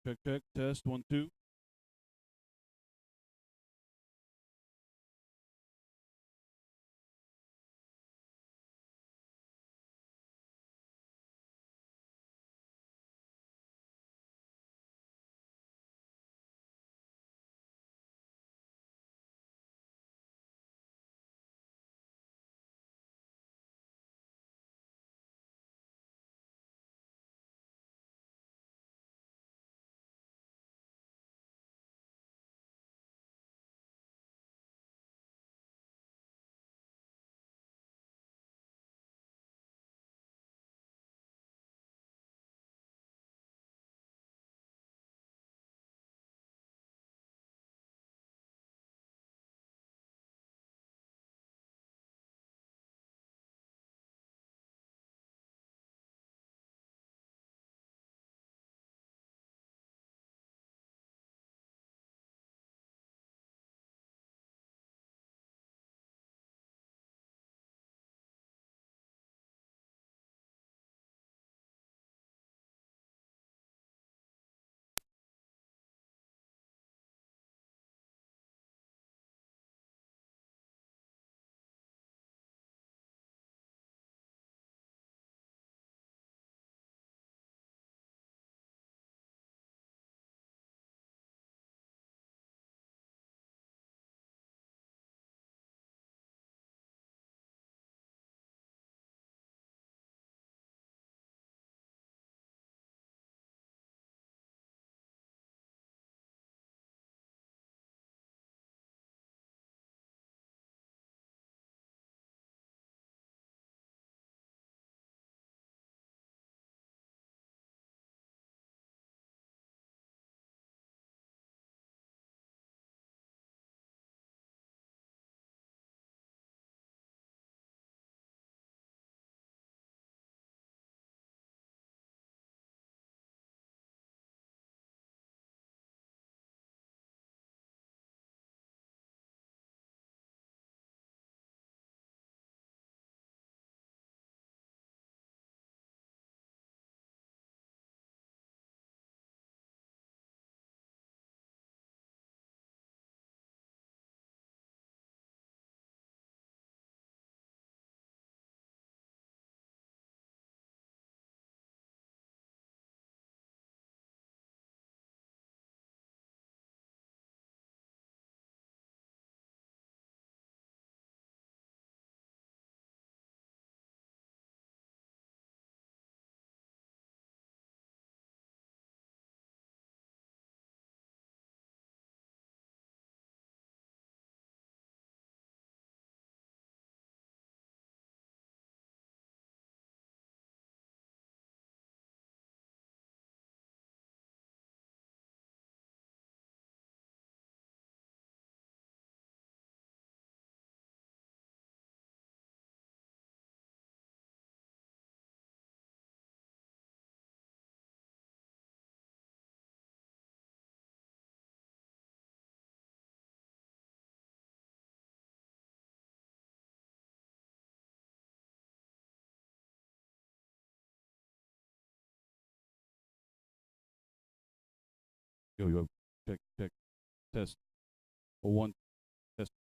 Check, check, test, 1, 2. Yo, yo. Check, check, test. 1, test.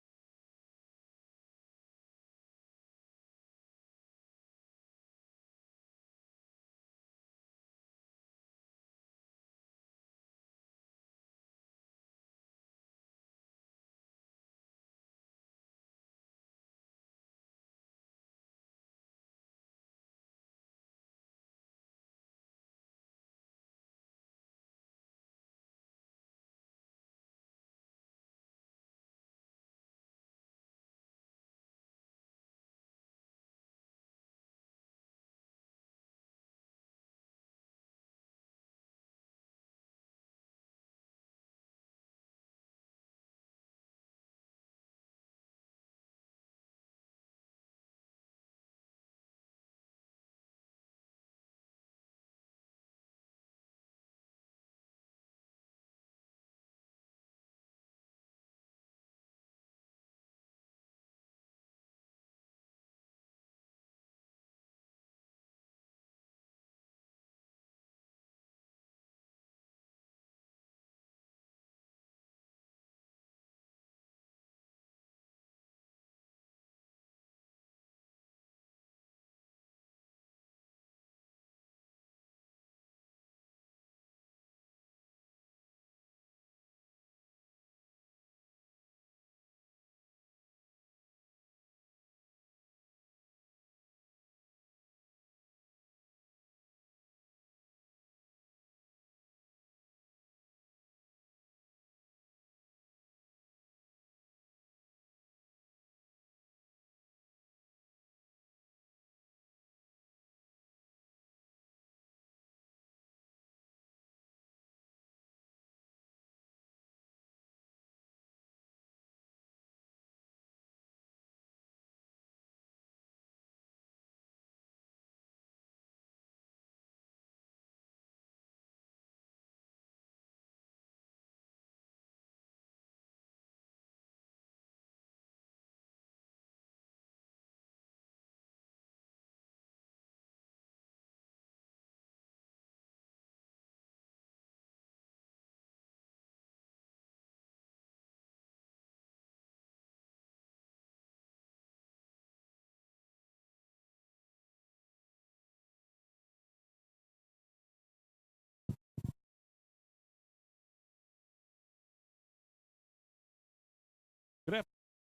Good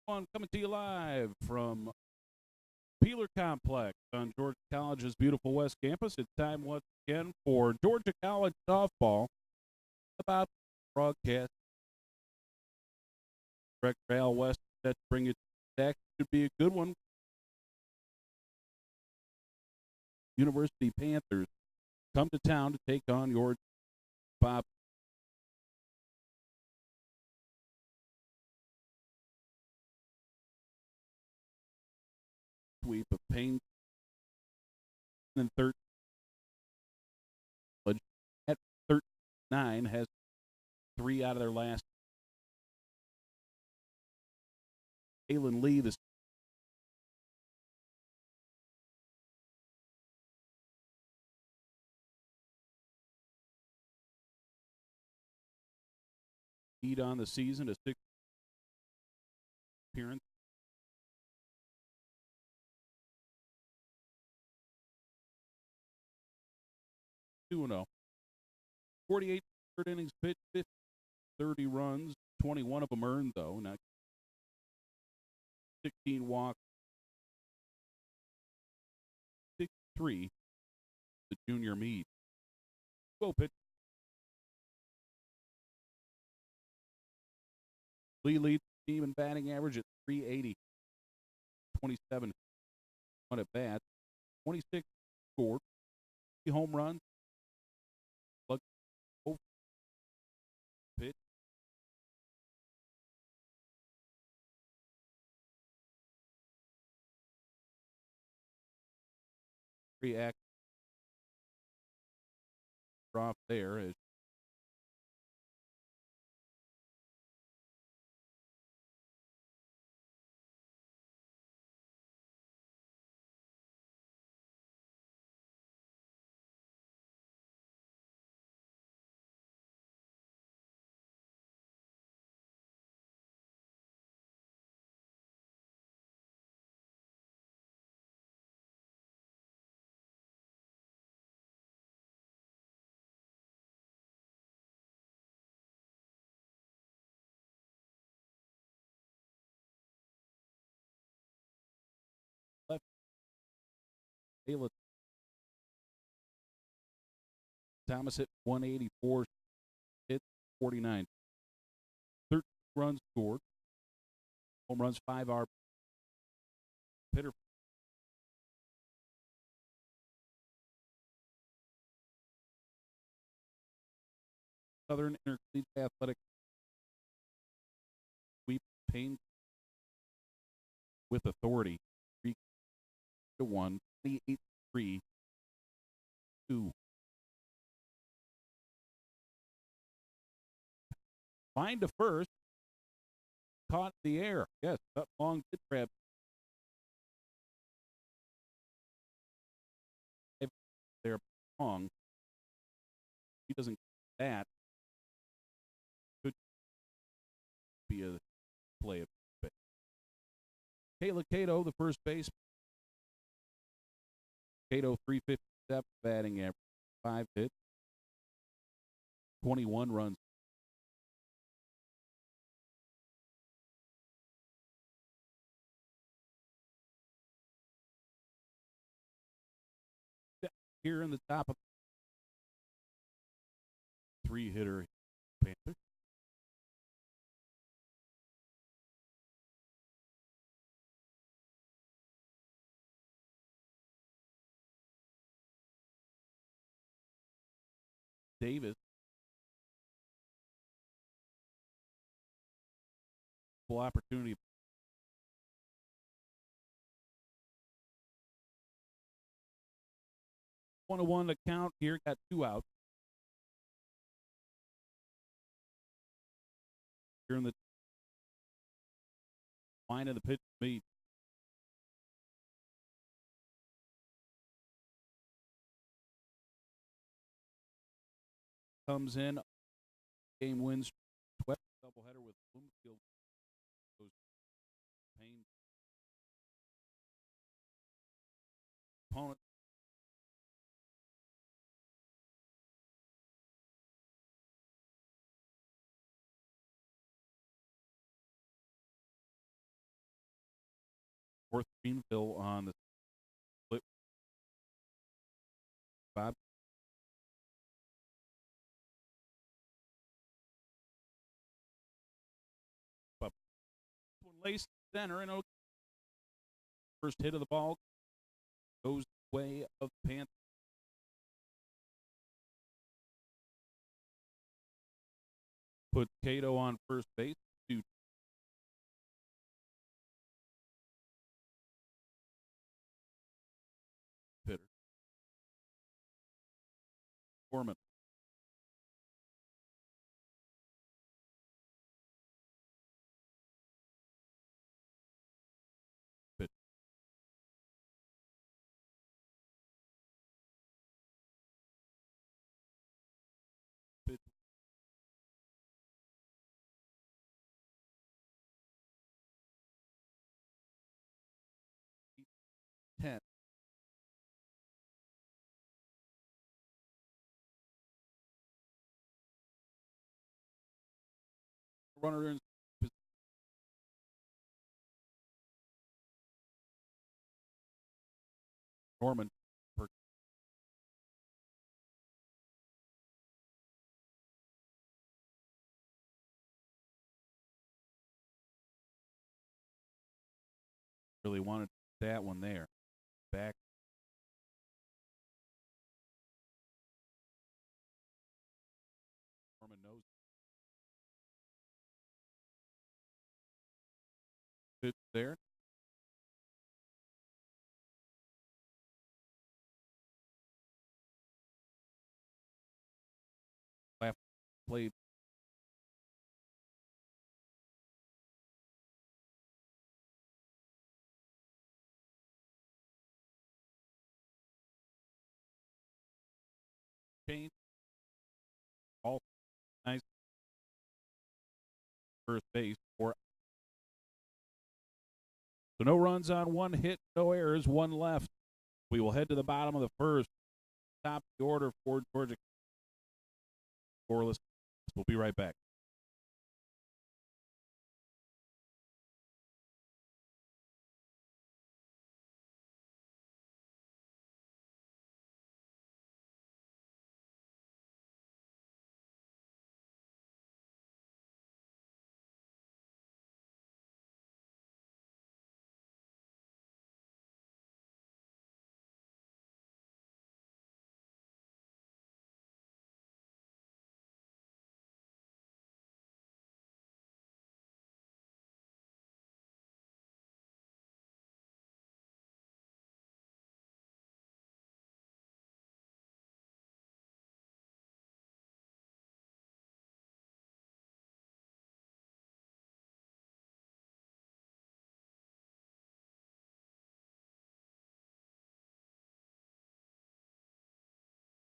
afternoon, coming to you live from Peeler Complex on Georgia College's beautiful West Campus. It's time once again for Georgia College softball. About broadcast. Director Al West set to bring it back. Should be a good one. University Panthers come to town to take on your Bob. Sweep of Payne and 13 at 39 has 3 out of their last. Aylin Lee, the lead on the season, a 6 appearance. Two 2-0. 48 third innings pitched, 30 runs, 21 of them earned though. Not 16 walks, 6-3. The junior meet. Go pitch. Lee leads the team in batting average at 380. 27 on at bat. 26 scored. 3 home runs. Pitch. React. Drop there as left. Ayla Thomas hit 184, hit 49. 13 runs scored. Home runs 5 are hitter. Southern Intercollegiate Athletic sweep Payne with authority. 3-1, 28-3, 2. Line to first. Caught in the air. Yes, up long hit grab. They're wrong. He doesn't get that. Could be a play of space. Kayla Cato, the first base. Cato 357 batting average, 5 hits, 21 runs. Here in the top of 3-hitter Panther. Davis. Full opportunity. 1-1 to count here. Got 2 out. Here in the line of the pitch meet. Comes in. Game wins. 12 doubleheader with Bloomfield. Payne. Opponent. Greenville on the split. Bob up. Lace center and first hit of the ball goes the way of the Panthers. Put Cato on first base. Two hitter. Foreman. Pitch. Pitch. 10. Runner in Norman. Really wanted that one there. Back. Norman knows. Pitch there. Claflin played. Change. All nice. First base. So no runs on one hit, no errors, one left. We will head to the bottom of the first. Top of the order for Georgia. Scoreless. We'll be right back.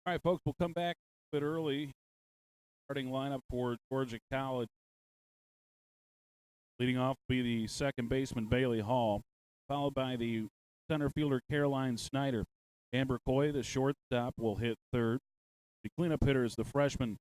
All right, folks, we'll come back a bit early. Starting lineup for Georgia College. Leading off will be the second baseman, Bailey Hall, followed by the center fielder, Caroline Snyder. Amber Coy, the shortstop, will hit third. The cleanup hitter is the freshman,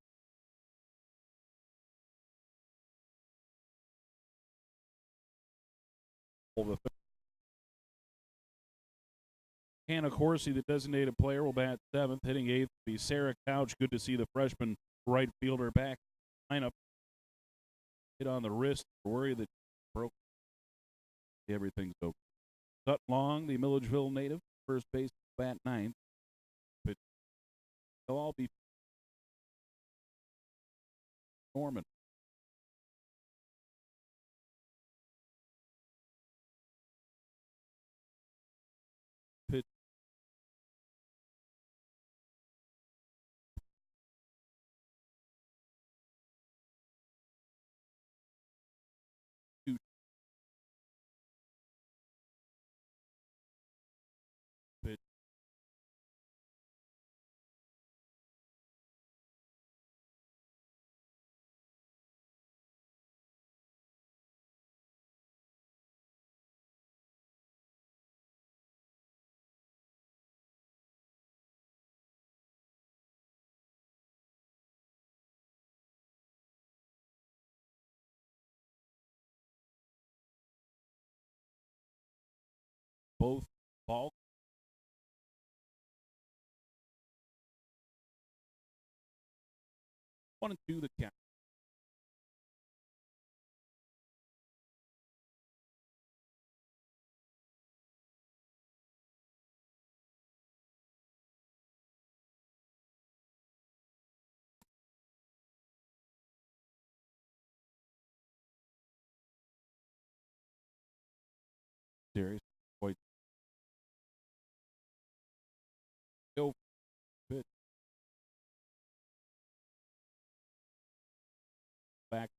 Hannah Corsi, the designated player, will bat seventh. Hitting eighth will be Sarah Couch. Good to see the freshman right fielder back. Lineup hit on the wrist. Worry that broke. Everything's okay. Sutton Long, the Milledgeville native, first base, bat ninth. But they'll all be Norman. Pitch. Two. Pitch. both ball. 1-2 the count. Series. Boy, go pitch back.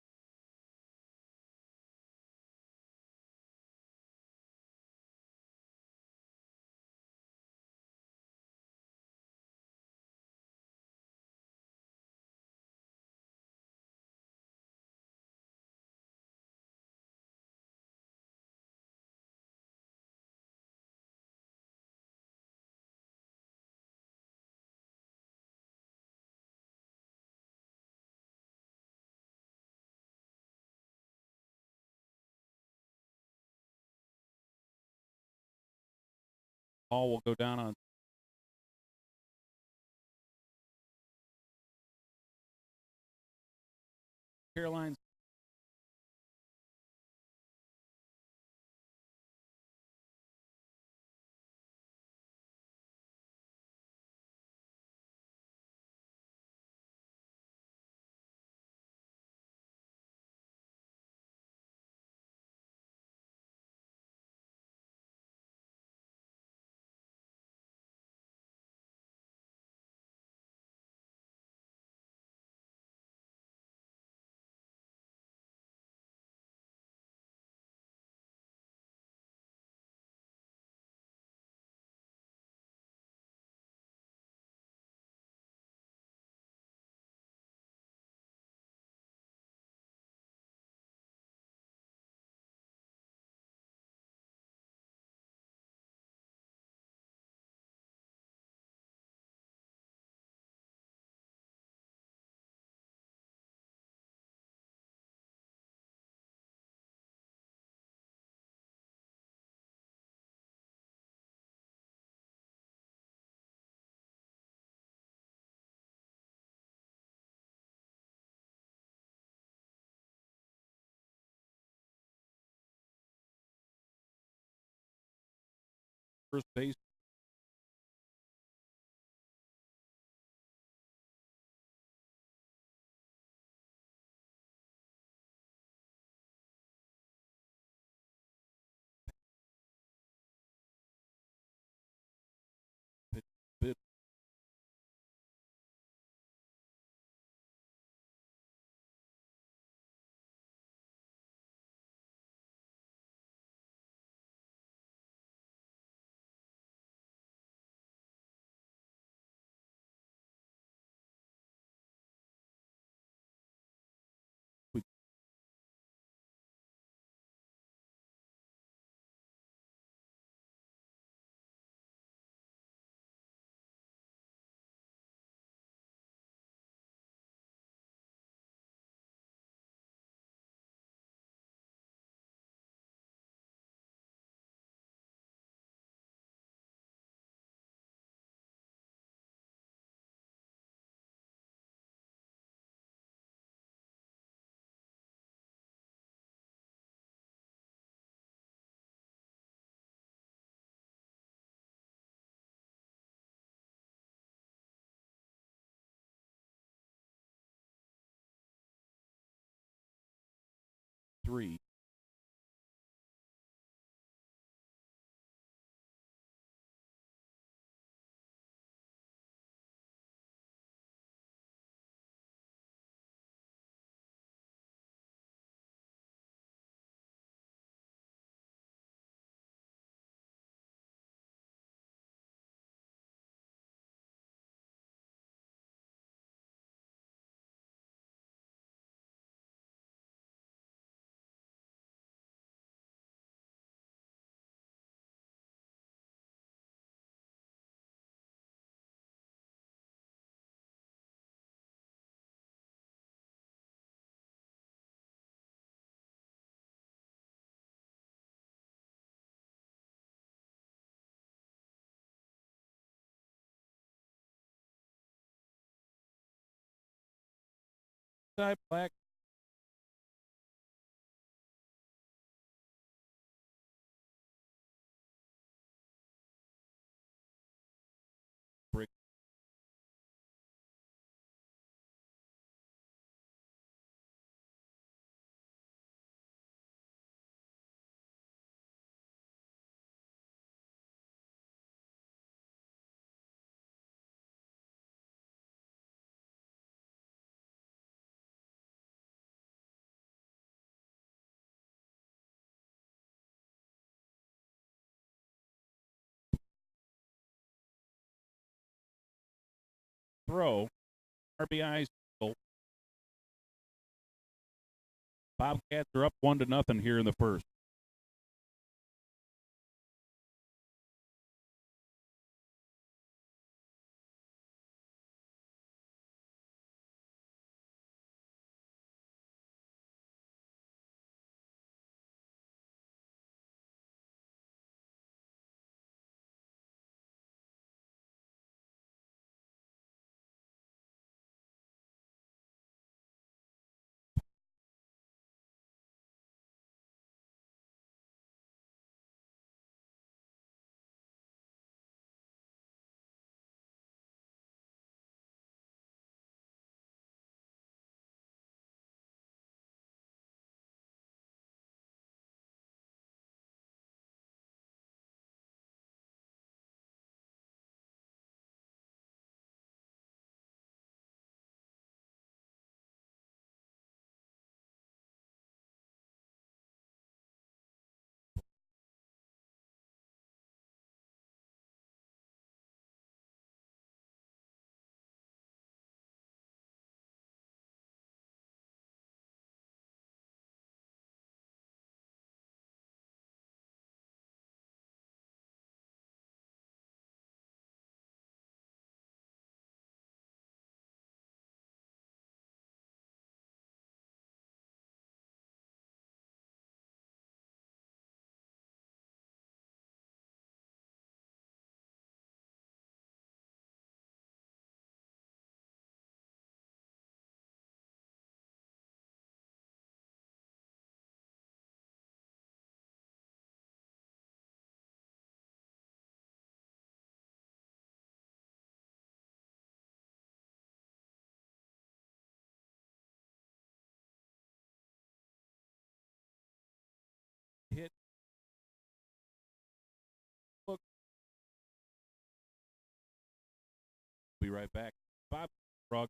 Ball will go down on Caroline's. First base. Pitch, pitch. Three. Type black. Brick. Throw. RBIs. Bobcats are up 1-0 here in the first. Hit. Look. Be right back. Bob. Frog.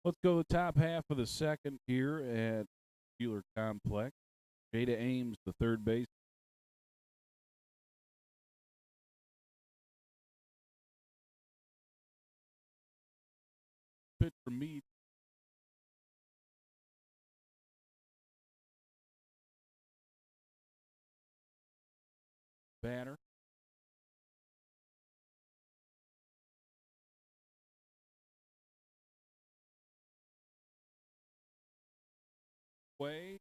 Let's go the top half of the second here at Wheeler Complex. Jada Ames, the third base. Pitch from Meade. Batter. Way.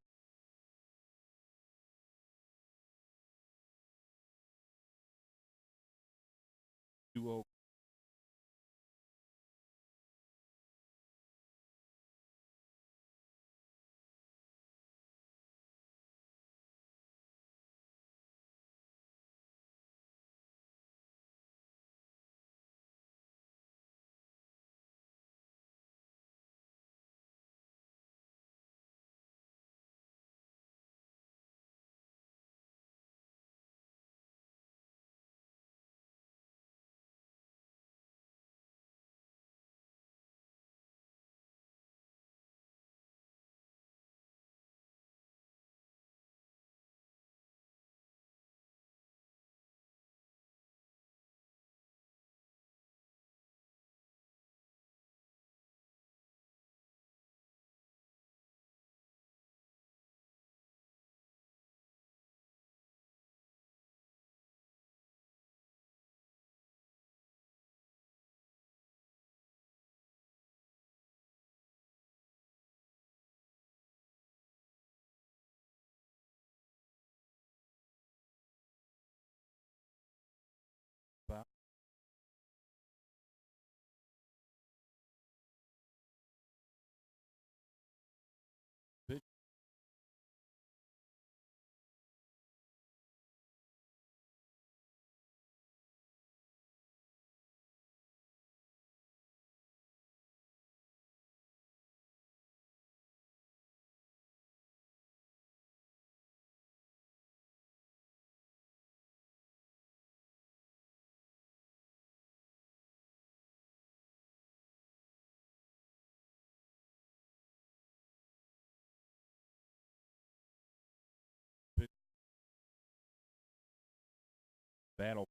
battle.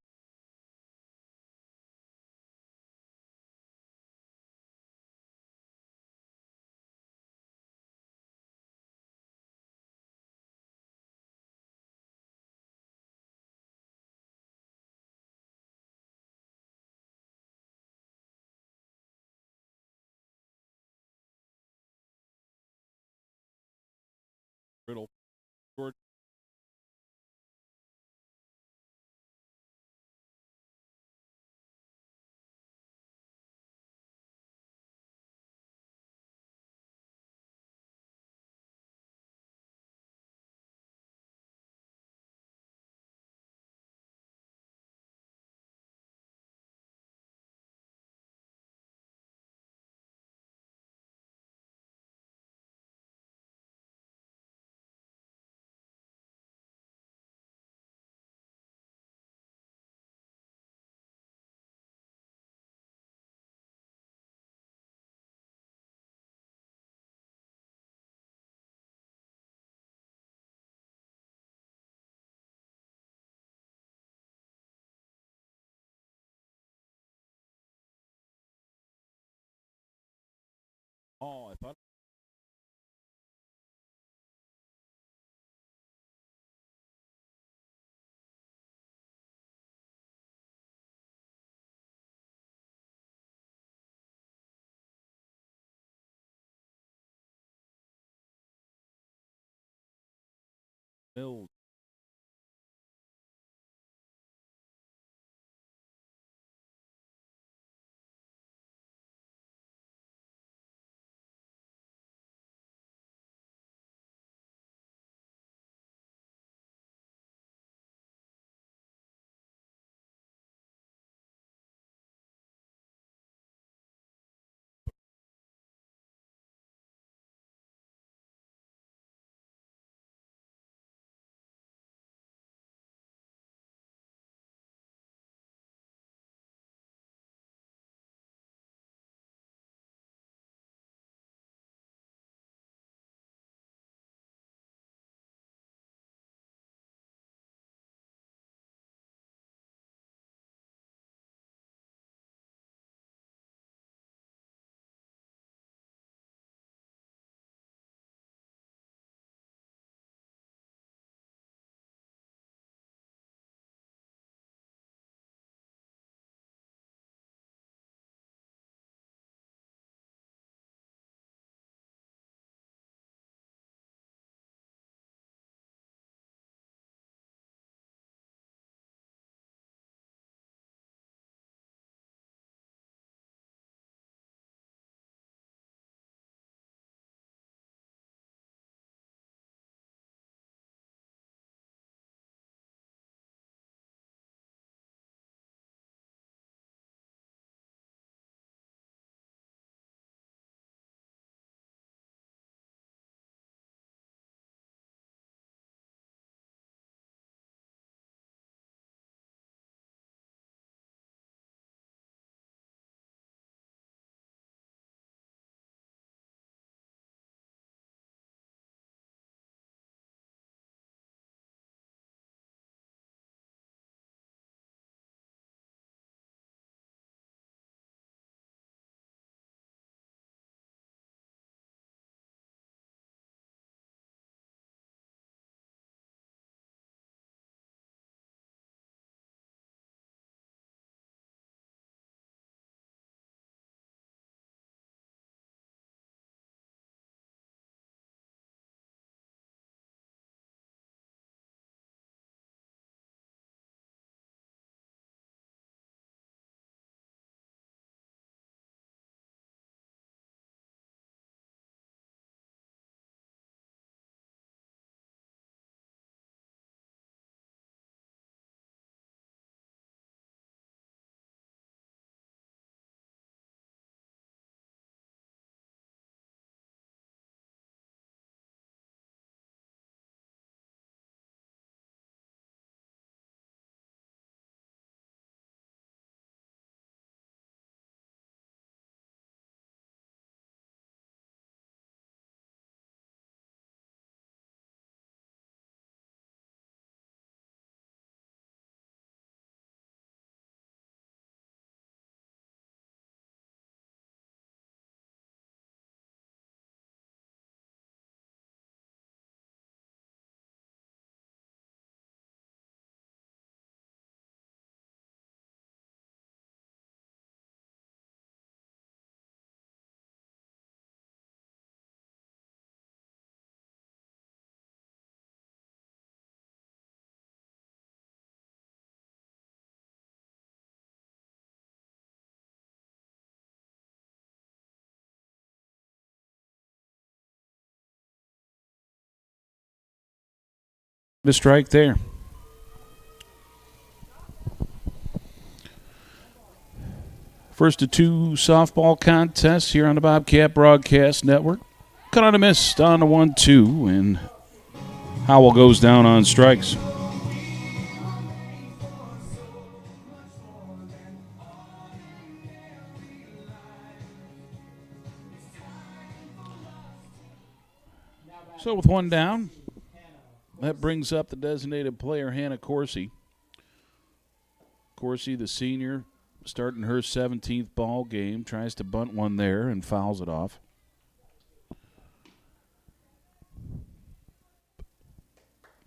Riddle. George. Oh, I thought Mills. The strike there. First of two softball contests here on the Bobcat Broadcast Network. Cut on a miss on the 1-2, and Howell goes down on strikes. So with one down, that brings up the designated player, Hannah Coursey. Coursey, the senior, starting her 17th ball game, tries to bunt one there and fouls it off.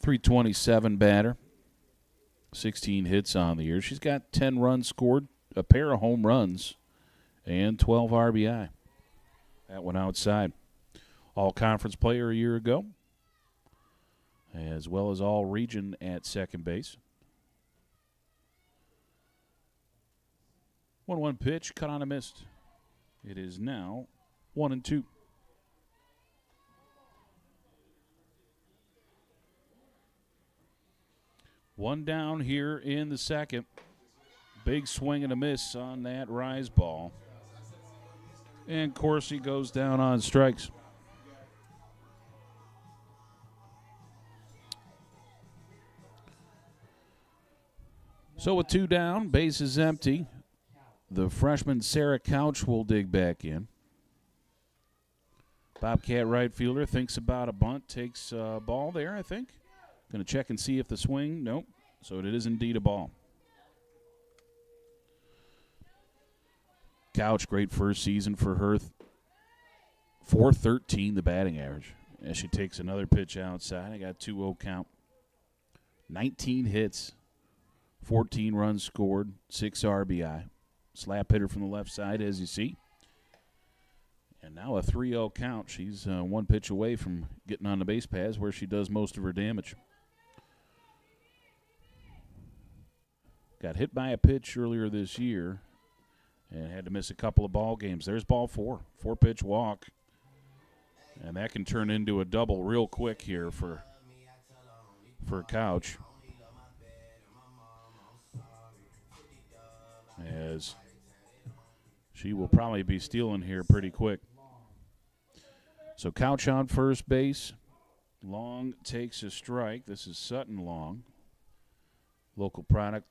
.327 batter, 16 hits on the year. She's got 10 runs scored, a pair of home runs, and 12 RBI. That one outside. All-conference player a year ago, as well as all-region at second base. 1-1 pitch, cut on a miss. It is now 1-2. One down here in the second. Big swing and a miss on that rise ball. And Coursey goes down on strikes. So with two down, base is empty. The freshman Sarah Couch will dig back in. Bobcat right fielder thinks about a bunt, takes a ball there, I think. Going to check and see if the swing, nope. So it is indeed a ball. Couch, great first season for her. .413 the batting average. As she takes another pitch outside, I got 2-0 count. 19 hits. 14 runs scored, 6 RBI. Slap hitter from the left side, as you see. And now a 3-0 count. She's one pitch away from getting on the base paths where she does most of her damage. Got hit by a pitch earlier this year and had to miss a couple of ball games. There's ball 4. 4-pitch walk. And that can turn into a double real quick here for Couch. As she will probably be stealing here pretty quick. So Couch on first base. Long takes a strike. This is Sutton Long. Local product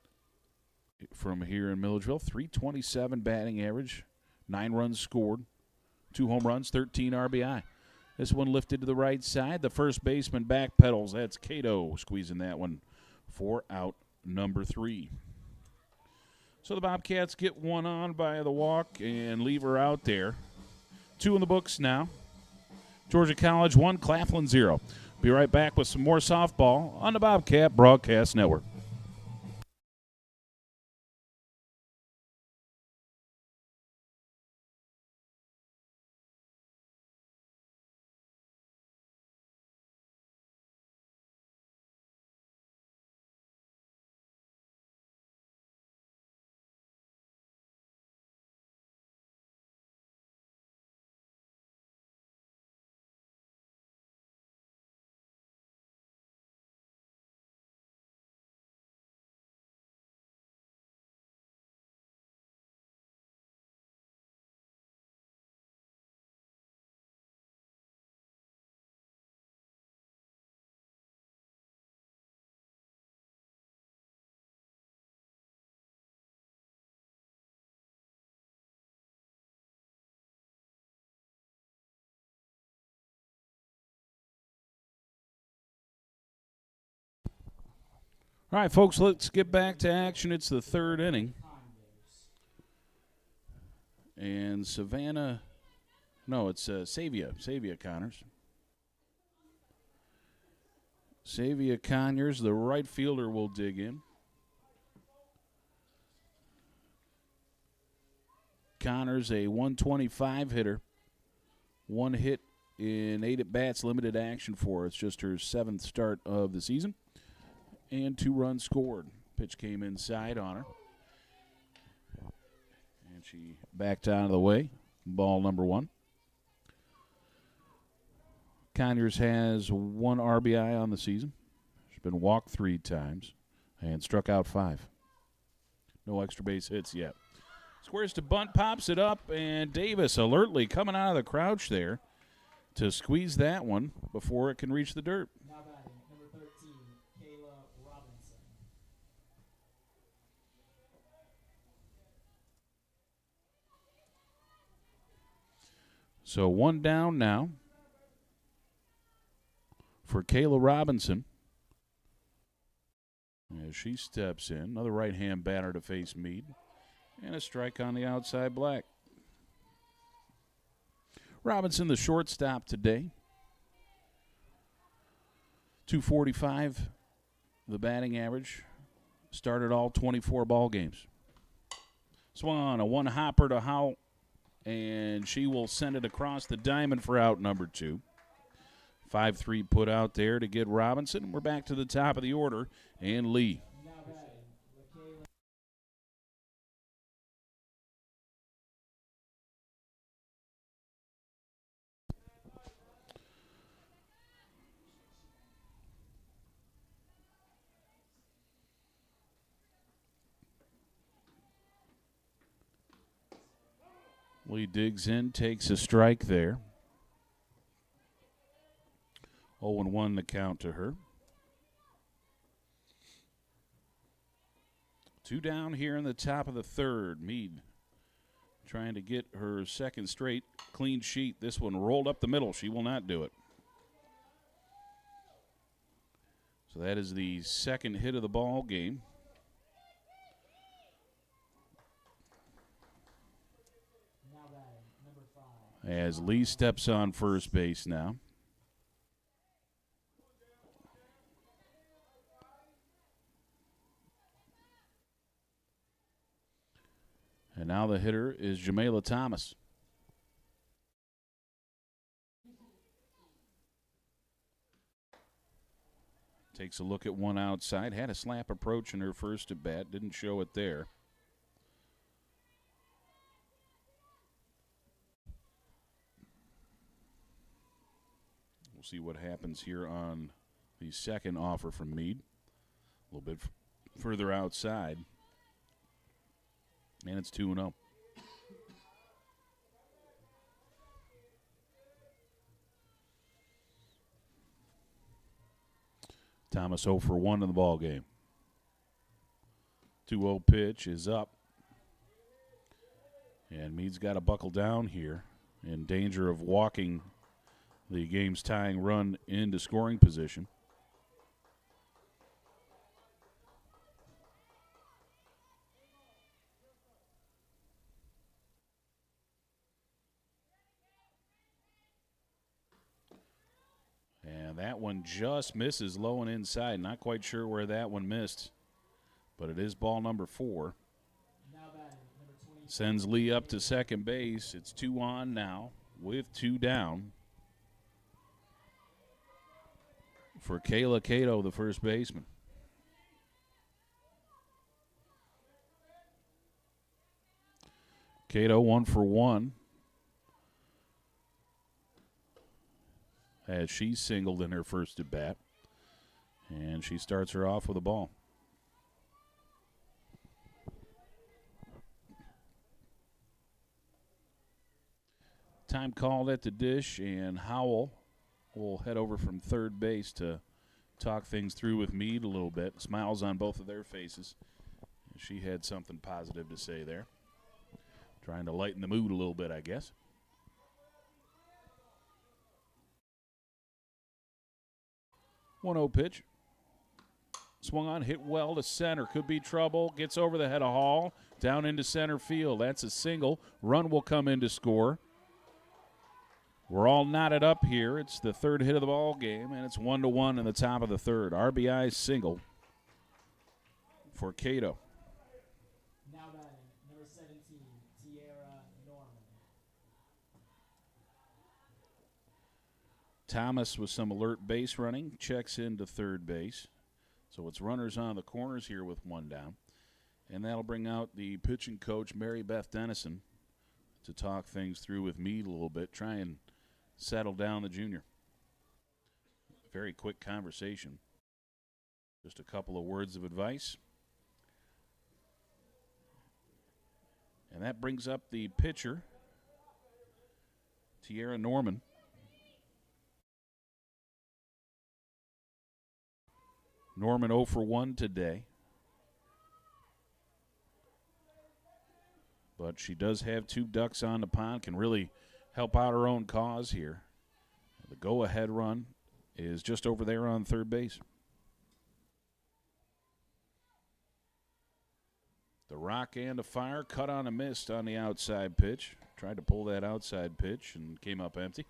from here in Milledgeville. .327 batting average. 9 runs scored. 2 home runs, 13 RBI. This one lifted to the right side. The first baseman backpedals. That's Cato squeezing that one for out number 3. So the Bobcats get one on by the walk and leave her out there. 2 in the books now. Georgia College 1, Claflin 0. Be right back with some more softball on the Bobcat Broadcast Network. All right, folks, let's get back to action. It's the third inning. And Savia Connors. Savia Conyers, the right fielder, will dig in. Connors, a .125 hitter. 1 hit in 8 at-bats, limited action for her. It's just her 7th start of the season. And 2 runs scored. Pitch came inside on her. And she backed out of the way. Ball number 1. Conyers has 1 RBI on the season. She's been walked 3 times and struck out 5. No extra base hits yet. Squares to bunt, pops it up, and Davis alertly coming out of the crouch there to squeeze that one before it can reach the dirt. Now batting, number 13, Kayla Robinson. So 1 down now for Kayla Robinson as she steps in. Another right-hand batter to face Meade. And a strike on the outside black. Robinson, the shortstop today. 245, the batting average. Started all 24 ball games. Swung on a 1-hopper to Howell, and she will send it across the diamond for out number 2. 5-3 put out there to get Robinson. We're back to the top of the order, and Lee. Now batting, Lakayla. Lee digs in, takes a strike there. 0-1 the count to her. 2 down here in the top of the third. Meade trying to get her second straight clean sheet. This one rolled up the middle. She will not do it. So that is the second hit of the ball game. Now batting, number 5. As Lee steps on first base now. And now the hitter is Jamela Thomas. Takes a look at one outside. Had a slap approach in her first at bat. Didn't show it there. We'll see what happens here on the second offer from Meade. A little bit further outside. And it's 2-0. Thomas 0 for 1 in the ball game. 2-0 pitch is up. And Meade's got to buckle down here, in danger of walking the game's tying run into scoring position. And that one just misses low and inside. Not quite sure where that one missed, but it is ball number 4. Now batting, number 20. Sends Lee up to second base. It's 2 on now with 2 down for Kayla Cato, the first baseman. Cato 1 for 1. As she singled in her first at bat. And she starts her off with a ball. Time called at the dish, and Howell will head over from third base to talk things through with Meade a little bit. Smiles on both of their faces. She had something positive to say there. Trying to lighten the mood a little bit, I guess. 1-0 pitch. Swung on, hit well to center. Could be trouble. Gets over the head of Hall. Down into center field. That's a single. Run will come in to score. We're all knotted up here. It's the third hit of the ball game, and it's 1-1 in the top of the third. RBI single for Cato. Now batting, number 17, Tierra Norman. Thomas with some alert base running. Checks into third base. So it's runners on the corners here with 1 down. And that'll bring out the pitching coach, Mary Beth Dennison, to talk things through with Meade a little bit. Try and settle down the junior. Very quick conversation. Just a couple of words of advice. And that brings up the pitcher, Tiara Norman. Norman 0 for 1 today. But she does have 2 ducks on the pond, can really help out her own cause here. The go-ahead run is just over there on third base. The rock and a fire, cut on a miss on the outside pitch. Tried to pull that outside pitch and came up empty.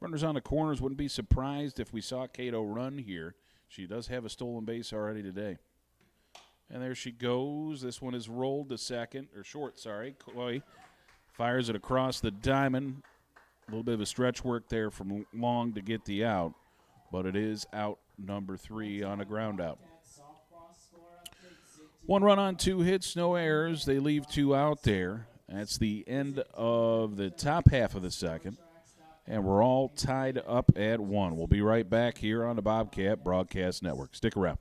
Runners on the corners, wouldn't be surprised if we saw Cato run here. She does have a stolen base already today. And there she goes. This one is rolled to second, or short, sorry. Coy fires it across the diamond. A little bit of a stretch work there from Long to get the out, but it is out number 3 on a ground out. 1 run on 2 hits, no errors. They leave 2 out there. That's the end of the top half of the second. And we're all tied up at 1. We'll be right back here on the Bobcat Broadcast Network. Stick around.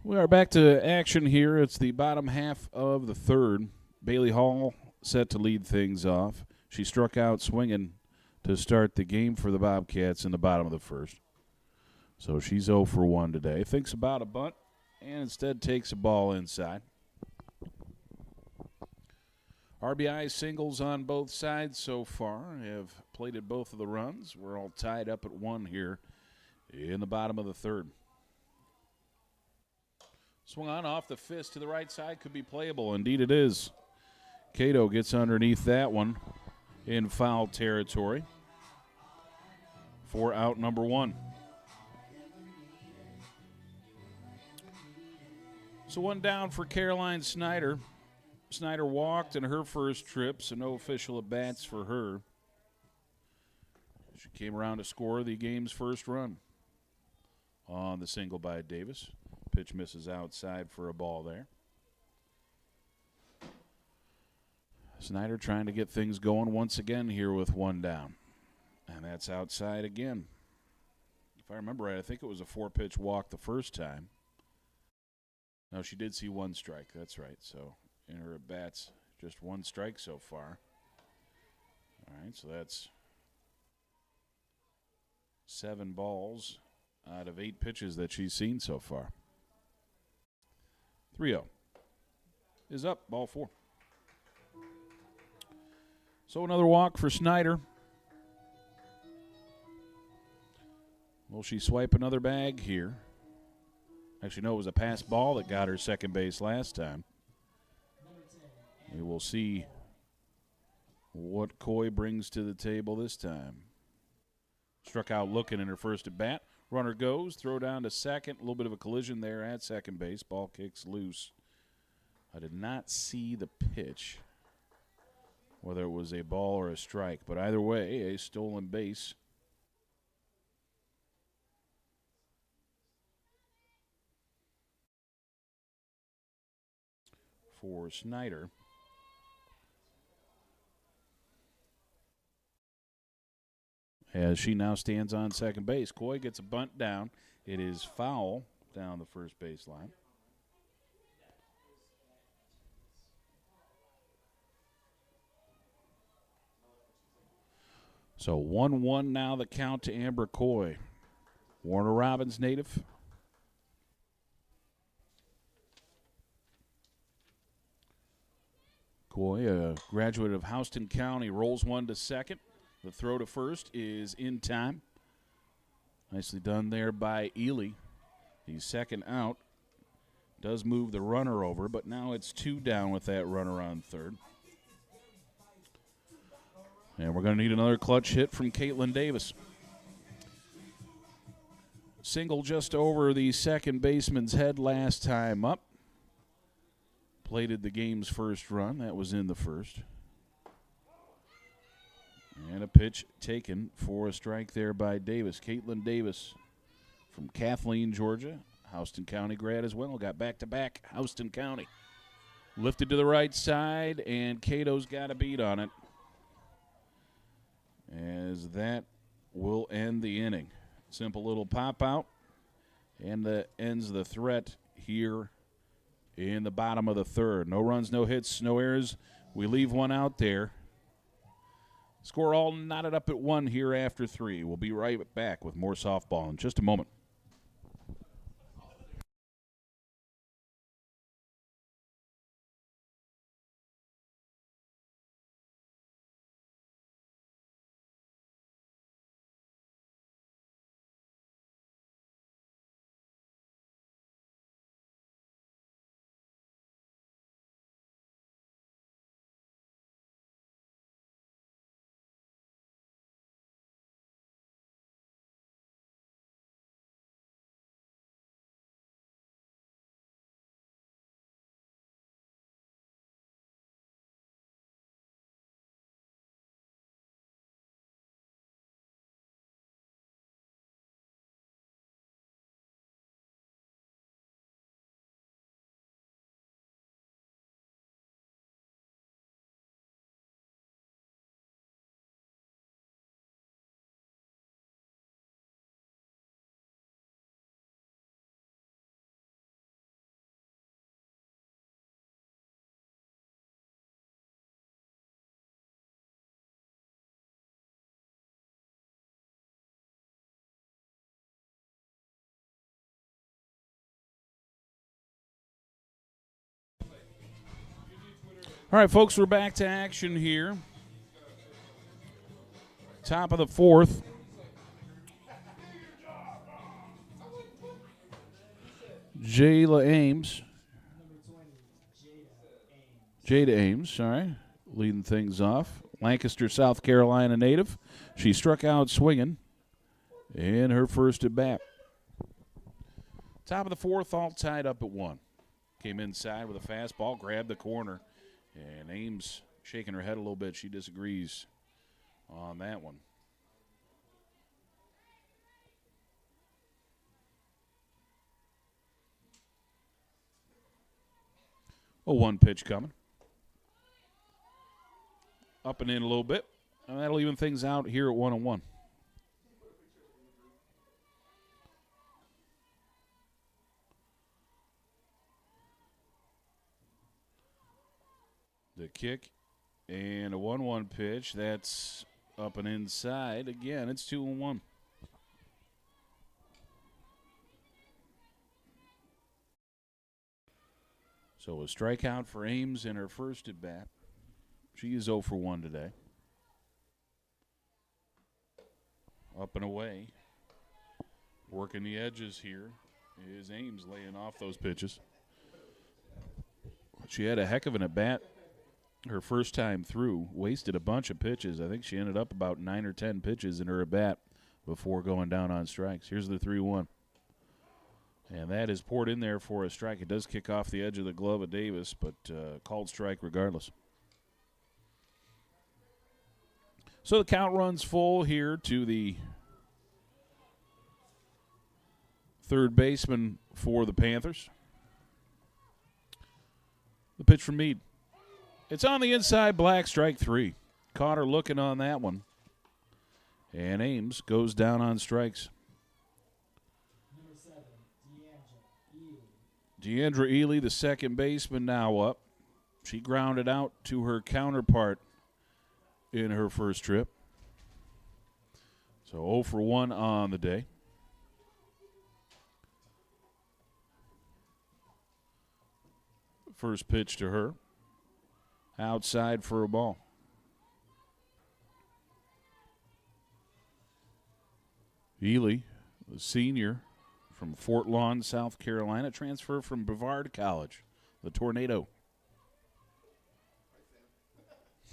We are back to action here. It's the bottom half of the third. Bailey Hall set to lead things off. She struck out swinging to start the game for the Bobcats in the bottom of the first. So she's 0 for 1 today. Thinks about a bunt and instead takes a ball inside. RBI singles on both sides so far. Have plated both of the runs. We're all tied up at 1 here in the bottom of the third. Swung on off the fist to the right side. Could be playable. Indeed it is. Cato gets underneath that one in foul territory for out number 1. So 1 down for Caroline Snyder. Snyder walked in her first trip, so no official at-bats for her. She came around to score the game's first run on the single by Davis. Pitch misses outside for a ball there. Snyder trying to get things going once again here with 1 down. And that's outside again. If I remember right, I think it was a 4-pitch walk the first time. No, she did see 1 strike. That's right. So in her at-bats, just 1 strike so far. All right, so that's 7 balls out of 8 pitches that she's seen so far. 3-0 is up, ball 4. So another walk for Snyder. Will she swipe another bag here? Actually, no, it was a pass ball that got her second base last time. We will see what Coy brings to the table this time. Struck out looking in her first at bat. Runner goes, throw down to second. A little bit of a collision there at second base. Ball kicks loose. I did not see the pitch, whether it was a ball or a strike. But either way, a stolen base. for Snyder. As she now stands on second base. Coy gets a bunt down. It is foul down the first baseline. So 1-1 now the count to Amber Coy. Warner Robins native. Coy, a graduate of Houston County, rolls one to second. The throw to first is in time. Nicely done there by Ely. The second out does move the runner over, but now it's 2 down with that runner on third. And we're going to need another clutch hit from Caitlin Davis. Single just over the second baseman's head last time up. Plated the game's first run. That was in the first. And a pitch taken for a strike there by Davis. Caitlin Davis from Claflin, Georgia. Houston County grad as well. Got back-to-back Houston County. Lifted to the right side, and Cato's got a beat on it. As that will end the inning. Simple little pop-out. And that ends the threat here in the bottom of the third. No runs, no hits, no errors. We leave one out there. Score all knotted up at 1 here after 3. We'll be right back with more softball in just a moment. All right, folks, we're back to action here. Top of the fourth. Jayla Ames. Jada Ames, sorry, leading things off. Lancaster, South Carolina native. She struck out swinging in her first at bat. Top of the fourth, all tied up at 1. Came inside with a fastball, grabbed the corner. And Ames shaking her head a little bit. She disagrees on that one. A 1 pitch coming. Up and in a little bit. And that'll even things out here at 1-1. The kick and a 1-1 pitch. That's up and inside. Again, it's 2-1. So a strikeout for Ames in her first at bat. She is 0 for 1 today. Up and away. Working the edges here is Ames laying off those pitches. She had a heck of an at bat her first time through. Wasted a bunch of pitches. I think she ended up about 9 or 10 pitches in her at bat before going down on strikes. Here's the 3-1. And that is poured in there for a strike. It does kick off the edge of the glove of Davis, but called strike regardless. So the count runs full here to the third baseman for the Panthers. The pitch from Meade. It's on the inside, black, strike 3. Caught her looking on that one. And Ames goes down on strikes. Number 7, Deandra Ely. Deandra Ely, the second baseman, now up. She grounded out to her counterpart in her first trip. So 0 for 1 on the day. First pitch to her. Outside for a ball. Ely, the senior from Fort Lawn, South Carolina, transfer from Brevard College, the Tornado.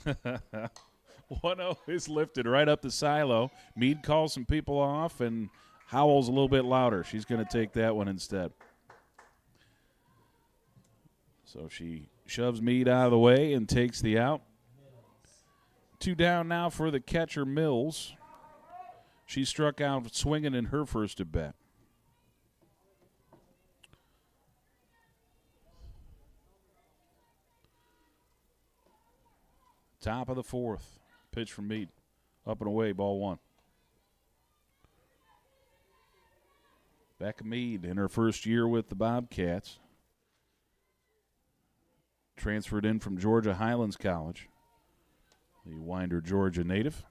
1-0 is lifted right up the silo. Meade calls some people off, and Howell's a little bit louder. She's going to take that one instead. So she shoves Meade out of the way and takes the out. 2 down now for the catcher, Mills. She struck out swinging in her first at bat. Top of the 4th. Pitch from Meade. Up and away, ball 1. Becca Meade in her first year with the Bobcats. Transferred in from Georgia Highlands College. The Winder, Georgia native.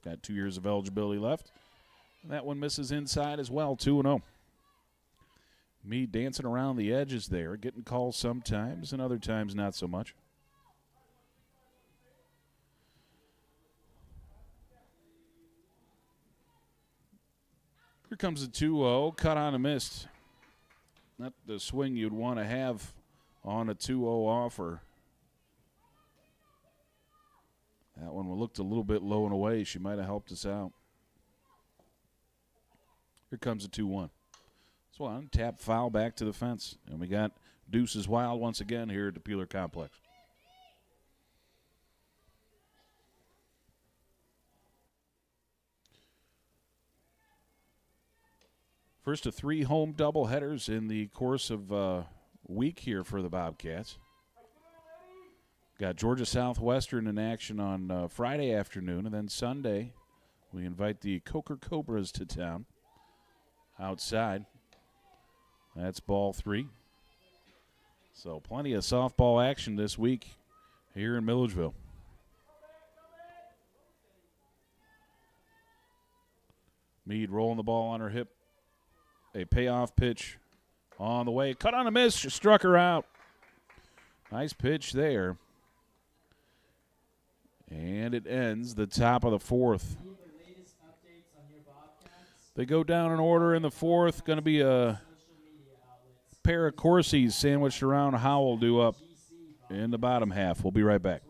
Got 2 years of eligibility left. That one misses inside as well, 2-0. Meade dancing around the edges there, getting calls sometimes and other times not so much. Here comes the 2-0, cut on a miss. Not the swing you'd want to have on a 2-0 offer. That one looked a little bit low and away. She might have helped us out. Here comes a 2-1. This one, tap foul back to the fence. And we got Deuces Wild once again here at the Peeler Complex. First of 3 home doubleheaders in the course of a week here for the Bobcats. Got Georgia Southwestern in action on Friday afternoon, and then Sunday we invite the Coker Cobras to town outside. That's ball 3. So plenty of softball action this week here in Milledgeville. Meade rolling the ball on her hip. A payoff pitch on the way. Cut on a miss. She struck her out. Nice pitch there. And it ends the top of the 4th. They go down in order in the 4th. Going to be a pair of Corsies sandwiched around Howell due up in the bottom half. We'll be right back.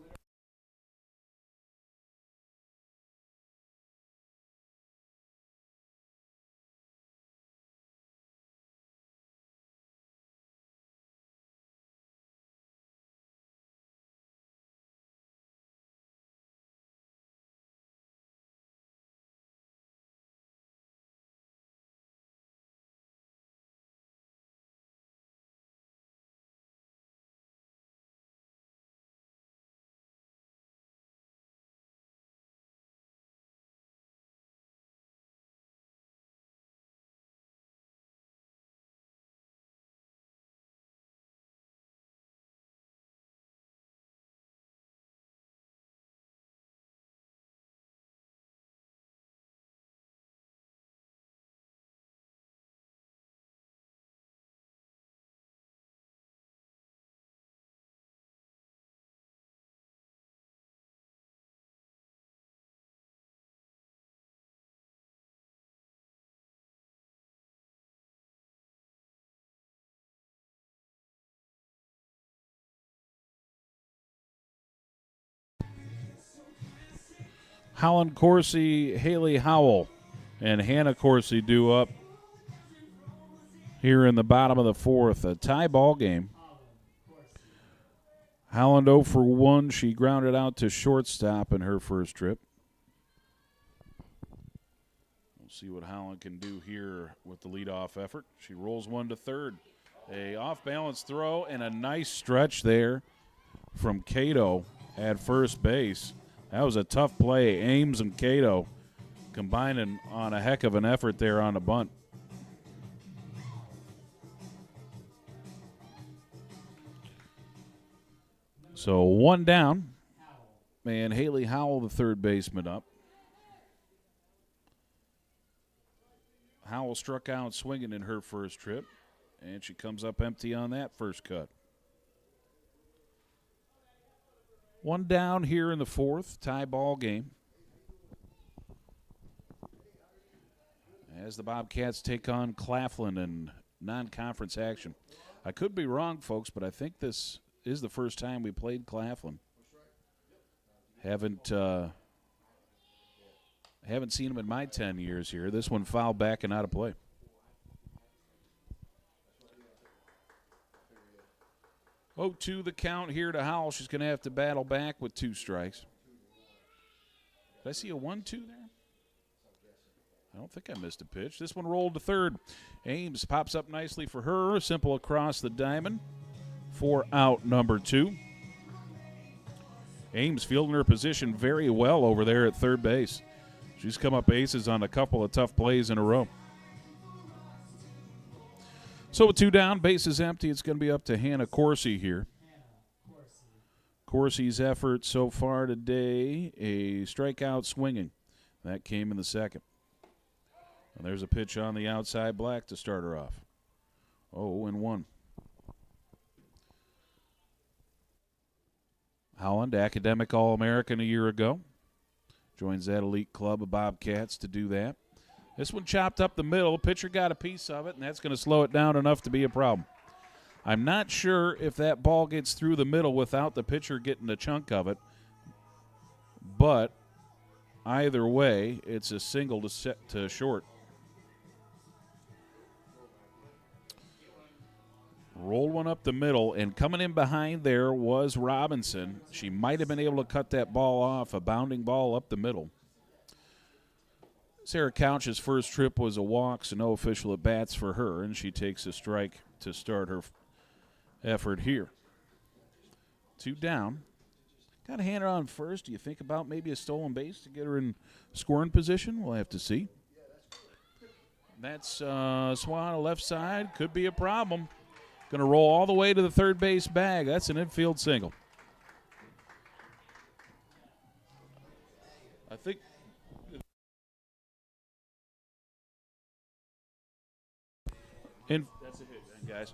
Holland Corsi, Haley Howell, and Hannah Corsi due up here in the bottom of the 4th. A tie ball game. Holland 0 for 1. She grounded out to shortstop in her first trip. We'll see what Holland can do here with the leadoff effort. She rolls one to third. A off-balance throw and a nice stretch there from Cato at first base. That was a tough play. Ames and Cato combining on a heck of an effort there on the bunt. So one down, and Haley Howell, the third baseman, up. Howell struck out swinging in her first trip, and she comes up empty on that first cut. One down here in the fourth, tie ball game. As the Bobcats take on Claflin in non-conference action. I could be wrong, folks, but I think this is the first time we played Claflin. Haven't seen them in my 10 years here. This one fouled back and out of play. Oh, 2 the count here to Howell. She's going to have to battle back with 2 strikes. Did I see a 1-2 there? I don't think I missed a pitch. This one rolled to third. Ames pops up nicely for her. Simple across the diamond for out number 2. Ames fielding her position very well over there at third base. She's come up aces on a couple of tough plays in a row. So with 2 down, bases empty, it's going to be up to Hannah Coursey here. Coursey's effort so far today, a strikeout swinging. That came in the second. And there's a pitch on the outside, Black, to start her off. 0-1. Holland, academic All-American a year ago. Joins that elite club of Bobcats to do that. This one chopped up the middle. Pitcher got a piece of it, and that's going to slow it down enough to be a problem. I'm not sure if that ball gets through the middle without the pitcher getting a chunk of it, but either way, it's a single to set to short. Rolled one up the middle, and coming in behind there was Robinson. She might have been able to cut that ball off, a bounding ball up the middle. Sarah Couch's first trip was a walk, so no official at-bats for her, and she takes a strike to start her effort here. 2 down. Got to hand her on first. Do you think about maybe a stolen base to get her in scoring position? We'll have to see. That's Swan on left side. Could be a problem. Going to roll all the way to the third base bag. That's an infield single. I think. That's a hit, guys.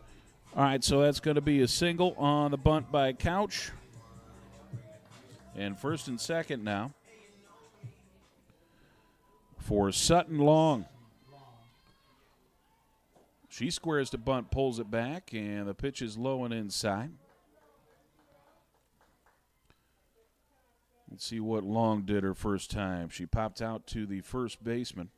All right, so that's going to be a single on the bunt by Couch. And first and second now for Sutton Long. She squares the bunt, pulls it back, and the pitch is low and inside. Let's see what Long did her first time. She popped out to the first baseman.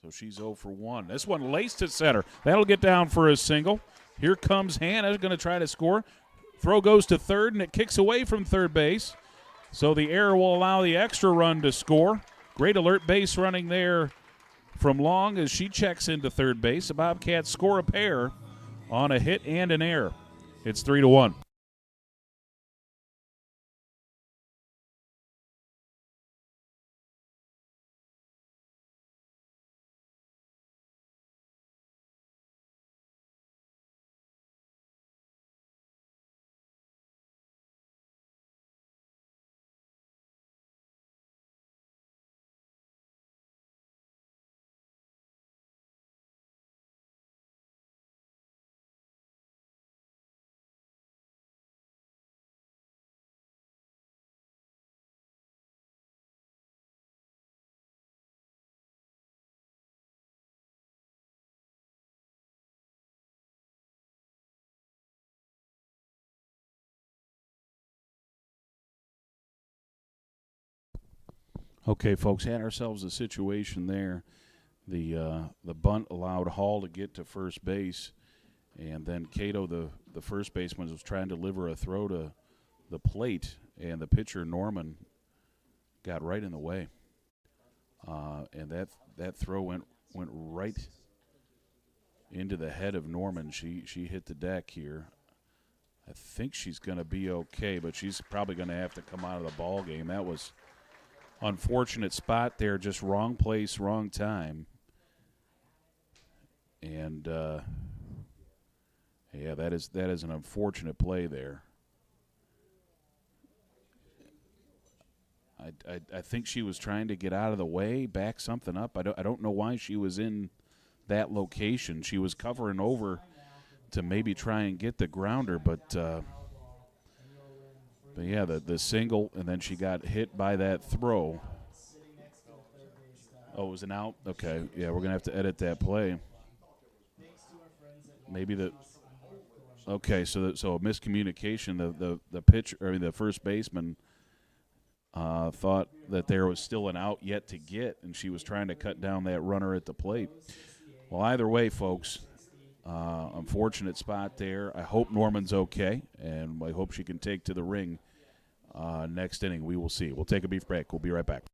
So she's 0 for 1. This one laced to center. That'll get down for a single. Here comes Hannah, going to try to score. Throw goes to third, and it kicks away from third base. So the error will allow the extra run to score. Great alert base running there from Long as she checks into third base. The Bobcats score a pair on a hit and an error. It's 3-1. Okay, folks, had ourselves a situation there. The bunt allowed Hall to get to first base, and then Cato, the first baseman, was trying to deliver a throw to the plate, and the pitcher, Norman, got right in the way. And that throw went right into the head of Norman. She hit the deck here. I think she's going to be okay, but she's probably going to have to come out of the ball game. That was unfortunate spot there, just wrong place, wrong time. And yeah, that is an unfortunate play there. I think she was trying to get out of the way, back something up. I don't know why she was in that location. She was covering over to maybe try and get the grounder, but yeah, the single, and then she got hit by that throw. Oh, it was an out? Okay, yeah, we're going to have to edit that play. Maybe okay, so a miscommunication. The pitcher, the first baseman thought that there was still an out yet to get, and she was trying to cut down that runner at the plate. Well, either way, folks, unfortunate spot there. I hope Norman's okay, and I hope she can take to the ring next inning. We will see. We'll take a brief break. We'll be right back.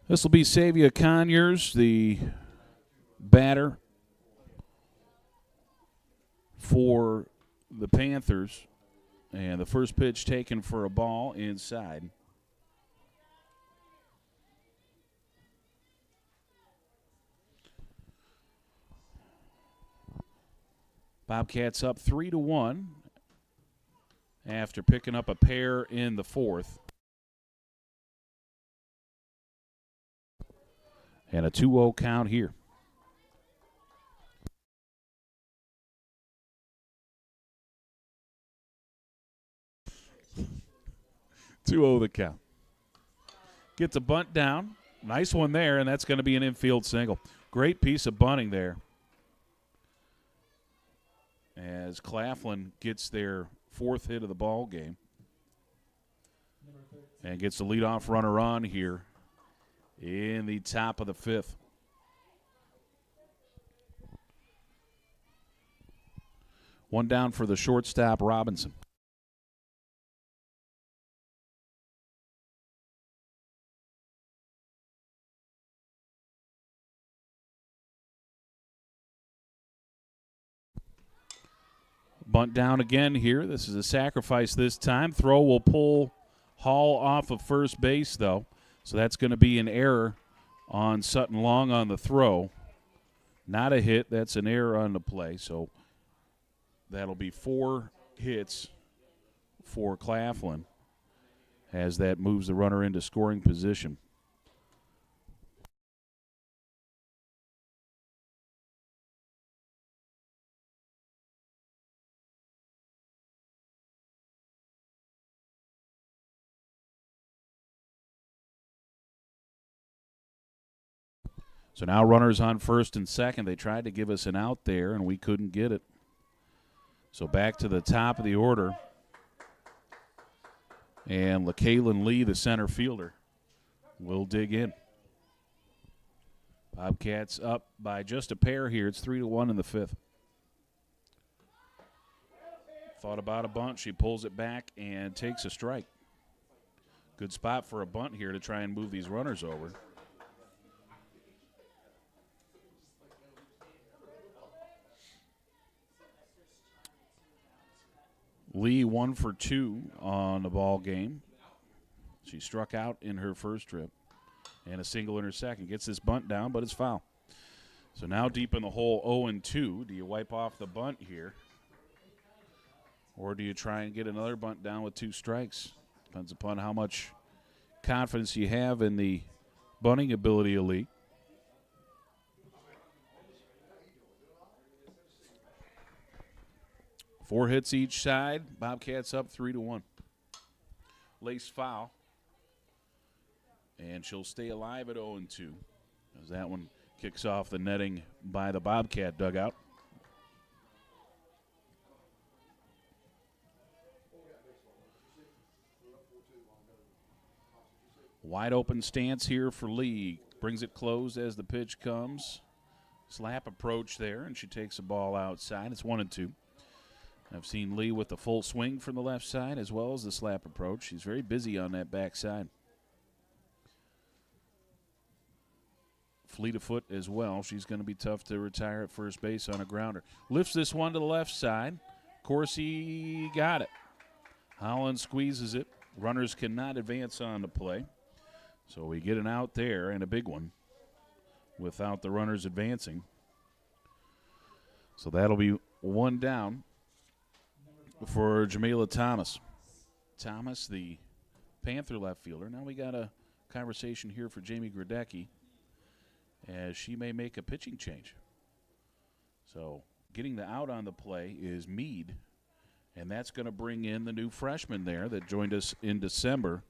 This will be Savia Conyers, the batter for the Panthers. And the first pitch taken for a ball inside. Bobcats up 3-1 after picking up a pair in the fourth. And a 2-0 count here. The count. Gets a bunt down. Nice one there, and that's going to be an infield single. Great piece of bunting there. As Claflin gets their fourth hit of the ball game. And gets the leadoff runner on here in the top of the fifth. One down for the shortstop, Robinson. Bunt down again here. This is a sacrifice this time. Throw will pull Hall off of first base, though. So that's going to be an error on Sutton Long on the throw. Not a hit. That's an error on the play. So that'll be 4 hits for Claflin as that moves the runner into scoring position. So now runners on first and second. They tried to give us an out there, and we couldn't get it. So back to the top of the order. And LaKaylin Lee, the center fielder, will dig in. Bobcats up by just a pair here. It's 3-1 in the fifth. Thought about a bunt. She pulls it back and takes a strike. Good spot for a bunt here to try and move these runners over. Lee 1 for 2 on the ball game. She struck out in her first trip and a single in her second. Gets this bunt down, but it's foul. So now deep in the hole, 0-2. Do you wipe off the bunt here? Or do you try and get another bunt down with 2 strikes? Depends upon how much confidence you have in the bunting ability of Lee. Four hits each side. Bobcats up 3-1. Lace foul. And she'll stay alive at 0-2 as that one kicks off the netting by the Bobcat dugout. Wide open stance here for Lee. Brings it closed as the pitch comes. Slap approach there, and she takes the ball outside. It's 1-2. I've seen Lee with the full swing from the left side as well as the slap approach. She's very busy on that backside. Fleet of foot as well. She's going to be tough to retire at first base on a grounder. Lifts this one to the left side. Corsi got it. Holland squeezes it. Runners cannot advance on the play. So we get an out there and a big one without the runners advancing. So that'll be one down for Jamila Thomas. Thomas, the Panther left fielder. Now we got a conversation here for Jamie Gradecki as she may make a pitching change. So getting the out on the play is Meade, and that's going to bring in the new freshman there that joined us in December,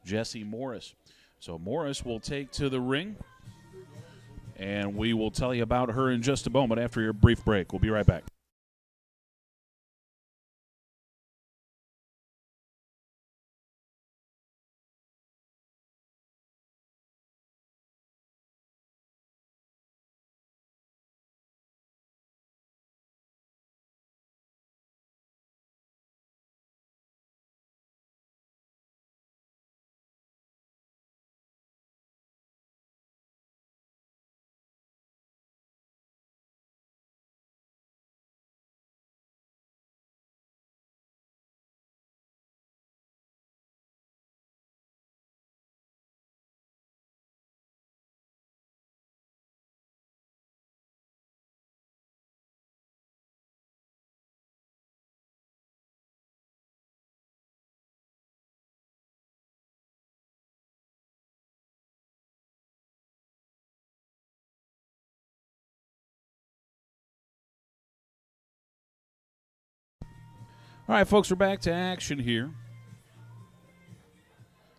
Jessie Morris. So Morris will take to the ring, and we will tell you about her in just a moment after your brief break. We'll be right back. All right, folks, we're back to action here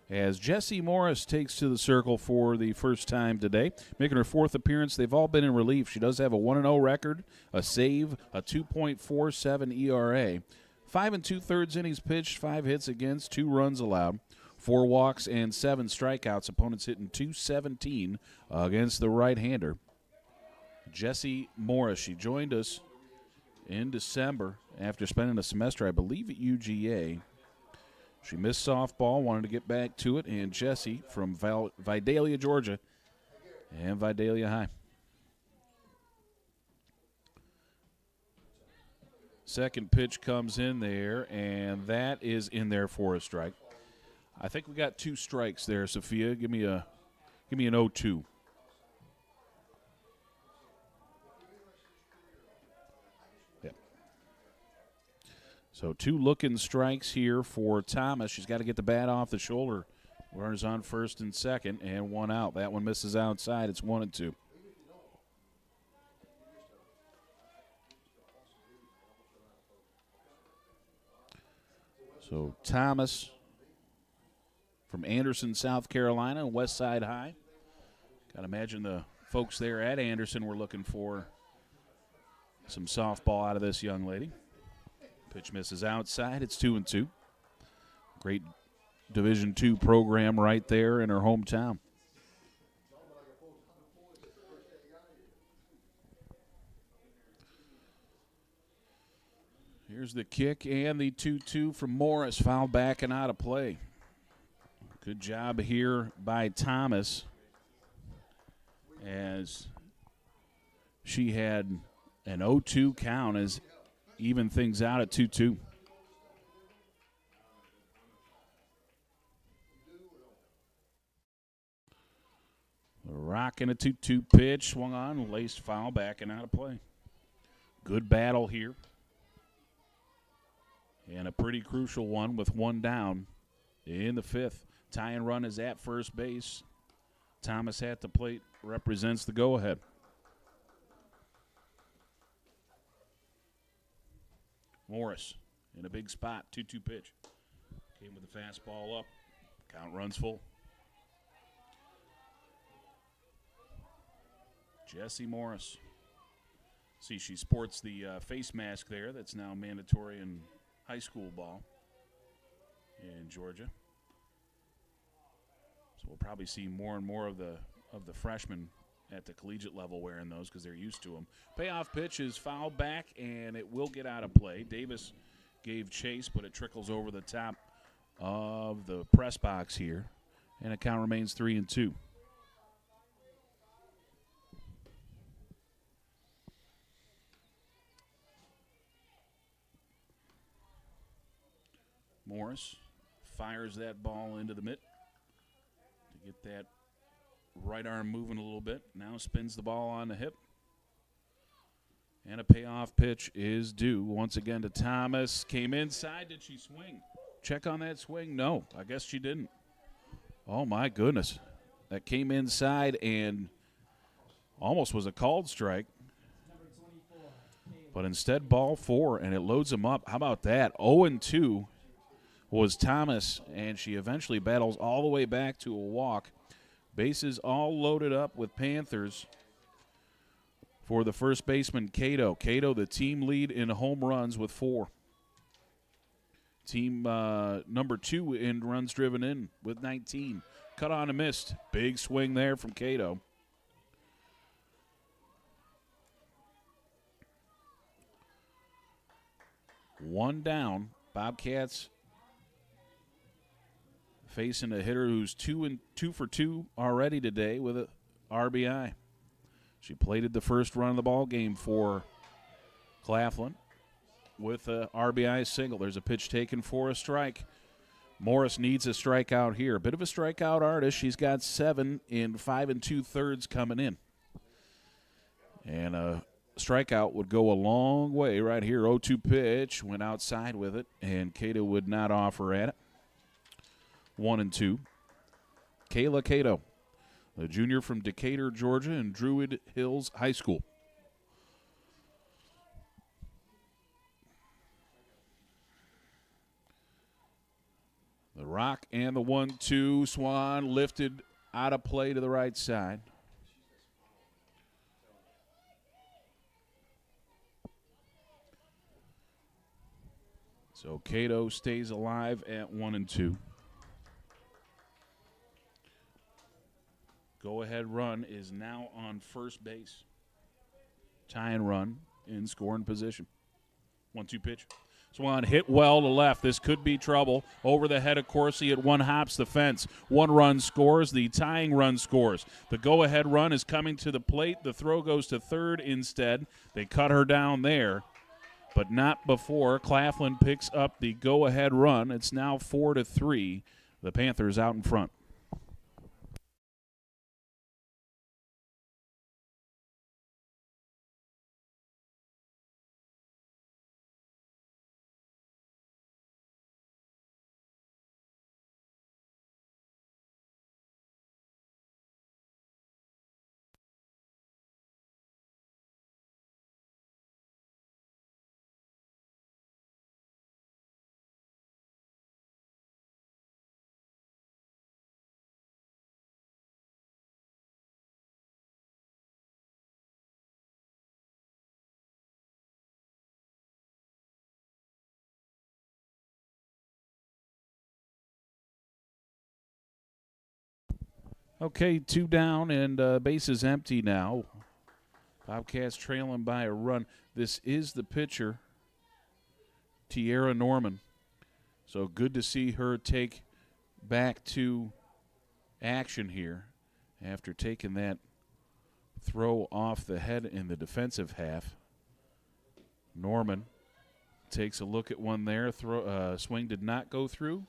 as Jessie Morris takes to the circle for the first time today, making her 4th appearance. They've all been in relief. She does have a 1-0 record, a save, a 2.47 ERA, 5 2/3 innings pitched, 5 hits against, 2 runs allowed, 4 walks and 7 strikeouts. Opponents hitting .217 against the right-hander. Jessie Morris, she joined us in December after spending a semester, I believe, at UGA. She missed softball, wanted to get back to it, and Jessie from Vidalia, Georgia, and Vidalia High. Second pitch comes in there, and that is in there for a strike. I think we got 2 strikes there, Sophia. Give me an 0-2. So 2 looking strikes here for Thomas. She's got to get the bat off the shoulder. Runners on first and second, and 1 out. That one misses outside. It's 1-2. So Thomas from Anderson, South Carolina, West Side High. Got to imagine the folks there at Anderson were looking for some softball out of this young lady. Pitch misses outside. It's 2-2. Great Division II program right there in her hometown. Here's the kick and the 2-2 from Morris. Fouled back and out of play. Good job here by Thomas as she had an 0-2 count as even things out at 2-2. Rock and a 2-2 pitch. Swung on, laced foul, back and out of play. Good battle here. And a pretty crucial one with one down in the fifth. Tying run is at first base. Thomas at the plate represents the go-ahead. Morris in a big spot, 2-2 pitch. Came with the fastball up. Count runs full. Jesse Morris. See, she sports the face mask there. That's now mandatory in high school ball in Georgia. So we'll probably see more and more of the freshmen at the collegiate level wearing those because they're used to them. Payoff pitch is fouled back, and it will get out of play. Davis gave chase, but it trickles over the top of the press box here, and the count remains 3-2. Morris fires that ball into the mitt to get that right arm moving a little bit. Now spins the ball on the hip. And a payoff pitch is due once again to Thomas. Came inside. Did she swing? Check on that swing. No, I guess she didn't. Oh, my goodness. That came inside and almost was a called strike. But instead, ball 4, and it loads him up. How about that? 0-2 was Thomas, and she eventually battles all the way back to a walk. Bases all loaded up with Panthers for the first baseman, Cato. Cato, the team lead in home runs with 4. Team number 2 in runs driven in with 19. Cut on and missed. Big swing there from Cato. One down. Bobcats facing a hitter who's 2 for 2 already today with a RBI. She plated the first run of the ball game for Claflin with a RBI single. There's a pitch taken for a strike. Morris needs a strikeout here. A bit of a strikeout artist. She's got 7 in 5 2/3 coming in. And a strikeout would go a long way right here. 0-2 pitch. Went outside with it, and Cato would not offer at it. 1-2. Kayla Cato, a junior from Decatur, Georgia, and Druid Hills High School. The rock and the 1-2. Swan lifted out of play to the right side. So Cato stays alive at 1-2. Go-ahead run is now on first base. Tying run in scoring position. 1-2 pitch. Swan hit well to left. This could be trouble. Over the head of Corsi at 1 hops the fence. 1 run scores. The tying run scores. The go-ahead run is coming to the plate. The throw goes to third instead. They cut her down there, but not before Claflin picks up the go-ahead run. It's now 4-3. The Panthers out in front. Okay, 2 down and base is empty now. Bobcats trailing by a run. This is the pitcher, Tiara Norman. So good to see her take back to action here after taking that throw off the head in the defensive half. Norman takes a look at one there. Swing did not go through.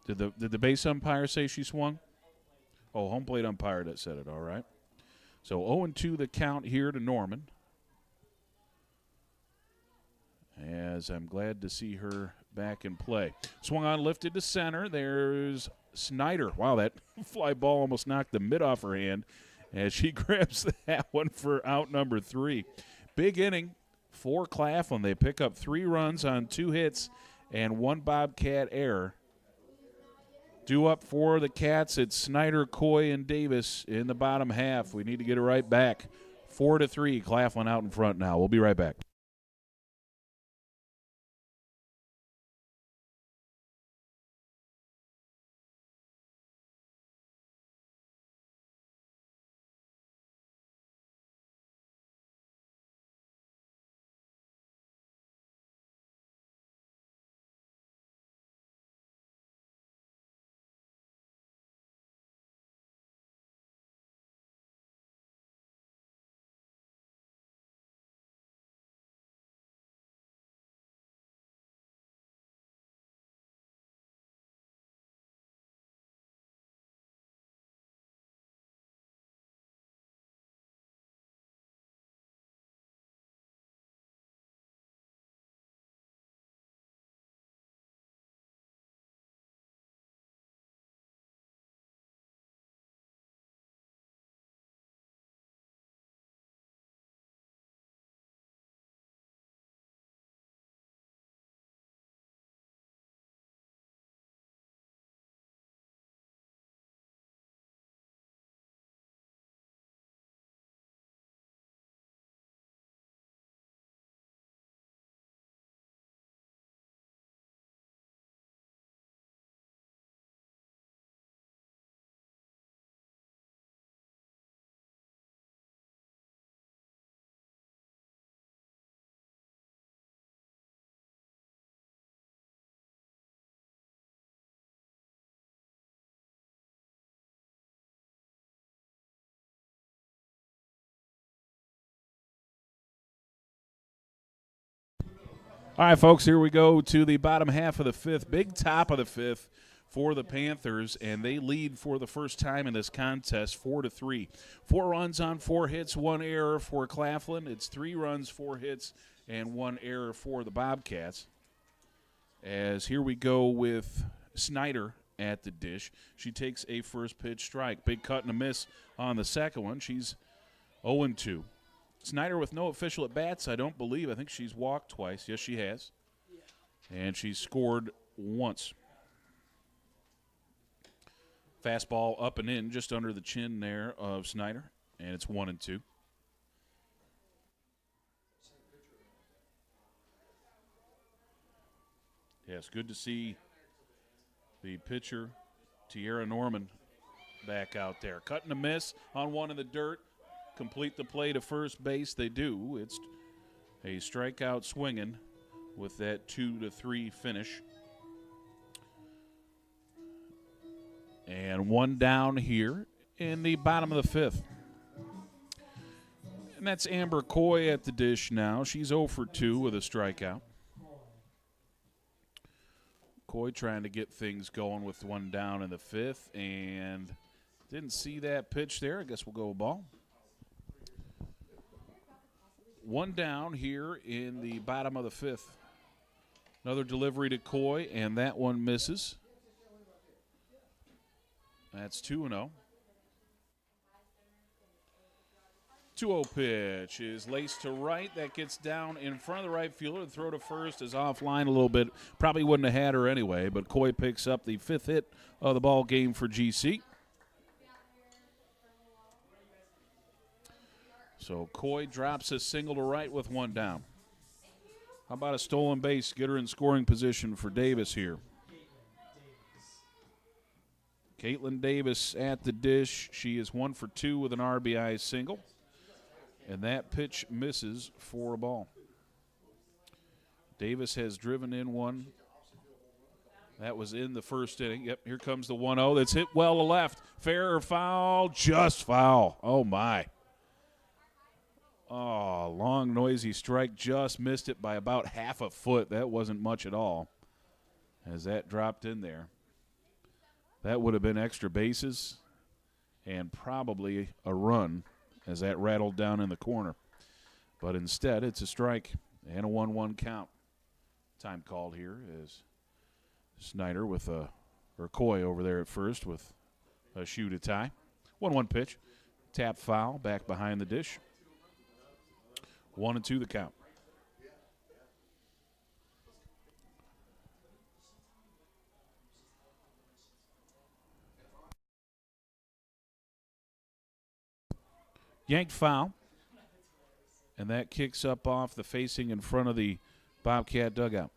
Did the base umpire say she swung? Oh, home plate umpire that said it, all right. So 0-2 the count here to Norman. As I'm glad to see her back in play. Swung on, lifted to center. There's Snyder. Wow, that fly ball almost knocked the mitt off her hand as she grabs that one for out number 3. Big inning for Claflin. They pick up 3 runs on 2 hits and 1 Bobcat error. Due up for the Cats, it's Snyder, Coy, and Davis in the bottom half. We need to get it right back. 4-3, Claflin out in front now. We'll be right back. All right, folks, here we go to the bottom half of the 5th. Big top of the 5th for the Panthers, and they lead for the first time in this contest 4-3. 4 runs on 4 hits, 1 error for Claflin. It's 3 runs, 4 hits, and 1 error for the Bobcats. As here we go with Snyder at the dish. She takes a first pitch strike. Big cut and a miss on the second one. She's 0-2. Snyder with no official at-bats, I don't believe. I think she's walked twice. Yes, she has. And she's scored once. Fastball up and in, just under the chin there of Snyder, and it's 1-2. Yes, good to see the pitcher, Tiara Norman, back out there. Cut and a miss on one in the dirt. Complete the play to first base. They do. It's a strikeout swinging with that 2-3 finish. And 1 down here in the bottom of the 5th. And that's Amber Coy at the dish now. She's 0 for 2 with a strikeout. Coy trying to get things going with 1 down in the 5th. And didn't see that pitch there. I guess we'll go ball. 1 down here in the bottom of the 5th. Another delivery to Coy, and that one misses. That's 2-0. 2-0 pitch is laced to right. That gets down in front of the right fielder. The throw to first is offline a little bit. Probably wouldn't have had her anyway, but Coy picks up the 5th hit of the ball game for GC. So Coy drops a single to right with 1 down. How about a stolen base? Get her in scoring position for Davis here. Caitlin Davis at the dish. She is 1 for 2 with an RBI single. And that pitch misses for a ball. Davis has driven in one. That was in the first inning. Yep, here comes the 1-0. That's hit well to left. Fair or foul? Just foul. Oh, my. Oh, long, noisy strike. Just missed it by about half a foot. That wasn't much at all as that dropped in there. That would have been extra bases. and probably a run as that rattled down in the corner. But instead, it's a strike and a 1-1 count. Time called here is Snyder with or Coy over there at first with a shoe to tie. 1-1 pitch. Tap foul back behind the dish. 1-2 the count. Yanked foul. And that kicks up off the facing in front of the Bobcat dugout.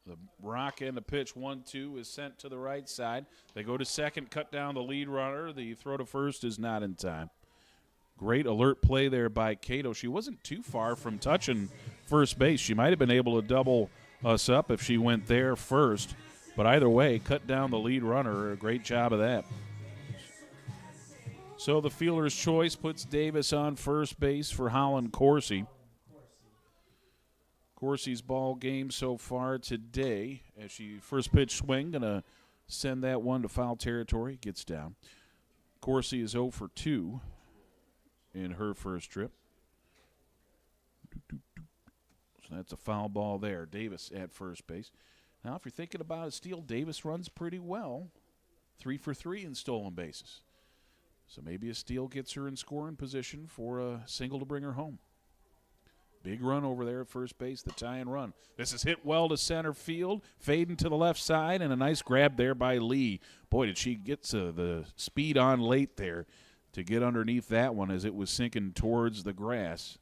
The rock and the pitch, 1-2, is sent to the right side. They go to second, cut down the lead runner. The throw to first is not in time. Great alert play there by Cato. She wasn't too far from touching first base. She might have been able to double us up if she went there first. But either way, cut down the lead runner. A great job of that. So the fielder's choice puts Davis on first base for Holland Corsi. Corsi's ball game so far today, as she first pitch swing, going to send that one to foul territory, gets down. Corsi is 0 for 2 in her first trip. So that's a foul ball there. Davis at first base. Now, if you're thinking about a steal, Davis runs pretty well. 3 for 3 in stolen bases. So maybe a steal gets her in scoring position for a single to bring her home. Big run over there at first base, the tie-in run. This is hit well to center field, fading to the left side, and a nice grab there by Lee. Boy, did she get the speed on late there to get underneath that one as it was sinking towards the grass.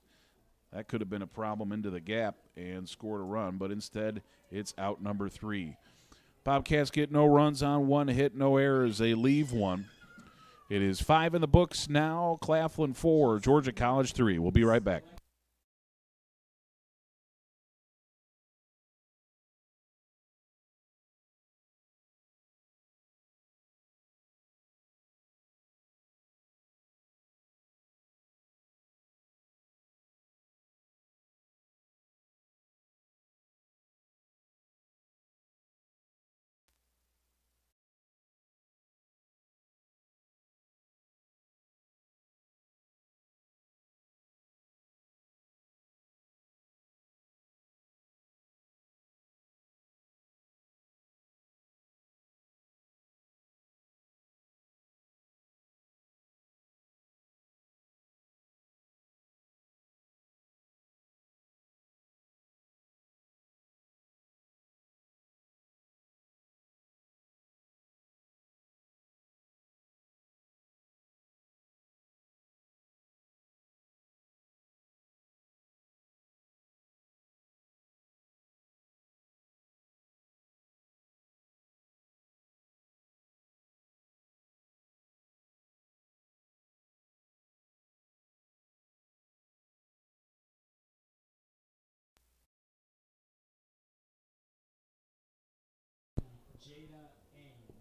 That could have been a problem into the gap and scored a run, but instead it's out number 3. Bobcats get no runs on 1 hit, no errors. They leave 1. It is 5 in the books now. Claflin 4, Georgia College 3. We'll be right back.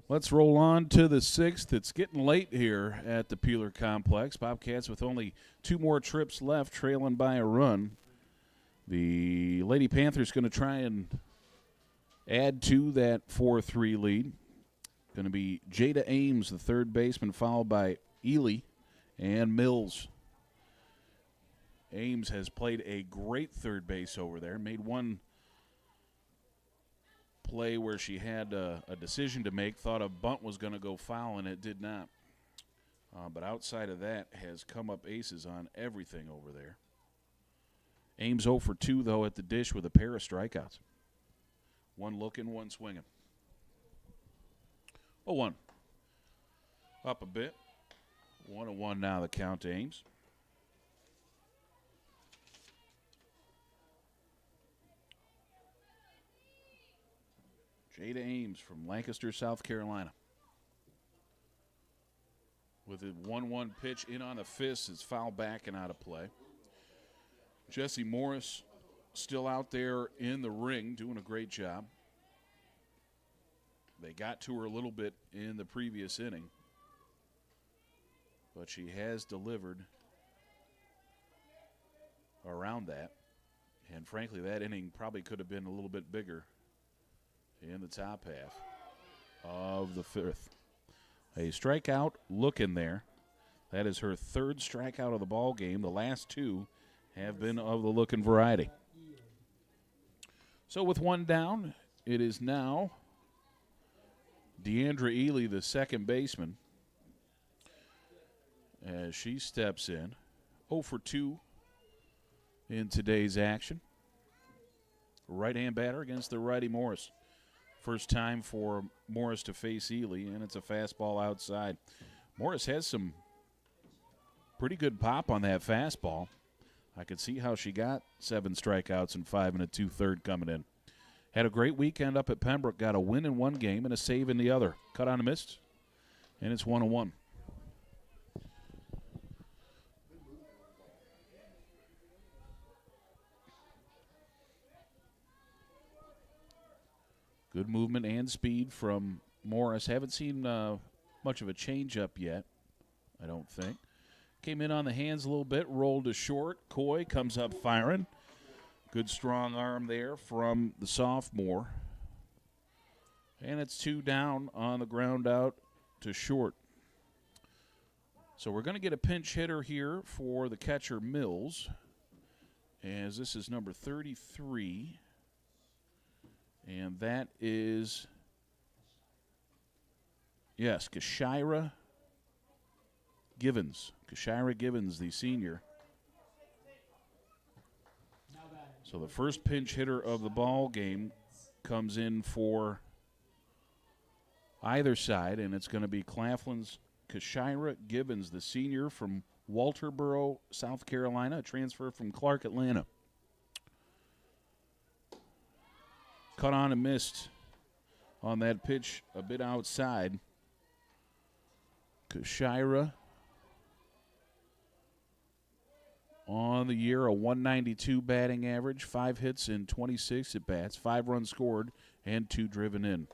Let's roll on to the 6th. It's getting late here at the Peeler Complex. Bobcats with only 2 more trips left, trailing by a run. The Lady Panthers going to try and add to that 4-3 lead. Going to be Jada Ames, the third baseman, followed by Ely and Mills. Ames has played a great third base over there. Made one play where she had a decision to make, thought a bunt was going to go foul, and it did not. But outside of that, has come up aces on everything over there. Ames 0 for 2, though, at the dish with a pair of strikeouts. 1 looking, 1 swinging. 0-1. Up a bit. 1-1 now the count to Ames. Jada Ames from Lancaster, South Carolina. With a 1-1 pitch in on the fist, it's foul back and out of play. Jesse Morris still out there in the ring doing a great job. They got to her a little bit in the previous inning, but she has delivered around that. And frankly, that inning probably could have been a little bit bigger in the top half of the fifth. A strikeout look in there. That is her third strikeout of the ball game. The last two have been of the looking variety. So with one down, it is now Deandra Ely, the second baseman, as she steps in. 0 for 2 in today's action. Right-hand batter against the righty Morris. First time for Morris to face Ely, and it's a fastball outside. Morris has some pretty good pop on that fastball. I could see how she got 7 strikeouts and 5 2/3 coming in. Had a great weekend up at Pembroke. Got a win in one game and a save in the other. Cut on a miss, and it's 1-1. Good movement and speed from Morris. Haven't seen much of a changeup yet, I don't think. Came in on the hands a little bit, rolled to short. Coy comes up firing. Good strong arm there from the sophomore. And it's 2 down on the ground out to short. So we're going to get a pinch hitter here for the catcher Mills, as this is number 33. And that is, yes, Kashira Givens. Kashira Givens, the senior. So the first pinch hitter of the ball game comes in for either side, and it's going to be Claflin's Kashira Givens, the senior from Walterboro, South Carolina, a transfer from Clark, Atlanta. Cut on and missed on that pitch a bit outside. Kashira on the year, a 192 batting average, 5 hits in 26 at bats, 5 runs scored, and 2 driven in.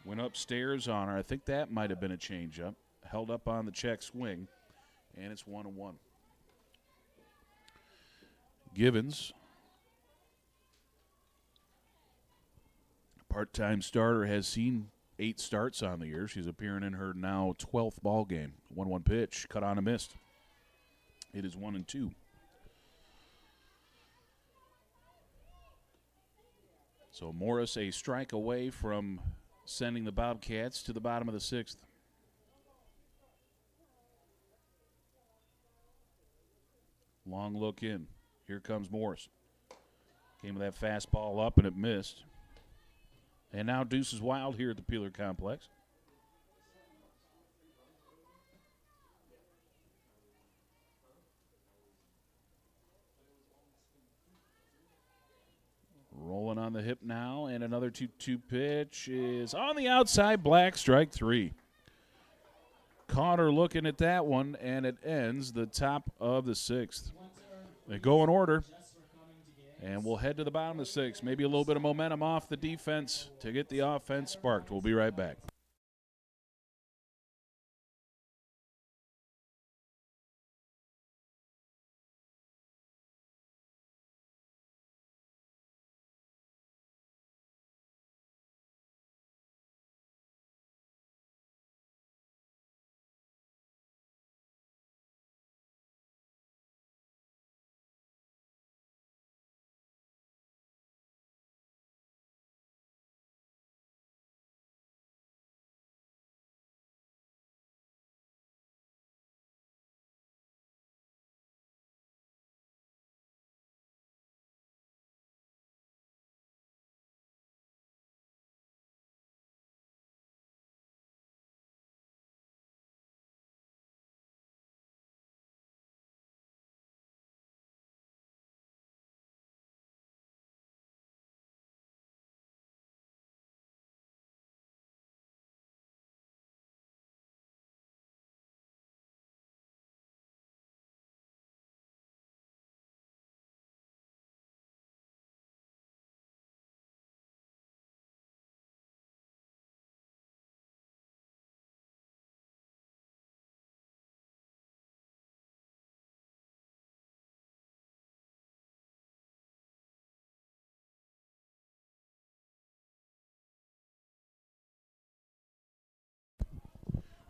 Went upstairs on her. I think that might have been a changeup. Held up on the check swing, and it's 1-1. Givens, part-time starter, has seen 8 starts on the year. She's appearing in her now 12th ball game. 1-1 pitch, cut on and missed. It is 1-2. So Morris a strike away from sending the Bobcats to the bottom of the 6th. Long look in. Here comes Morris. Came with that fastball up and it missed. And now Deuce is wild here at the Peeler Complex. Rolling on the hip now, and another 2-2 pitch is on the outside, black, strike 3. Caught her looking at that one, and it ends the top of the 6th. They go in order, and we'll head to the bottom of the 6th. Maybe a little bit of momentum off the defense to get the offense sparked. We'll be right back.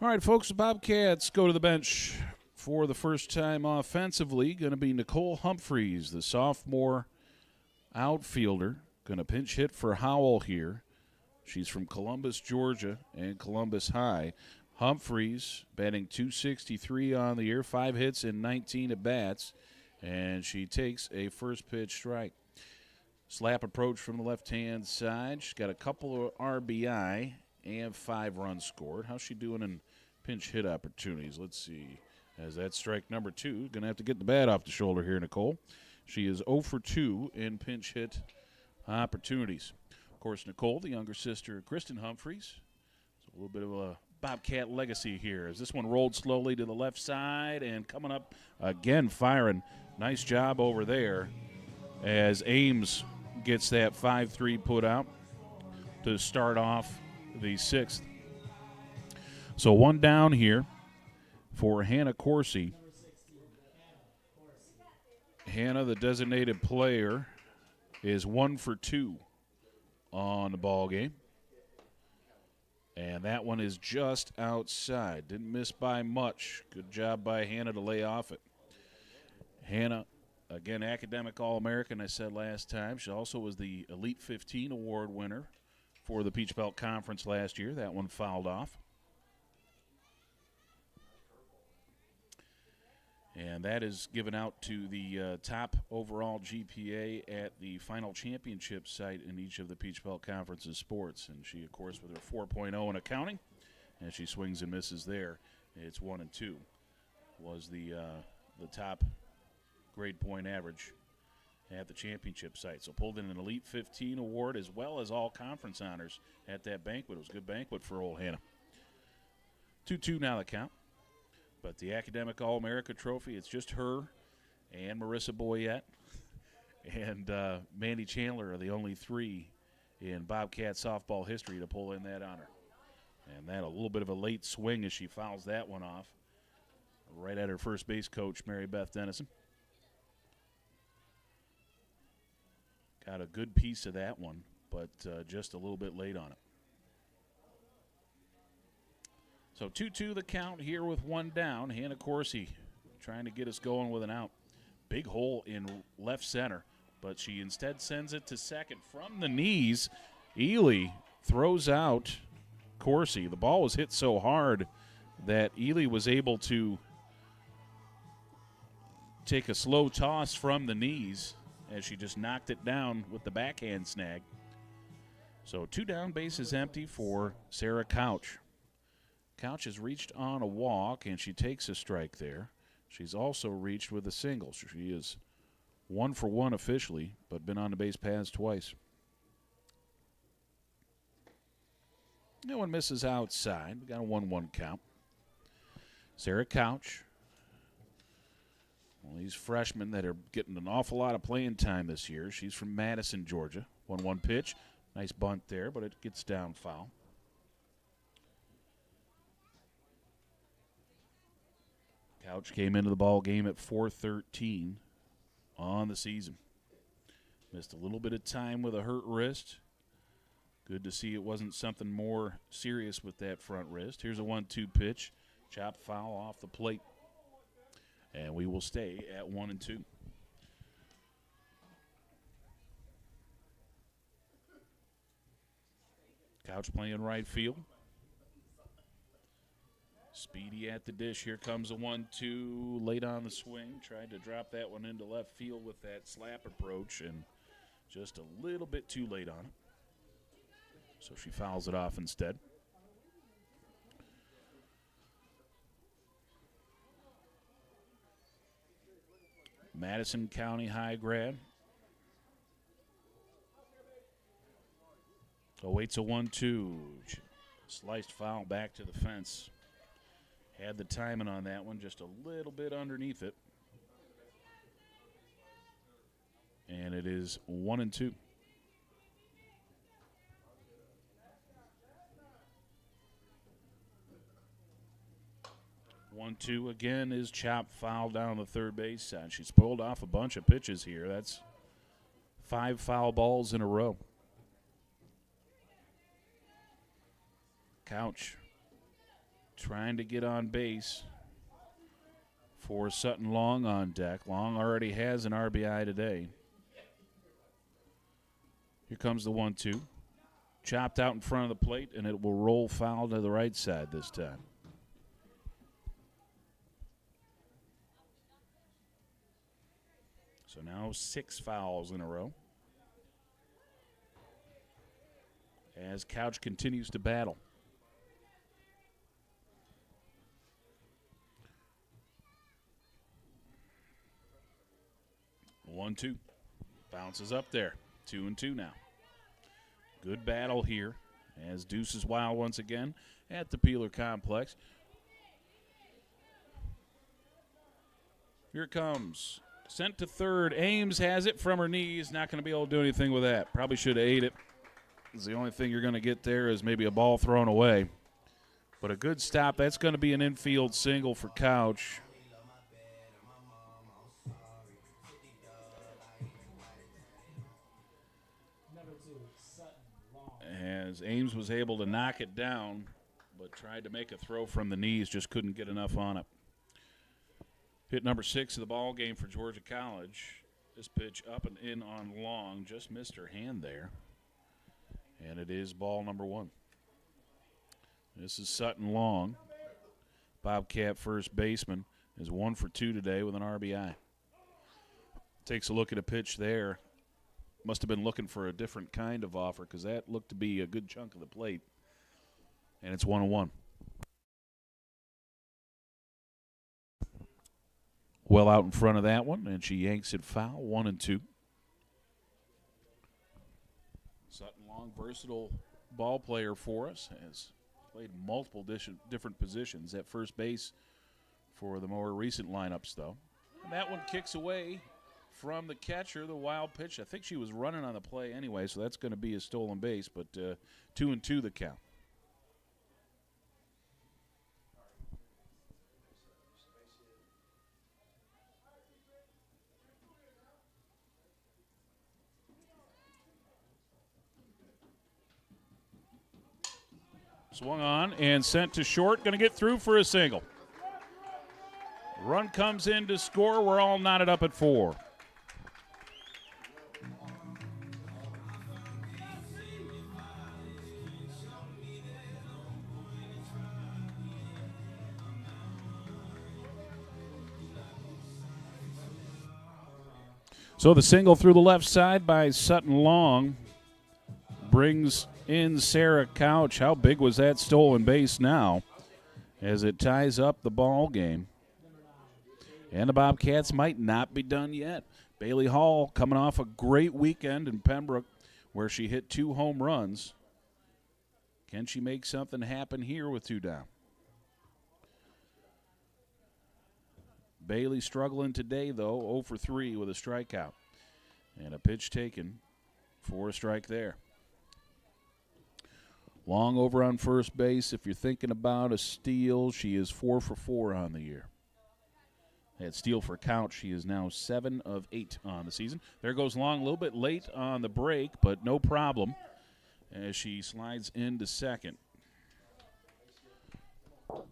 All right, folks, the Bobcats go to the bench for the first time offensively. Going to be Nicole Humphreys, the sophomore outfielder. Going to pinch hit for Howell here. She's from Columbus, Georgia, and Columbus High. Humphreys batting .263 on the year, 5 hits and 19 at-bats, and she takes a first pitch strike. Slap approach from the left-hand side. She's got a couple of RBI and 5 runs scored. How's she doing in pinch hit opportunities? Let's see. As that strike number 2, going to have to get the bat off the shoulder here, Nicole. She is 0 for 2 in pinch hit opportunities. Of course, Nicole, the younger sister of Kristen Humphreys. It's a little bit of a Bobcat legacy here as this one rolled slowly to the left side and coming up again, firing. Nice job over there as Ames gets that 5-3 put out to start off the 6th. So one down here for Hannah Coursey. Hannah, the designated player, is 1 for 2 on the ball game. And that one is just outside. Didn't miss by much. Good job by Hannah to lay off it. Hannah, again, academic All-American, I said last time. She also was the Elite 15 award winner for the Peach Belt Conference last year. That one fouled off. And that is given out to the top overall GPA at the final championship site in each of the Peach Belt Conference's sports. And she, of course, with her 4.0 in accounting, and she swings and misses there. It's 1 and 2. Was the top grade point average at the championship site. So pulled in an Elite 15 award as well as all conference honors at that banquet. It was a good banquet for old Hannah. 2-2 now the count. But the Academic All-America Trophy, it's just her and Marissa Boyette and Mandy Chandler are the only 3 in Bobcat softball history to pull in that honor. And that a little bit of a late swing as she fouls that one off right at her first base coach, Mary Beth Dennison. Got a good piece of that one, but just a little bit late on it. So 2-2 the count here with 1 down. Hannah Coursey trying to get us going with an out. Big hole in left center, but she instead sends it to second from the knees. Ely throws out Coursey. The ball was hit so hard that Ely was able to take a slow toss from the knees as she just knocked it down with the backhand snag. So 2 down, bases empty for Sarah Couch. Couch has reached on a walk, and she takes a strike there. She's also reached with a single. She is 1 for 1 officially, but been on the base paths twice. That one misses outside. We got a 1-1 count. Sarah Couch. Well, these freshmen that are getting an awful lot of playing time this year. She's from Madison, Georgia. 1-1 pitch. Nice bunt there, but it gets down foul. Couch came into the ball game at 4-13 on the season. Missed a little bit of time with a hurt wrist. Good to see it wasn't something more serious with that front wrist. Here's a 1-2 pitch. Chop foul off the plate. And we will stay at 1-2. Couch playing right field. Speedy at the dish. Here comes a 1-2. Late on the swing. Tried to drop that one into left field with that slap approach, and just a little bit too late on it. So she fouls it off instead. Madison County High grad. Awaits a 1-2. Sliced foul back to the fence. Had the timing on that one, just a little bit underneath it. And it is 1-2. One-two again is chopped foul down the third base side. She's pulled off a bunch of pitches here. That's 5 foul balls in a row. Couch trying to get on base for Sutton Long on deck. Long already has an RBI today. Here comes the 1-2. Chopped out in front of the plate, and it will roll foul to the right side this time. So now 6 fouls in a row as Couch continues to battle. 1-2. Bounces up there. 2-2 now. Good battle here as Deuce is wild once again at the Peeler Complex. Here it comes. Sent to third. Ames has it from her knees. Not going to be able to do anything with that. Probably should have ate it. The only thing you're going to get there is maybe a ball thrown away. But a good stop. That's going to be an infield single for Couch. Number 2, Sutton Long. As Ames was able to knock it down, but tried to make a throw from the knees, just couldn't get enough on it. Hit number 6 of the ball game for Georgia College. This pitch up and in on Long, just missed her hand there. And it is ball number 1. This is Sutton Long. Bobcat first baseman is 1 for 2 today with an RBI. Takes a look at a pitch there. Must have been looking for a different kind of offer because that looked to be a good chunk of the plate. And it's 1-1. Well out in front of that one, and she yanks it foul, 1-2. Sutton Long, versatile ball player for us, has played multiple different positions at first base for the more recent lineups, though. And that one kicks away from the catcher, the wild pitch. I think she was running on the play anyway, so that's going to be a stolen base, but 2-2 the count. Swung on and sent to short. Going to get through for a single. Run comes in to score. We're all knotted up at 4. So the single through the left side by Sutton Long brings in Sarah Couch. How big was that stolen base now as it ties up the ball game? And the Bobcats might not be done yet. Bailey Hall coming off a great weekend in Pembroke where she hit 2 home runs. Can she make something happen here with 2 down? Bailey struggling today, though, 0 for 3 with a strikeout. And a pitch taken for a strike there. Long over on first base. If you're thinking about a steal, she is 4 for 4 on the year. At steal for Couch, she is now 7 of 8 on the season. There goes Long, a little bit late on the break, but no problem as she slides into second. So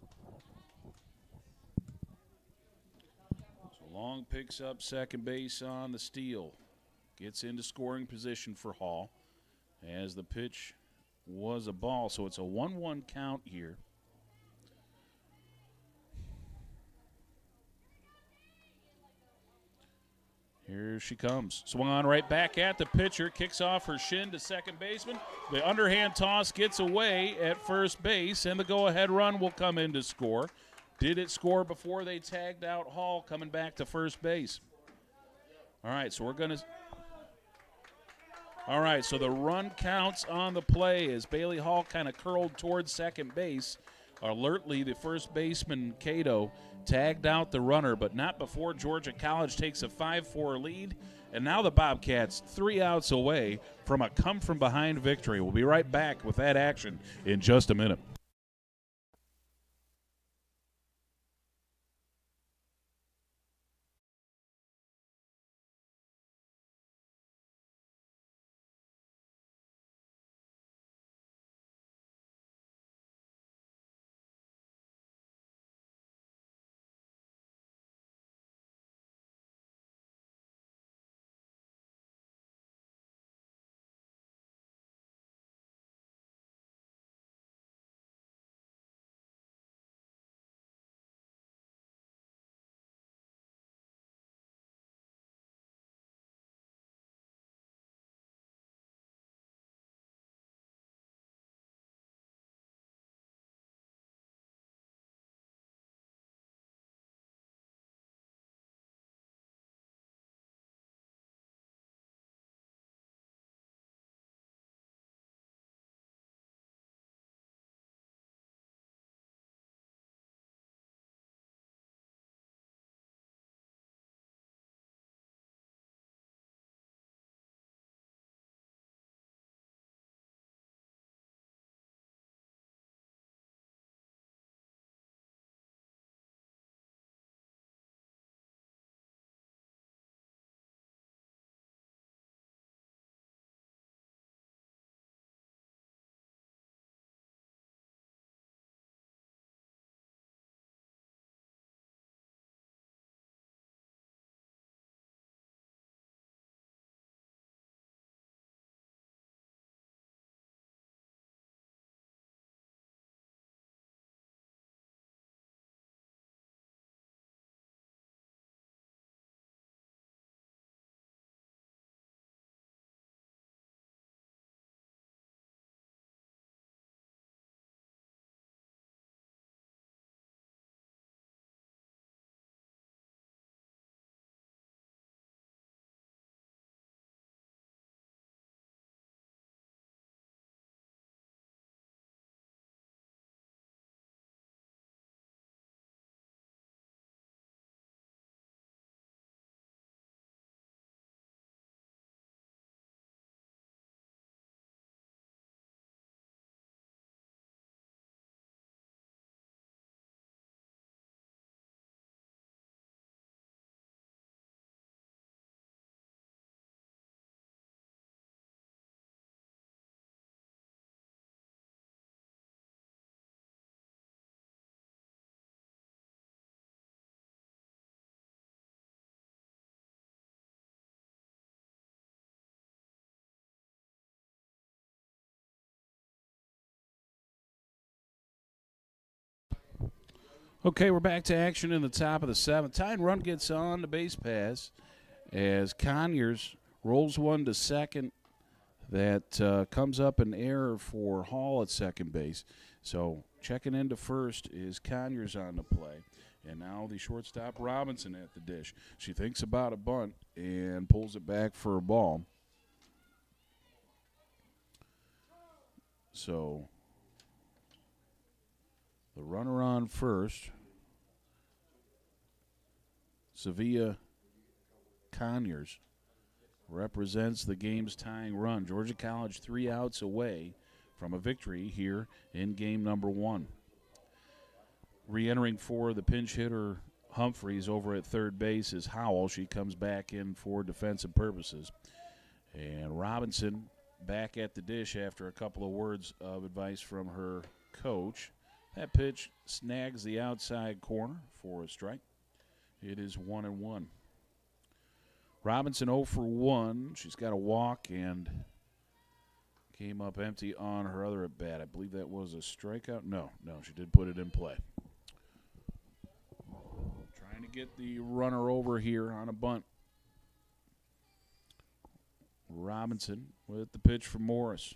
Long picks up second base on the steal. Gets into scoring position for Hall as the pitch was a ball, so it's a 1-1 count here. Here she comes. Swung on right back at the pitcher. Kicks off her shin to second baseman. The underhand toss gets away at first base, and the go-ahead run will come in to score. Did it score before they tagged out Hall coming back to first base? All right, so we're going to... All right, so the run counts on the play as Bailey Hall kind of curled towards second base. Alertly, the first baseman, Cato, tagged out the runner, but not before Georgia College takes a 5-4 lead. And now the Bobcats 3 outs away from a come-from-behind victory. We'll be right back with that action in just a minute. Okay, we're back to action in the top of the seventh. Tying run gets on the base pass as Conyers rolls one to second. That comes up an error for Hall at second base. So checking into first is Conyers on the play. And now the shortstop Robinson at the dish. She thinks about a bunt and pulls it back for a ball. So the runner on first, Sevilla Conyers, represents the game's tying run. Georgia College 3 outs away from a victory here in game number 1. Re-entering for the pinch hitter Humphreys over at third base is Howell. She comes back in for defensive purposes. And Robinson back at the dish after a couple of words of advice from her coach. That pitch snags the outside corner for a strike. It is 1-1. Robinson 0 for 1. She's got a walk and came up empty on her other at bat. I believe that was a strikeout. No, she did put it in play. Trying to get the runner over here on a bunt. Robinson with the pitch from Morris.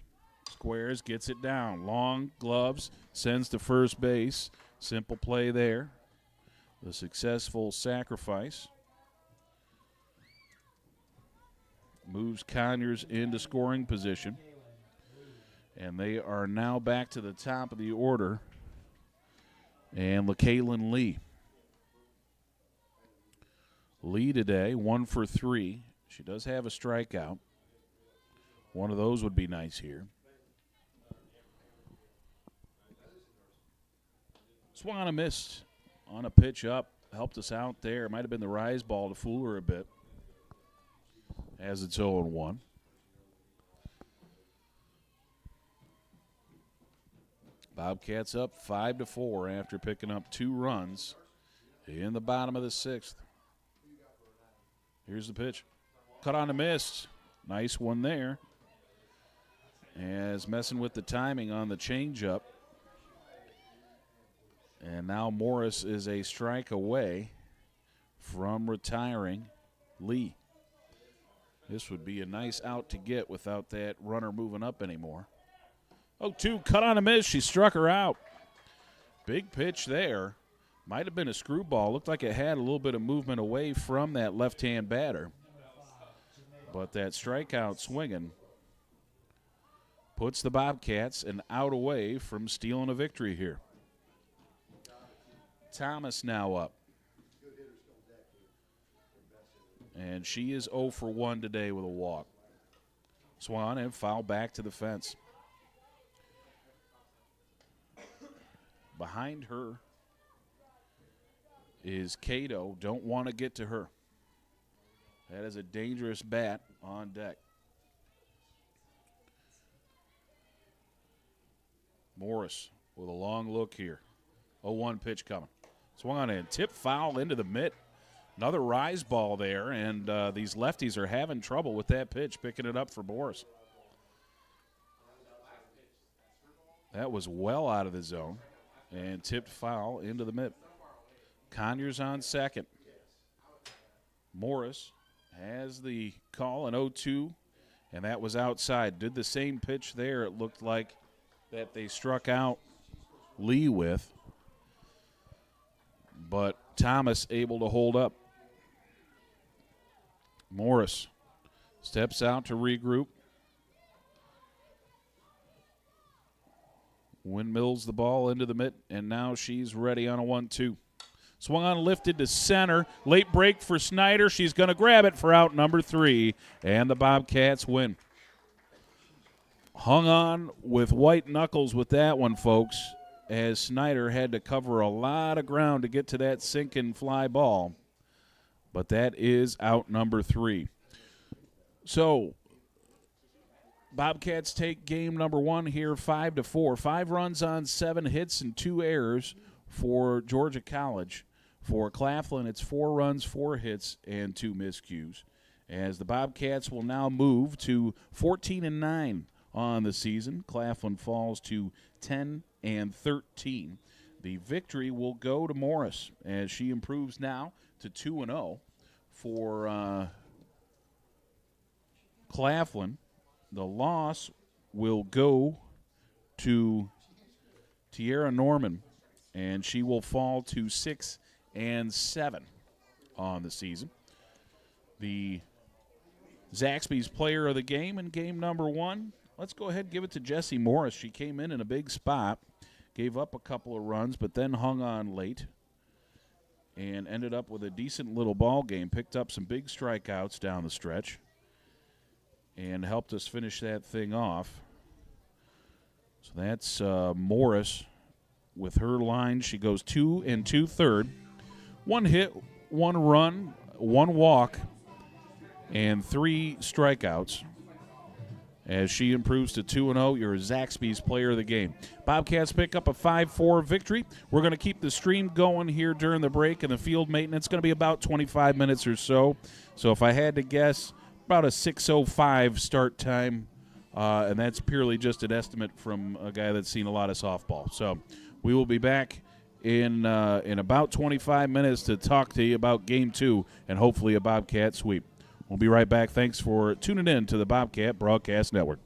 Squares, gets it down. Long gloves, sends to first base. Simple play there. The successful sacrifice moves Conyers into scoring position. And they are now back to the top of the order. And LaKaylin Lee. Lee today, 1 for 3. She does have a strikeout. One of those would be nice here. Swung on a miss on a pitch up. Helped us out there. Might have been the rise ball to fool her a bit. As it's 0-1. Bobcats up 5-4 after picking up 2 runs in the bottom of the 6th. Here's the pitch. Cut on a miss. Nice one there. As messing with the timing on the changeup. And now Morris is a strike away from retiring Lee. This would be a nice out to get without that runner moving up anymore. 0-2, cut on a miss. She struck her out. Big pitch there. Might have been a screwball. Looked like it had a little bit of movement away from that left-hand batter. But that strikeout swinging puts the Bobcats an out away from stealing a victory here. Thomas now up. And she is 0 for 1 today with a walk. Swan and foul back to the fence. Behind her is Cato. Don't want to get to her. That is a dangerous bat on deck. Morris with a long look here. 0-1 pitch coming. Swung on and tip foul into the mitt. Another rise ball there, and these lefties are having trouble with that pitch, picking it up for Morris. That was well out of the zone and tipped foul into the mitt. Conyers on second. Morris has the call, an 0-2, and that was outside. Did the same pitch there, it looked like, that they struck out Lee with. But Thomas able to hold up. Morris steps out to regroup. Windmills the ball into the mitt, and now she's ready on a 1-2. Swung on, lifted to center. Late break for Snyder. She's going to grab it for out number 3, and the Bobcats win. Hung on with white knuckles with that one, folks, as Snyder had to cover a lot of ground to get to that sinking fly ball. But that is out number 3. So Bobcats take game number 1 here 5-4. 5 runs on 7 hits and 2 errors for Georgia College. For Claflin, it's 4 runs, 4 hits, and 2 miscues. As the Bobcats will now move to 14-9 on the season. Claflin falls to 10-13. The victory will go to Morris as she improves now to 2-0 for Claflin. The loss will go to Tierra Norman, and she will fall to 6-7 on the season. The Zaxby's player of the game in game number 1. Let's go ahead and give it to Jessie Morris. She came in a big spot, gave up a couple of runs, but then hung on late and ended up with a decent little ball game, picked up some big strikeouts down the stretch, and helped us finish that thing off. So that's Morris with her line. She goes 2 2/3. 1 hit, 1 run, 1 walk, and 3 strikeouts as she improves to 2-0. You're Zaxby's player of the game. Bobcats pick up a 5-4 victory. We're going to keep the stream going here during the break, and the field maintenance is going to be about 25 minutes or so. So if I had to guess, about a 6:05 start time, and that's purely just an estimate from a guy that's seen a lot of softball. So we will be back in about 25 minutes to talk to you about Game 2 and hopefully a Bobcat sweep. We'll be right back. Thanks for tuning in to the Bobcat Broadcast Network.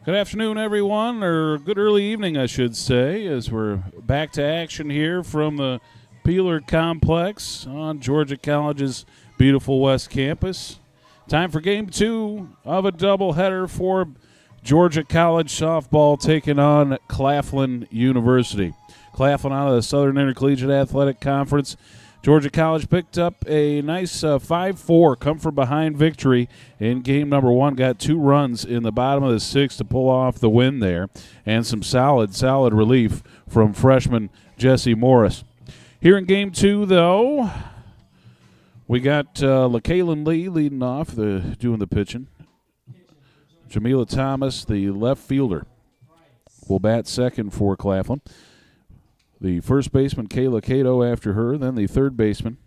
Good afternoon, everyone, or good early evening, I should say, as we're back to action here from the Peeler Complex on Georgia College's beautiful West Campus. Time for Game 2 of a doubleheader for Georgia College softball taking on Claflin University. Claflin out of the Southern Intercollegiate Athletic Conference. Georgia College picked up a nice 5-4 come-from-behind victory in game number 1. Got 2 runs in the bottom of the 6th to pull off the win there, and some solid relief from freshman Jesse Morris. Here in game 2, though, we got LaKaylin Lee leading off, doing the pitching. Jamila Thomas, the left fielder, will bat second for Claflin. The first baseman, Kayla Cato, after her. Then the third baseman,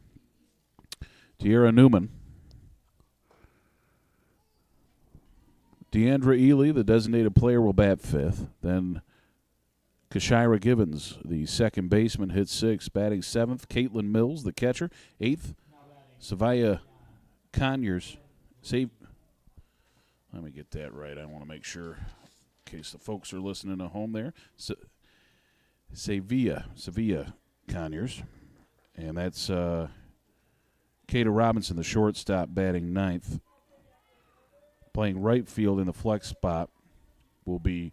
Tiara Newman. Deandra Ely, the designated player, will bat fifth. Then Kashira Givens, the second baseman, hits sixth. Batting seventh, Caitlin Mills, the catcher. Eighth, Savia Conyers. Let me get that right. I want to make sure, in case the folks are listening at home there. Savia Conyers, and that's Kata Robinson, the shortstop, batting ninth. Playing right field in the flex spot will be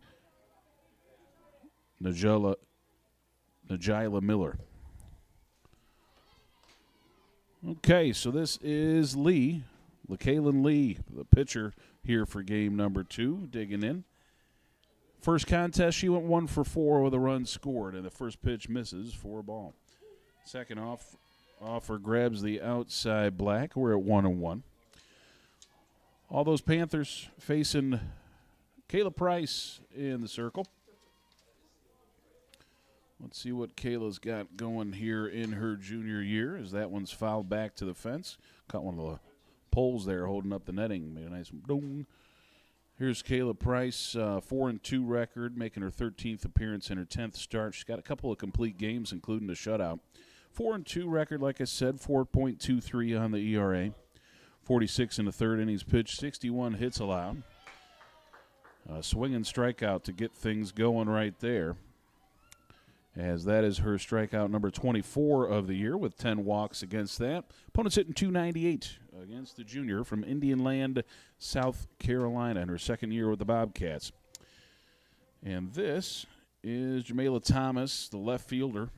Najila Miller. Okay, so this is LaKaylin Lee, the pitcher here for game number 2, digging in. First contest, she went 1 for 4 with a run scored, and the first pitch misses for a ball. Second offer grabs the outside black. We're at 1-1. All those Panthers facing Kayla Price in the circle. Let's see what Kayla's got going here in her junior year, as that one's fouled back to the fence. Caught one of the poles there holding up the netting. Made a nice dong. Here's Kayla Price, 4-2 record, making her 13th appearance in her 10th start. She's got a couple of complete games, including a shutout. 4-2 record, like I said, 4.23 on the ERA. 46 in the third innings pitched, 61 hits allowed. Swing and strikeout to get things going right there, as that is her strikeout number 24 of the year with 10 walks against that. Opponent's hitting .298 against the junior from Indian Land, South Carolina, in her second year with the Bobcats. And this is Jamila Thomas, the left fielder.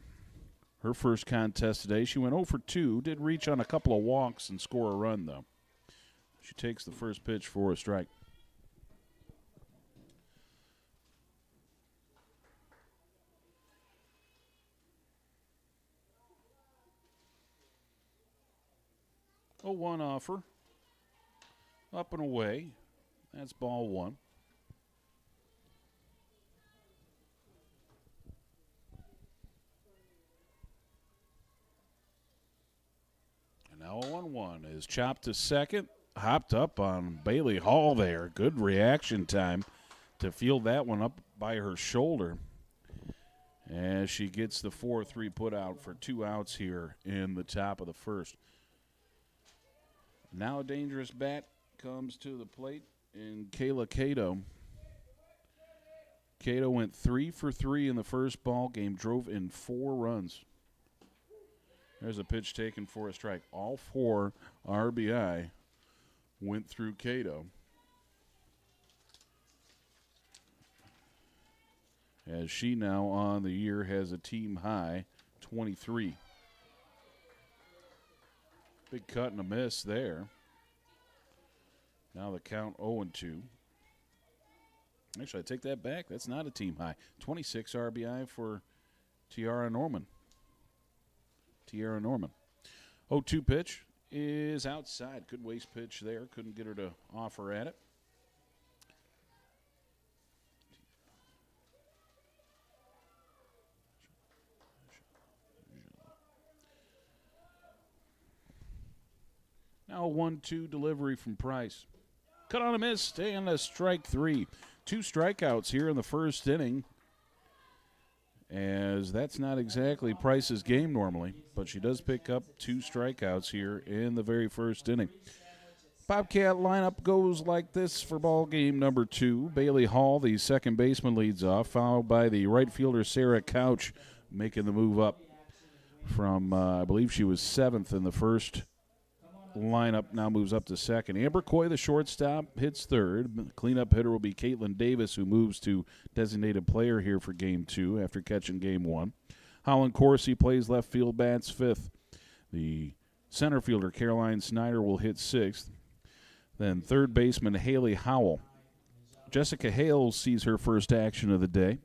Her first contest today. She went 0 for 2, did reach on a couple of walks and score a run, though. She takes the first pitch for a strike. A 1 offer. Up and away. That's ball 1. And now a 1-1 is chopped to second. Hopped up on Bailey Hall there. Good reaction time to field that one up by her shoulder, as she gets the 4-3 put out for 2 outs here in the top of the first. Now a dangerous bat comes to the plate in Kayla Cato. Cato went 3 for 3 in the first ball game, drove in 4 runs. There's a pitch taken for a strike. All 4 RBI went through Cato, as she now on the year has a team high 23. Big cut and a miss there. Now the count 0-2. Actually, I take that back. That's not a team high. 26 RBI for Tiara Norman. 0-2 pitch is outside. Good waste pitch there. Couldn't get her to offer at it. Now a 1-2 delivery from Price. Cut on a miss and a strike 3. 2 strikeouts here in the first inning, as that's not exactly Price's game normally, but she does pick up 2 strikeouts here in the very first inning. Bobcat lineup goes like this for ball game number 2. Bailey Hall, the second baseman, leads off, followed by the right fielder Sarah Couch, making the move up from, I believe she was 7th in the first lineup, now moves up to second. Amber Coy, the shortstop, hits third. Cleanup hitter will be Caitlin Davis, who moves to designated player here for game 2 after catching game 1. Holland Corsi plays left field, bats 5th. The center fielder Caroline Snyder will hit 6th. Then third baseman Haley Howell. Jessica Hales sees her first action of the day,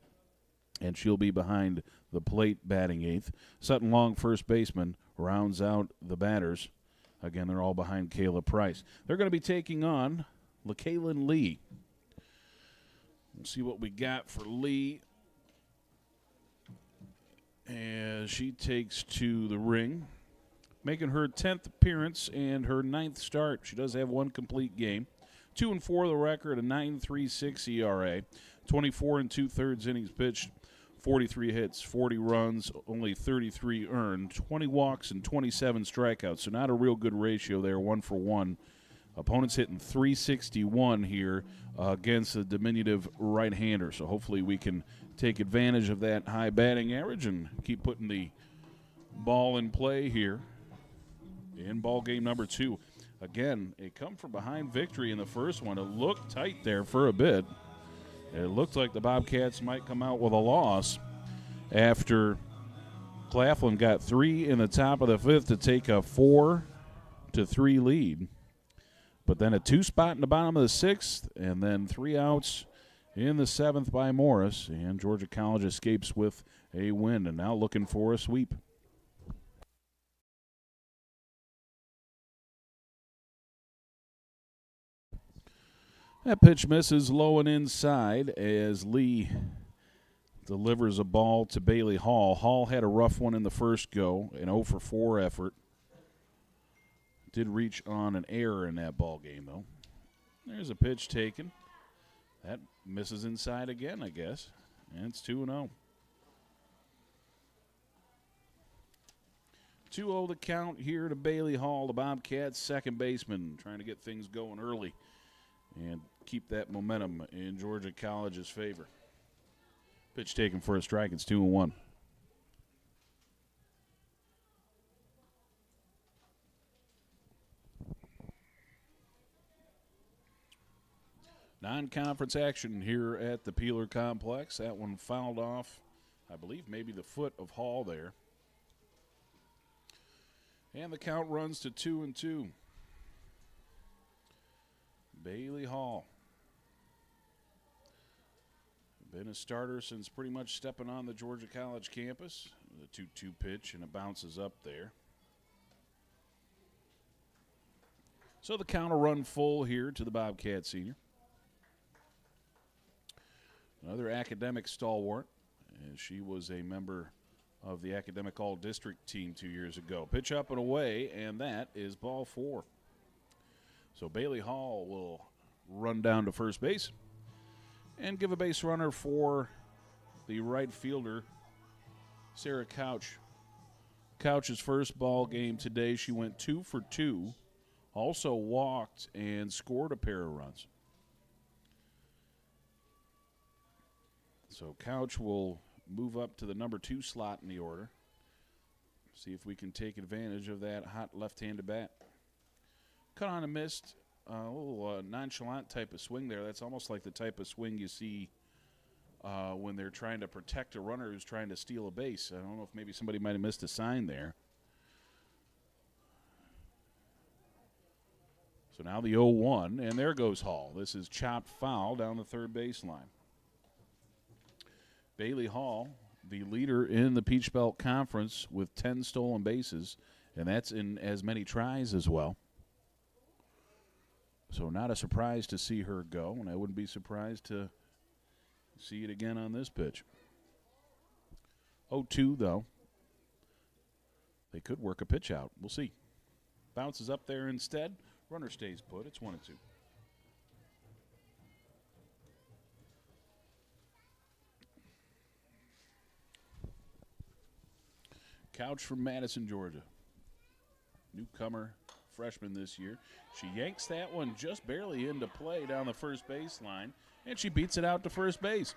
and she'll be behind the plate batting 8th. Sutton Long, first baseman, rounds out the batters. Again, they're all behind Kayla Price. They're going to be taking on LaKaylin Lee. We'll see what we got for Lee as she takes to the ring, making her 10th appearance and her 9th start. She does have one complete game. 2-4 the record, a 9.36 ERA, 24 2/3 innings pitched, 43 hits, 40 runs, only 33 earned, 20 walks and 27 strikeouts. So not a real good ratio there, 1 for 1. Opponents hitting .361 here against the diminutive right-hander. So hopefully we can take advantage of that high batting average and keep putting the ball in play here in ball game number 2. Again, a come-from-behind victory in the first one. It looked tight there for a bit. It looked like the Bobcats might come out with a loss after Claflin got 3 in the top of the 5th to take a 4-3 lead. But then a 2 spot in the bottom of the 6th, and then 3 outs in the 7th by Morris. And Georgia College escapes with a win, and now looking for a sweep. That pitch misses low and inside as Lee delivers a ball to Bailey Hall. Hall had a rough one in the first go, an 0 for 4 effort. Did reach on an error in that ball game, though. There's a pitch taken. That misses inside again, I guess. And it's 2-0. 2-0 the count here to Bailey Hall, the Bobcats' second baseman, trying to get things going early and keep that momentum in Georgia College's favor. Pitch taken for a strike. It's 2-1. Non-conference action here at the Peeler Complex. That one fouled off, I believe, maybe the foot of Hall there. And the count runs to 2-2. Bailey Hall. Been a starter since pretty much stepping on the Georgia College campus. The 2-2 pitch, and it bounces up there. So the count will run full here to the Bobcat senior. Another academic stalwart, as she was a member of the academic all-district team 2 years ago. Pitch up and away, and that is ball 4. So Bailey Hall will run down to first base and give a base runner for the right fielder, Sarah Couch. Couch's first ball game today, she went 2 for 2, also walked and scored a pair of runs. So Couch will move up to the number 2 slot in the order. See if we can take advantage of that hot left-handed bat. Cut on and missed. A little nonchalant type of swing there. That's almost like the type of swing you see when they're trying to protect a runner who's trying to steal a base. I don't know if maybe somebody might have missed a sign there. So now the 0-1, and there goes Hall. This is chopped foul down the third baseline. Bailey Hall, the leader in the Peach Belt Conference with 10 stolen bases, and that's in as many tries as well. So not a surprise to see her go, and I wouldn't be surprised to see it again on this pitch. 0-2, though. They could work a pitch out. We'll see. Bounces up there instead. Runner stays put. It's 1-2. Couch from Madison, Georgia. Newcomer freshman this year. She yanks that one just barely into play down the first baseline, and she beats it out to first base.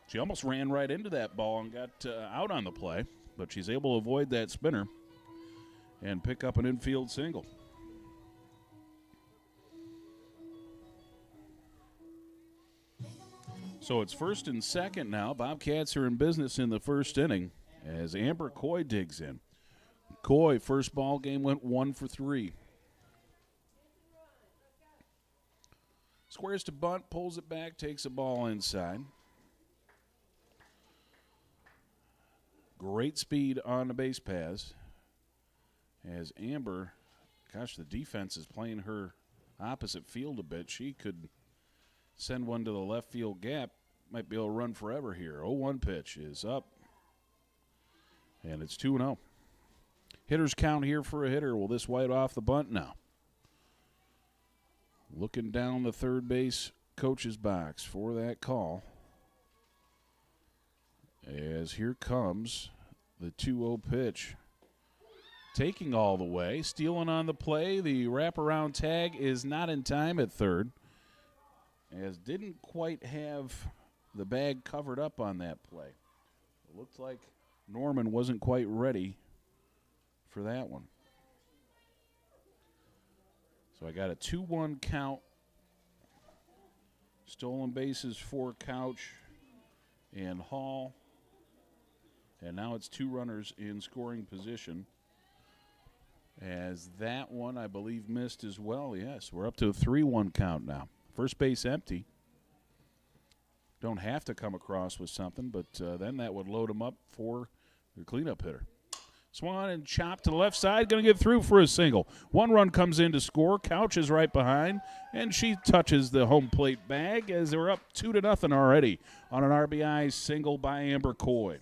She almost ran right into that ball and got out on the play, but she's able to avoid that spinner and pick up an infield single. So it's first and second now. Bobcats are in business in the first inning as Amber Coy digs in. Coy, first ball game, went 1 for 3. Squares to bunt, pulls it back, takes the ball inside. Great speed on the base paths as Amber, gosh, the defense is playing her opposite field a bit. She could send one to the left field gap. Might be able to run forever here. 0-1 pitch is up. And it's 2-0. Hitters count here for a hitter. Will this white off the bunt now? Looking down the third base coach's box for that call. As here comes the 2-0 pitch. Taking all the way. Stealing on the play. The wraparound tag is not in time at third. As didn't quite have the bag covered up on that play. It looked like Norman wasn't quite ready for that one. So I got a 2-1 count. Stolen bases for Couch and Hall. And now it's 2 runners in scoring position. As that one, I believe, missed as well. Yes, we're up to a 3-1 count now. First base empty. Don't have to come across with something, but then that would load them up for the cleanup hitter. Swung on and chopped to the left side. Going to get through for a single. 1 run comes in to score. Couch is right behind, and she touches the home plate bag as they're up 2-0 already on an RBI single by Amber Coy.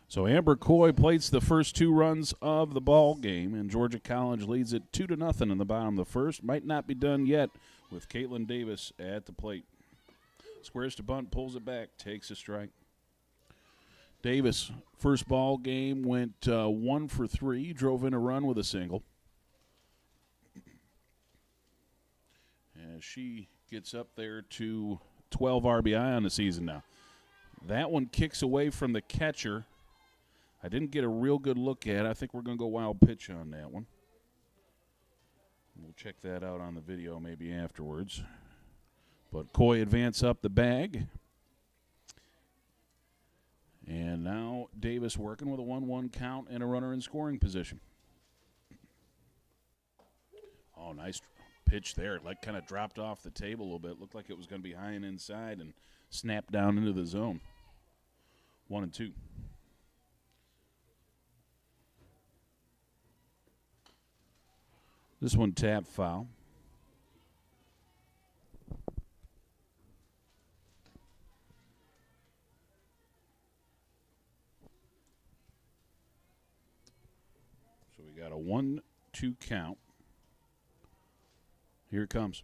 So Amber Coy plates the first 2 runs of the ball game, and Georgia College leads it 2-0 in the bottom of the first. Might not be done yet with Caitlin Davis at the plate. Squares to bunt, pulls it back, takes a strike. Davis, first ball game, went 1 for 3, drove in a run with a single. As she gets up there to 12 RBI on the season now. That one kicks away from the catcher. I didn't get a real good look at it. I think we're going to go wild pitch on that one. We'll check that out on the video maybe afterwards. But Coy advance up the bag. And now Davis working with a 1-1 count and a runner in scoring position. Oh, nice pitch there. Like kind of dropped off the table a little bit. Looked like it was going to be high and inside and snapped down into the zone. 1-2. This one tap foul. So we got a 1-2 count. Here it comes.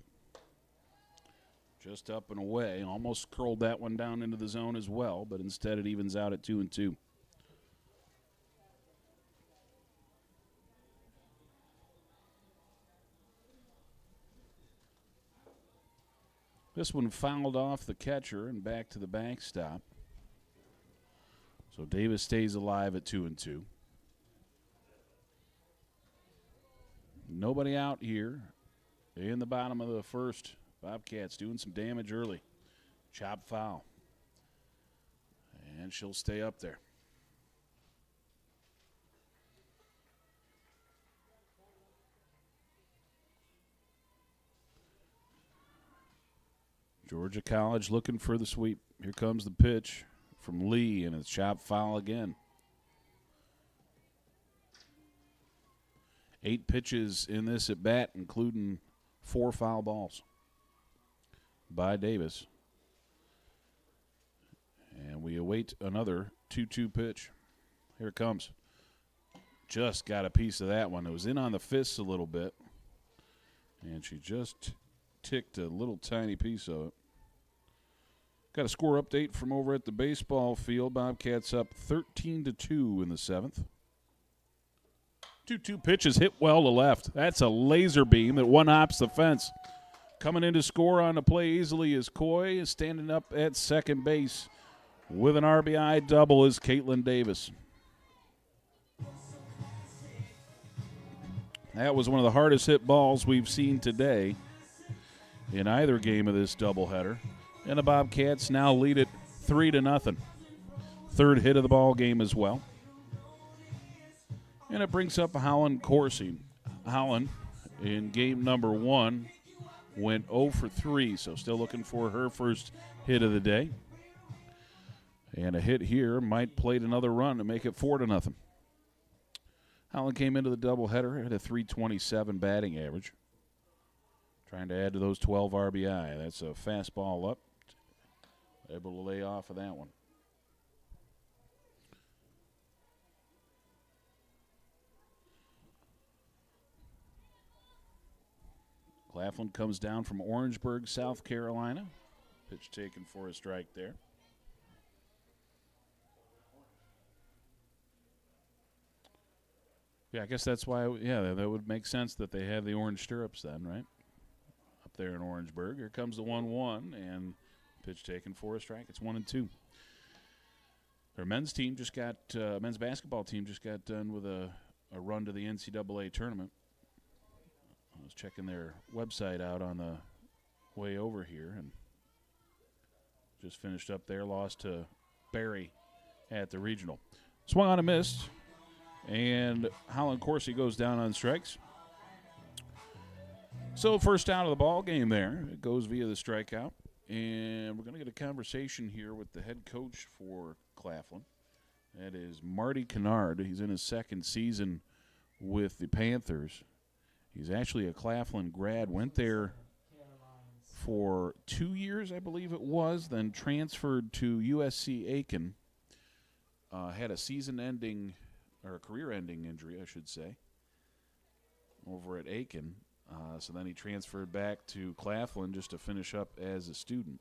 Just up and away. Almost curled that one down into the zone as well, but instead it evens out at 2-2. This one fouled off the catcher and back to the backstop. So Davis stays alive at 2-2. Nobody out here in the bottom of the first. Bobcats doing some damage early. Chop foul. And she'll stay up there. Georgia College looking for the sweep. Here comes the pitch from Lee, and it's chop foul again. 8 pitches in this at bat, including 4 foul balls by Davis. And we await another 2-2 pitch. Here it comes. Just got a piece of that one. It was in on the fists a little bit, and she just ticked a little tiny piece of it. Got a score update from over at the baseball field. Bobcats up 13-2 in the 7th. 2-2 pitches hit well to left. That's a laser beam that one-hops the fence. Coming in to score on the play easily is Coy. Standing up at second base with an RBI double is Caitlin Davis. That was one of the hardest hit balls we've seen today in either game of this doubleheader. And the Bobcats now lead it 3-0. Third hit of the ball game as well. And it brings up Holland Coursey. Holland, in game number 1, went 0 for 3, so still looking for her first hit of the day. And a hit here might plate another run to make it 4-0. Holland came into the doubleheader at a .327 batting average. Trying to add to those 12 RBI. That's a fastball up. Able to lay off of that one. Claflin comes down from Orangeburg, South Carolina. Pitch taken for a strike there. Yeah, I guess that's why, that would make sense that they have the orange stirrups then, right? Up there in Orangeburg. Here comes the 1-1, and pitch taken for a strike. It's 1-2. Their men's basketball team just got done with a run to the NCAA tournament. I was checking their website out on the way over here, and just finished up there, lost to Barry at the regional. Swung on a miss. And Holland Coursey goes down on strikes. So first out of the ball game there. It goes via the strikeout. And we're going to get a conversation here with the head coach for Claflin. That is Marty Kennard. He's in his second season with the Panthers. He's actually a Claflin grad. Went there for 2 years, I believe it was. Then transferred to USC Aiken. Had a season-ending or a career-ending injury, I should say, over at Aiken. So then he transferred back to Claflin just to finish up as a student.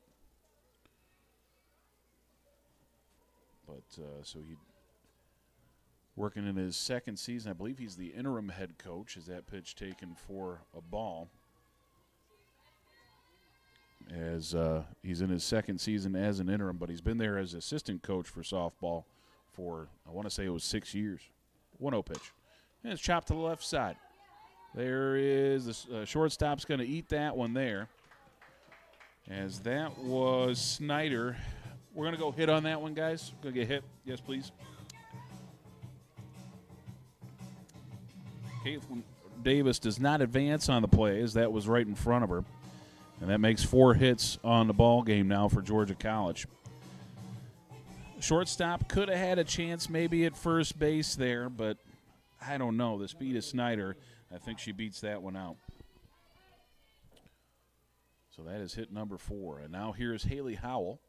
But so he working in his second season. I believe he's the interim head coach. Is that pitch taken for a ball? As he's in his second season as an interim, but he's been there as assistant coach for softball for, I want to say it was 6 years. 1-0 pitch. And it's chopped to the left side. There is the shortstop's going to eat that one there. As that was Snyder. We're going to go hit on that one, guys. Going to get hit. Yes, please. Caitlin Davis does not advance on the play, as that was right in front of her. And that makes 4 hits on the ball game now for Georgia College. Shortstop could have had a chance maybe at first base there, but I don't know. The speed of Snyder, I think she beats that one out. So that is hit number 4. And now here's Haley Howell,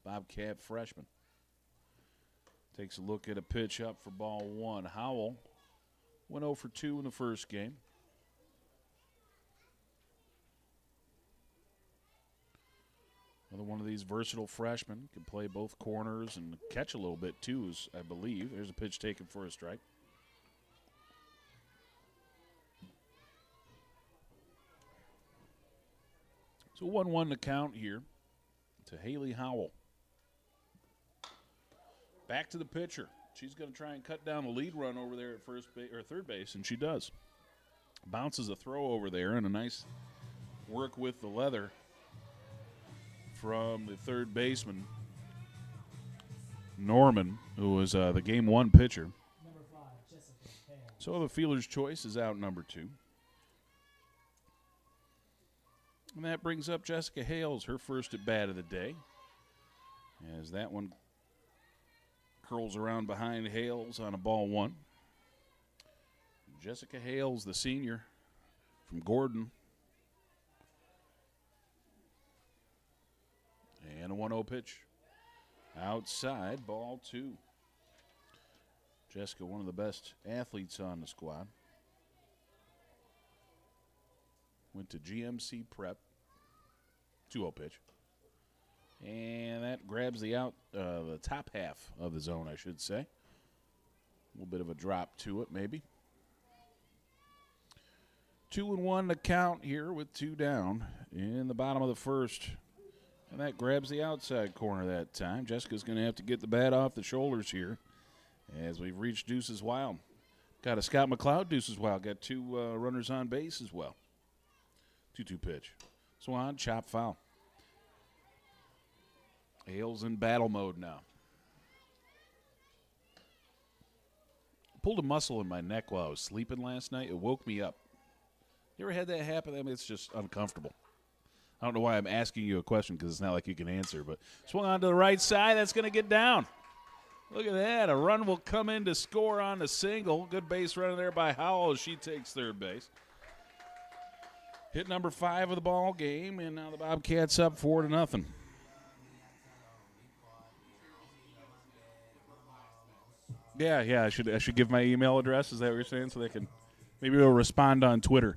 Bobcat freshman. Takes a look at a pitch up for ball 1. Howell went 0 for 2 in the first game. Another one of these versatile freshmen. Can play both corners and catch a little bit too, I believe. There's a pitch taken for a strike. So 1-1 to count here to Haley Howell. Back to the pitcher. She's going to try and cut down the lead run over there at third base, and she does. Bounces a throw over there, and a nice work with the leather from the third baseman, Norman, who was the game 1 pitcher. Number 5, Jessica Hale. So the fielder's choice is out number 2. And that brings up Jessica Hales, her first at bat of the day. As that one curls around behind Hales on a ball 1. Jessica Hales, the senior from Gordon. And a 1-0 pitch. Outside, ball 2. Jessica, one of the best athletes on the squad. Went to GMC Prep. 2-0 pitch. And that grabs the top half of the zone, I should say. A little bit of a drop to it, maybe. 2-1 to count here with 2 down in the bottom of the first. And that grabs the outside corner that time. Jessica's going to have to get the bat off the shoulders here as we've reached Deuces Wild. Got a Scott McLeod, Deuces Wild. Got 2 runners on base as well. 2-2 pitch. Swan, chop foul. Hale's in battle mode now. Pulled a muscle in my neck while I was sleeping last night. It woke me up. You ever had that happen? I mean, it's just uncomfortable. I don't know why I'm asking you a question because it's not like you can answer. But swung on to the right side. That's going to get down. Look at that. A run will come in to score on the single. Good base running there by Howell as she takes third base. Hit number 5 of the ball game, and now the Bobcats up 4-0. Yeah. I should give my email address. Is that what you're saying? So they can maybe they'll respond on Twitter.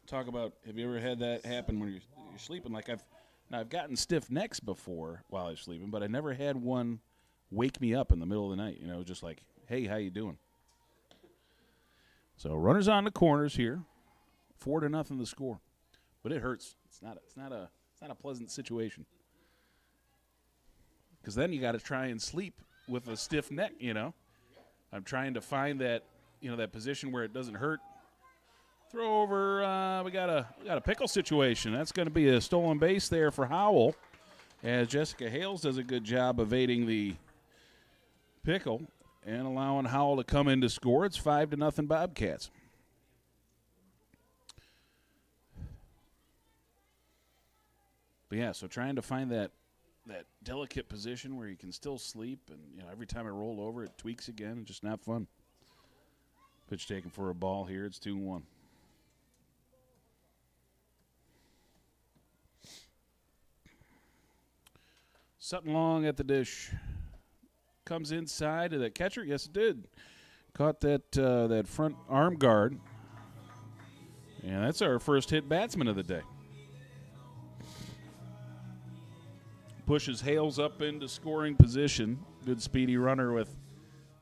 Talk about, have you ever had that happen when you're sleeping? Like I've gotten stiff necks before while I was sleeping, but I never had one wake me up in the middle of the night. You know, just like, hey, how you doing? So runners on the corners here, 4-0 the score, but it hurts. It's not a pleasant situation because then you got to try and sleep with a stiff neck. You know. I'm trying to find that, that position where it doesn't hurt. Throw over. We got a pickle situation. That's going to be a stolen base there for Howell, as Jessica Hales does a good job evading the pickle and allowing Howell to come in to score. It's 5-0 Bobcats. But yeah, so trying to find that delicate position where you can still sleep, and every time I roll over, it tweaks again. It's just not fun. Pitch taken for a ball here. It's 2-1. Sutton Long at the dish. Comes inside to the catcher. Yes, it did. Caught that front arm guard. And that's our first hit batsman of the day. Pushes Hales up into scoring position. Good speedy runner with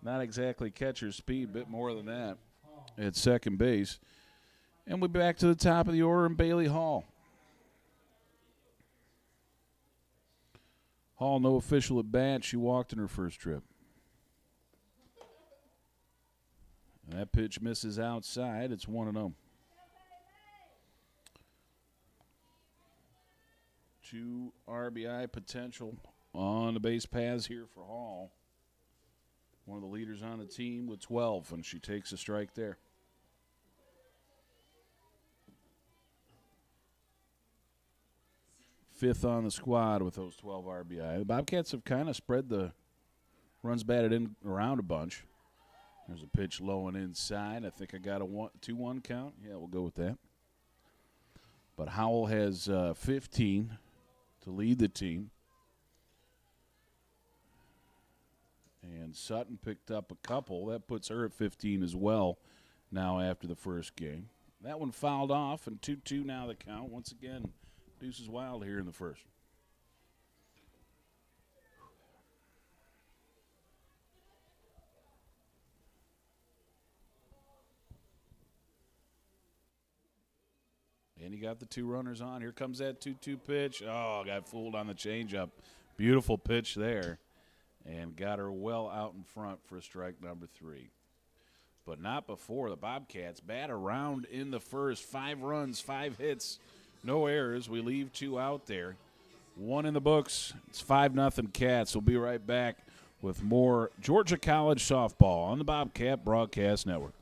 not exactly catcher speed, a bit more than that at second base. And we're back to the top of the order in Bailey Hall. Hall, no official at bat. She walked in her first trip. And that pitch misses outside. It's 1-0. 2 RBI potential on the base paths here for Hall. One of the leaders on the team with 12, and she takes a strike there. Fifth on the squad with those 12 RBI. The Bobcats have kind of spread the runs batted in around a bunch. There's a pitch low and inside. I think I got a 2-1 count. Yeah, we'll go with that. But Howell has 15 to lead the team. And Sutton picked up a couple. That puts her at 15 as well now after the first game. That one fouled off, and 2-2 now the count. Once again, Deuces Wild here in the first. And you got the 2 runners on. Here comes that 2-2 pitch. Oh, got fooled on the changeup. Beautiful pitch there. And got her well out in front for strike number 3. But not before. The Bobcats bat around in the first. 5 runs, 5 hits, no errors. We leave 2 out there. 1 in the books. It's 5-0 Cats. We'll be right back with more Georgia College softball on the Bobcat Broadcast Network.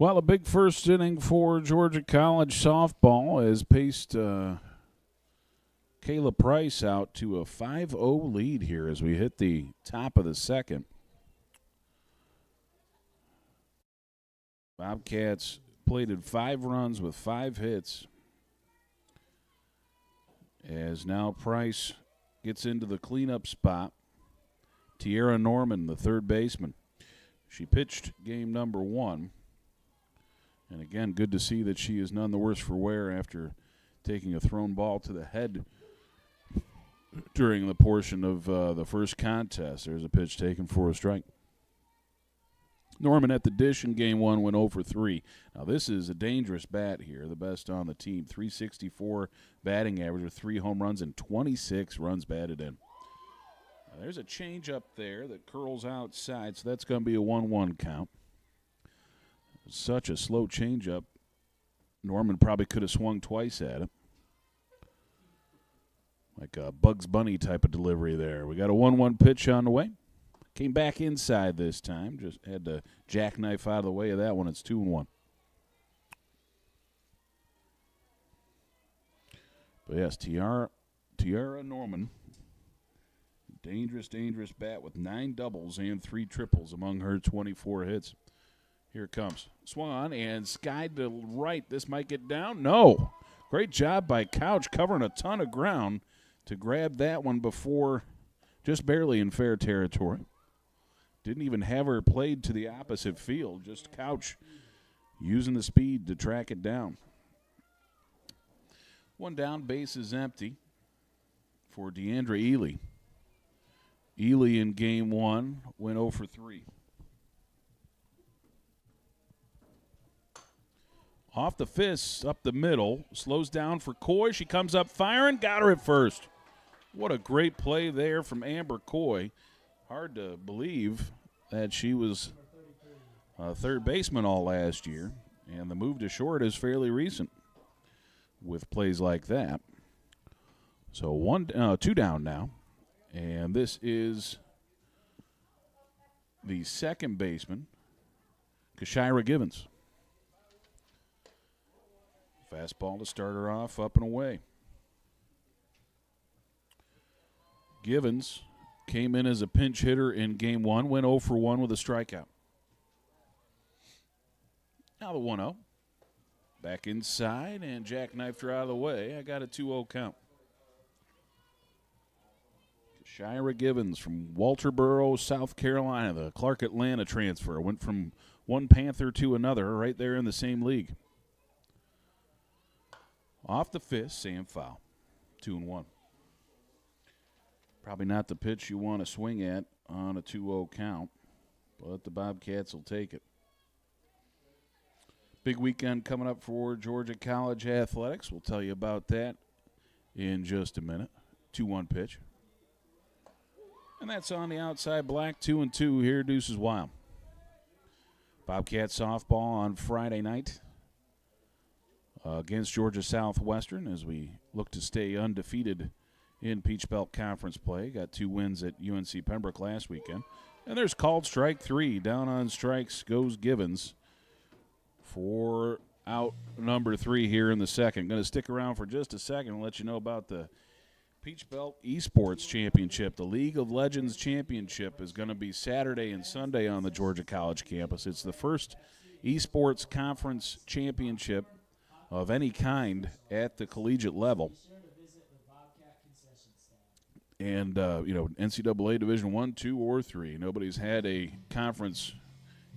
Well, a big first inning for Georgia College softball has paced Kayla Price out to a 5-0 lead here as we hit the top of the second. Bobcats plated 5 runs with 5 hits. As now Price gets into the cleanup spot. Tiara Norman, the third baseman. She pitched game number 1. And again, good to see that she is none the worse for wear after taking a thrown ball to the head during the portion of the first contest. There's a pitch taken for a strike. Norman at the dish in game 1 went 0 for 3. Now this is a dangerous bat here, the best on the team. 364 batting average with 3 home runs and 26 runs batted in. Now, there's a change up there that curls outside, so that's going to be a 1-1 count. Such a slow changeup. Norman probably could have swung twice at it. Like a Bugs Bunny type of delivery there. We got a 1-1 pitch on the way. Came back inside this time. Just had to jackknife out of the way of that one. It's 2-1. But yes, Tiara Norman. Dangerous, dangerous bat with 9 doubles and 3 triples among her 24 hits. Here it comes. Swung on and skied to right. This might get down. No. Great job by Couch covering a ton of ground to grab that one before just barely in fair territory. Didn't even have her played to the opposite field. Just Couch using the speed to track it down. 1 down, base is empty for Deandra Ely. Ely in game 1 went 0 for 3. Off the fist, up the middle, slows down for Coy. She comes up firing, got her at first. What a great play there from Amber Coy. Hard to believe that she was a third baseman all last year, and the move to short is fairly recent with plays like that. So 2 down now, and this is the second baseman, Kashira Givens. Fastball to start her off, up and away. Givens came in as a pinch hitter in game 1, went 0 for 1 with a strikeout. Now the 1-0. Back inside and jackknifed her out of the way. I got a 2-0 count. Kashira Givens from Walterboro, South Carolina, the Clark Atlanta transfer. Went from one Panther to another right there in the same league. Off the fist, Sam foul. 2-1. Probably not the pitch you want to swing at on a 2-0 count, but the Bobcats will take it. Big weekend coming up for Georgia College Athletics. We'll tell you about that in just a minute. 2-1 pitch. And that's on the outside black. 2-2 here, Deuces Wild. Bobcats softball on Friday night against Georgia Southwestern as we look to stay undefeated in Peach Belt Conference play. Got 2 wins at UNC Pembroke last weekend. And there's called strike 3. Down on strikes goes Givens for out number 3 here in the second. Going to stick around for just a second and let you know about the Peach Belt Esports Championship. The League of Legends Championship is going to be Saturday and Sunday on the Georgia College campus. It's the first esports conference championship of any kind at the collegiate level. And, NCAA Division I, 2, or 3. Nobody's had a conference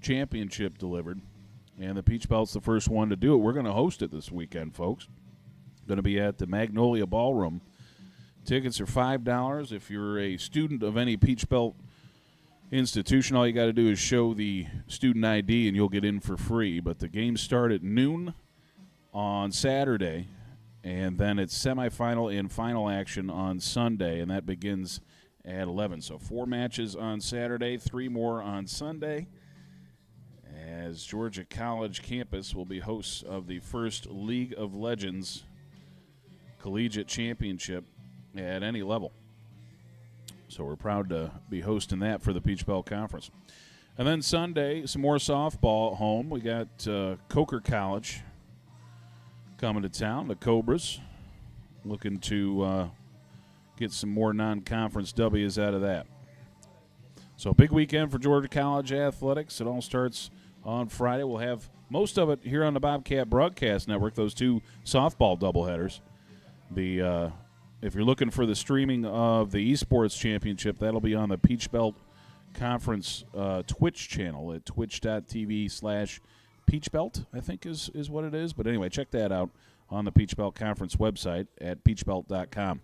championship delivered. And the Peach Belt's the first one to do it. We're going to host it this weekend, folks. Going to be at the Magnolia Ballroom. Tickets are $5. If you're a student of any Peach Belt institution, all you got to do is show the student ID and you'll get in for free. But the games start at noon on Saturday. And then it's semifinal and final action on Sunday, and that begins at 11. So 4 matches on Saturday, 3 more on Sunday, as Georgia College campus will be hosts of the first League of Legends collegiate championship at any level. So we're proud to be hosting that for the Peach Belt Conference. And then Sunday, some more softball at home. We got Coker College coming to town, the Cobras, looking to get some more non-conference W's out of that. So big weekend for Georgia College athletics. It all starts on Friday. We'll have most of it here on the Bobcat Broadcast Network, those two softball doubleheaders. If you're looking for the streaming of the Esports Championship, that'll be on the Peach Belt Conference Twitch channel at twitch.tv/peachbelt, I think is what it is. But anyway, check that out on the Peach Belt Conference website at peachbelt.com.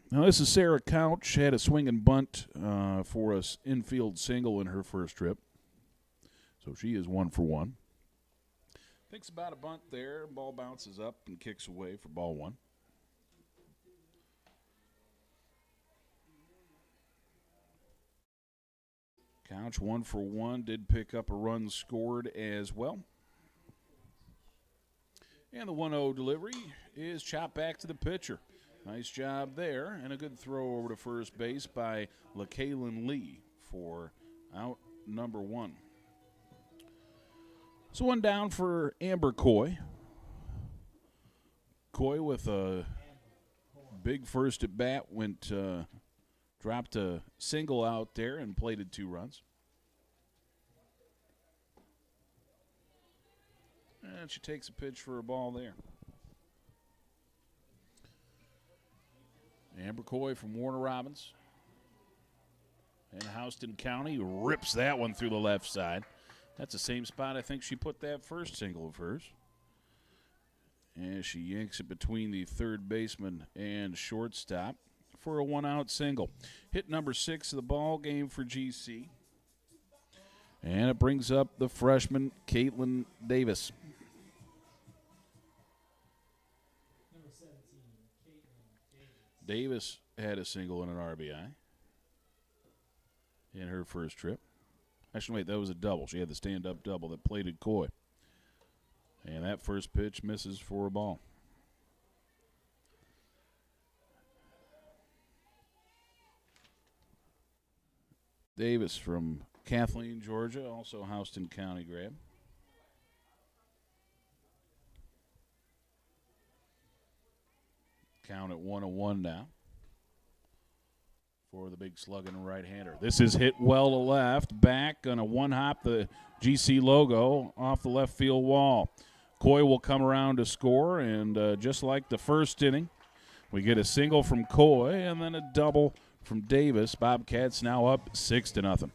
Now, this is Sarah Couch. Had a swing and bunt for us infield single in her first trip. So she is 1 for 1. Thinks about a bunt there. Ball bounces up and kicks away for ball 1. Couch 1 for 1. Did pick up a run scored as well. And the 1-0 delivery is chopped back to the pitcher. Nice job there, and a good throw over to first base by LaKaylin Lee for out number 1. So one down for Amber Coy. Coy with a big first at bat dropped a single out there and plated 2 runs. And she takes a pitch for a ball there. Amber Coy from Warner Robins. And Houston County rips that one through the left side. That's the same spot I think she put that first single of hers. And she yanks it between the third baseman and shortstop for a 1-out single. Hit number 6 of the ball game for GC. And it brings up the freshman Caitlin Davis. Number 17, Caitlin Davis. Davis had a single and an RBI in her first trip. Actually, wait, that was a double. She had the stand-up double that plated Coy. And that first pitch misses for a ball. Davis from Kathleen, Georgia, also Houston County grad. Count at 1-1 now for the big slugging right-hander. This is hit well to left, back on a one-hop, the GC logo off the left field wall. Coy will come around to score, and just like the first inning, we get a single from Coy and then a double from Davis. Bobcats now up 6-0.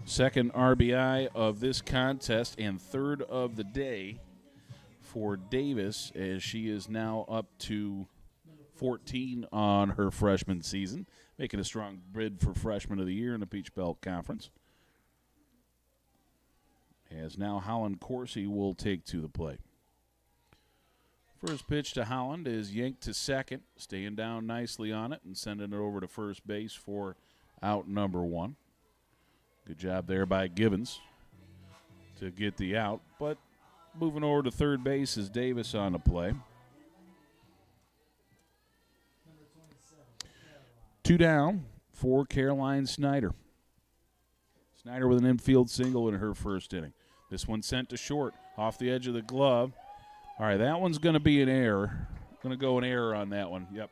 Second RBI of this contest and third of the day for Davis, as she is now up to 14 on her freshman season, making a strong bid for Freshman of the Year in the Peach Belt Conference. As now Holland Corsi will take to the plate. First pitch to Holland is yanked to second, staying down nicely on it and sending it over to first base for out number 1. Good job there by Gibbons to get the out, but moving over to third base is Davis on the play. 2 down for Caroline Snyder. Snyder with an infield single in her first inning. This one sent to short off the edge of the glove. All right, that one's going to be an error. Going to go an error on that one. Yep.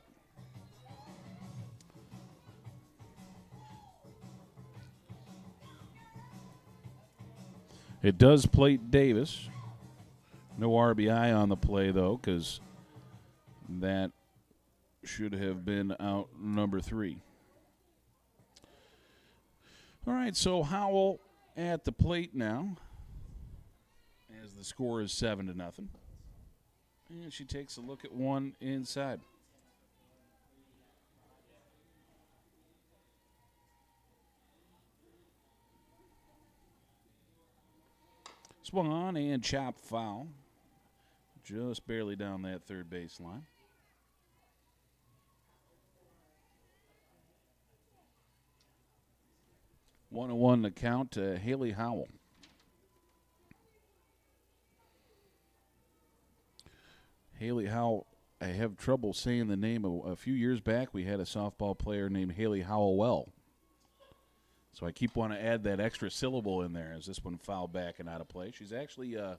It does plate Davis. No RBI on the play, though, because that should have been out number 3. All right, so Howell at the plate now as the score is 7-0. And she takes a look at one inside. Swung on and chopped foul. Just barely down that third baseline. One and one to count to Haley Howell. Haley Howell. I have trouble saying the name. A few years back, we had a softball player named Haley Howell. So I keep wanting to add that extra syllable in there as this one fouled back and out of play. She's actually a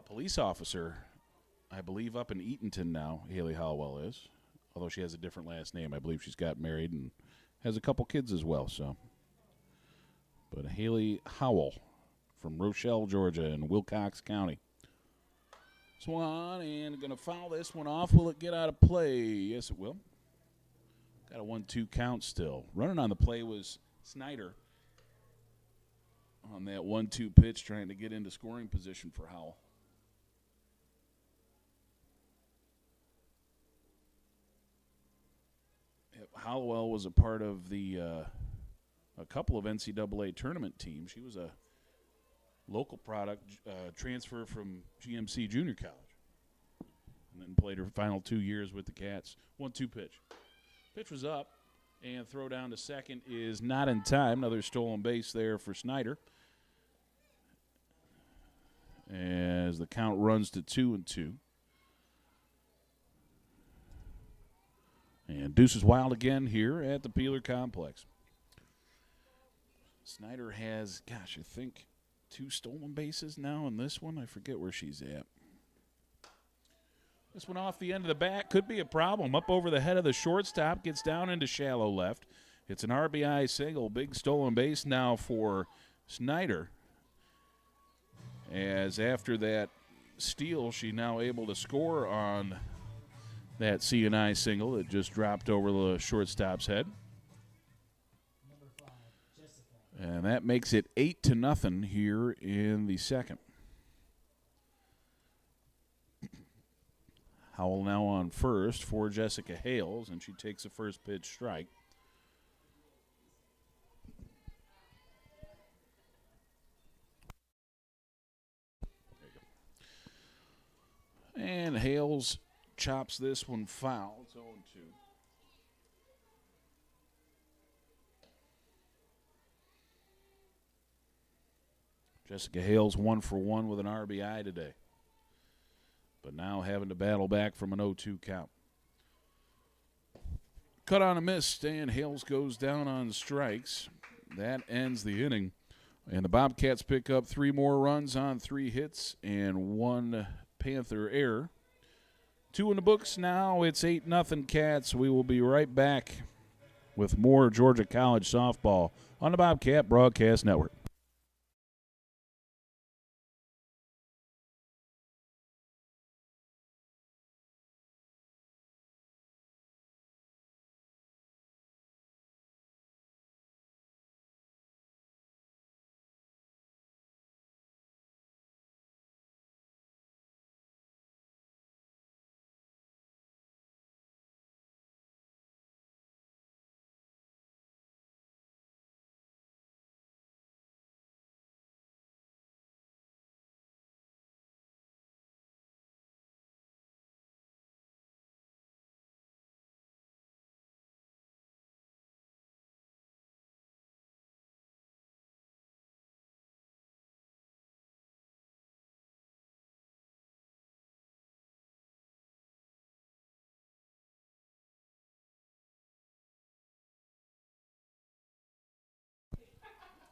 police officer, I believe, up in Eatonton now, Haley Howell is. Although she has a different last name. I believe she's got married and has a couple kids as well. So, but Haley Howell from Rochelle, Georgia in Wilcox County. Swan and going to foul this one off. Will it get out of play? Yes, it will. Got a 1-2 count still. Running on the play was Snyder on that 1-2 pitch, trying to get into scoring position for Howell. Hollowell was a part of a couple of NCAA tournament teams. She was a local product transfer from GMC Junior College, and then played her final 2 years with the Cats. 1-2 pitch. Pitch was up, and throw down to second is not in time. Another stolen base there for Snyder, as the count runs to 2-2. And Deuces Wild again here at the Peeler Complex. Snyder has, I think 2 stolen bases now in this one. I forget where she's at. This one off the end of the bat could be a problem. Up over the head of the shortstop, gets down into shallow left. It's an RBI single. Big stolen base now for Snyder. As after that steal, she's now able to score on that C&I single that just dropped over the shortstop's head. Number 5, Jessica. And that makes it 8-0 here in the second. Howell now on first for Jessica Hales, and she takes the first pitch strike. And Hales chops this one foul. It's 0-2. Jessica Hales 1 for 1 with an RBI today, but now having to battle back from an 0-2 count. Cut on a miss, and Hales goes down on strikes. That ends the inning, and the Bobcats pick up 3 more runs on 3 hits and 1 Panther error. 2 in the books now. It's 8-0 Cats. We will be right back with more Georgia College softball on the Bobcat Broadcast Network.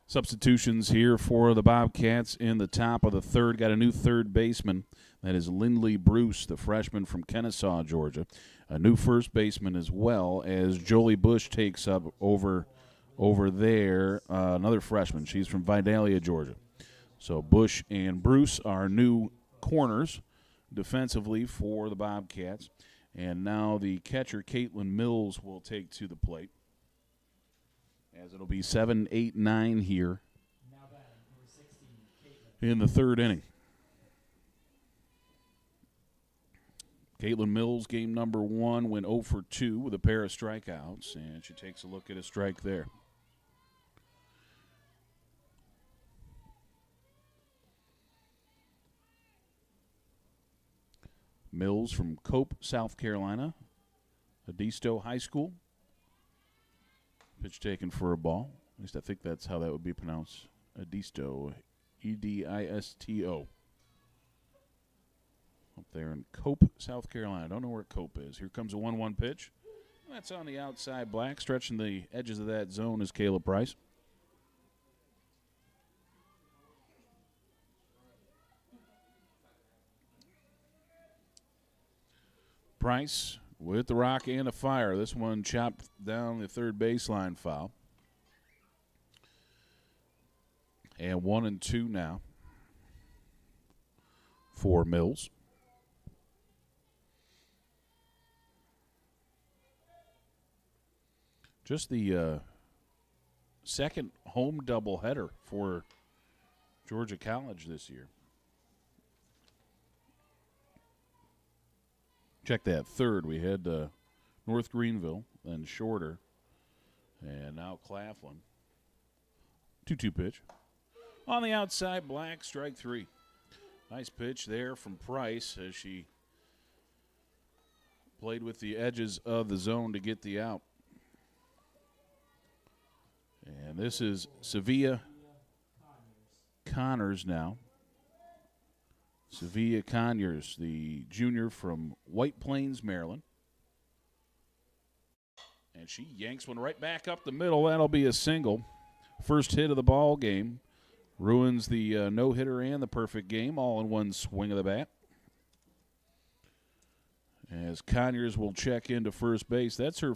Substitutions here for the Bobcats in the top of the third. Got a new third baseman. That is Lindley Bruce, the freshman from Kennesaw, Georgia. A new first baseman as well, as Jolie Bush takes up over there. Another freshman. She's from Vidalia, Georgia. So Bush and Bruce are new corners defensively for the Bobcats. And now the catcher, Caitlin Mills, will take to the plate, as it'll be 7, 8, 9 here Now batting, number 16, Caitlin. in the third inning. Caitlin Mills, game number 1, went 0 for 2 with a pair of strikeouts, and she takes a look at a strike there. Mills from Cope, South Carolina, Edisto High School. Pitch taken for a ball. At least I think that's how that would be pronounced. Edisto, Edisto. Hope there in Cope, South Carolina. I don't know where Cope is. Here comes a 1-1 pitch. That's on the outside black. Stretching the edges of that zone is Caleb Price. Price with the rock and the fire. This one chopped down the third baseline foul. And 1-2 now for Mills. Just the second home doubleheader for Georgia College this year. Check that third. We had North Greenville, then Shorter, and now Claflin. 2-2 pitch. On the outside, black, strike 3. Nice pitch there from Price as she played with the edges of the zone to get the out. And this is Sevilla Connors now. Sevilla Conyers, the junior from White Plains, Maryland. And she yanks one right back up the middle. That'll be a single. First hit of the ball game. Ruins the no-hitter and the perfect game, all in one swing of the bat. As Conyers will check into first base. That's her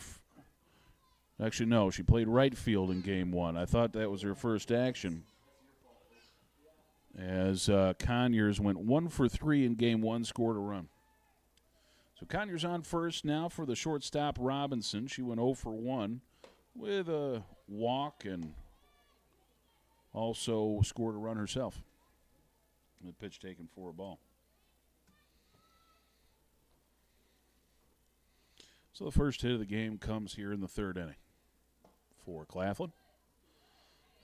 actually, no, she played right field in game 1. I thought that was her first action. As Conyers went 1 for 3 in game 1, scored a run. So Conyers on first now for the shortstop Robinson. She went 0 for 1 with a walk and also scored a run herself. The pitch taken for a ball. So the first hit of the game comes here in the third inning for Claflin.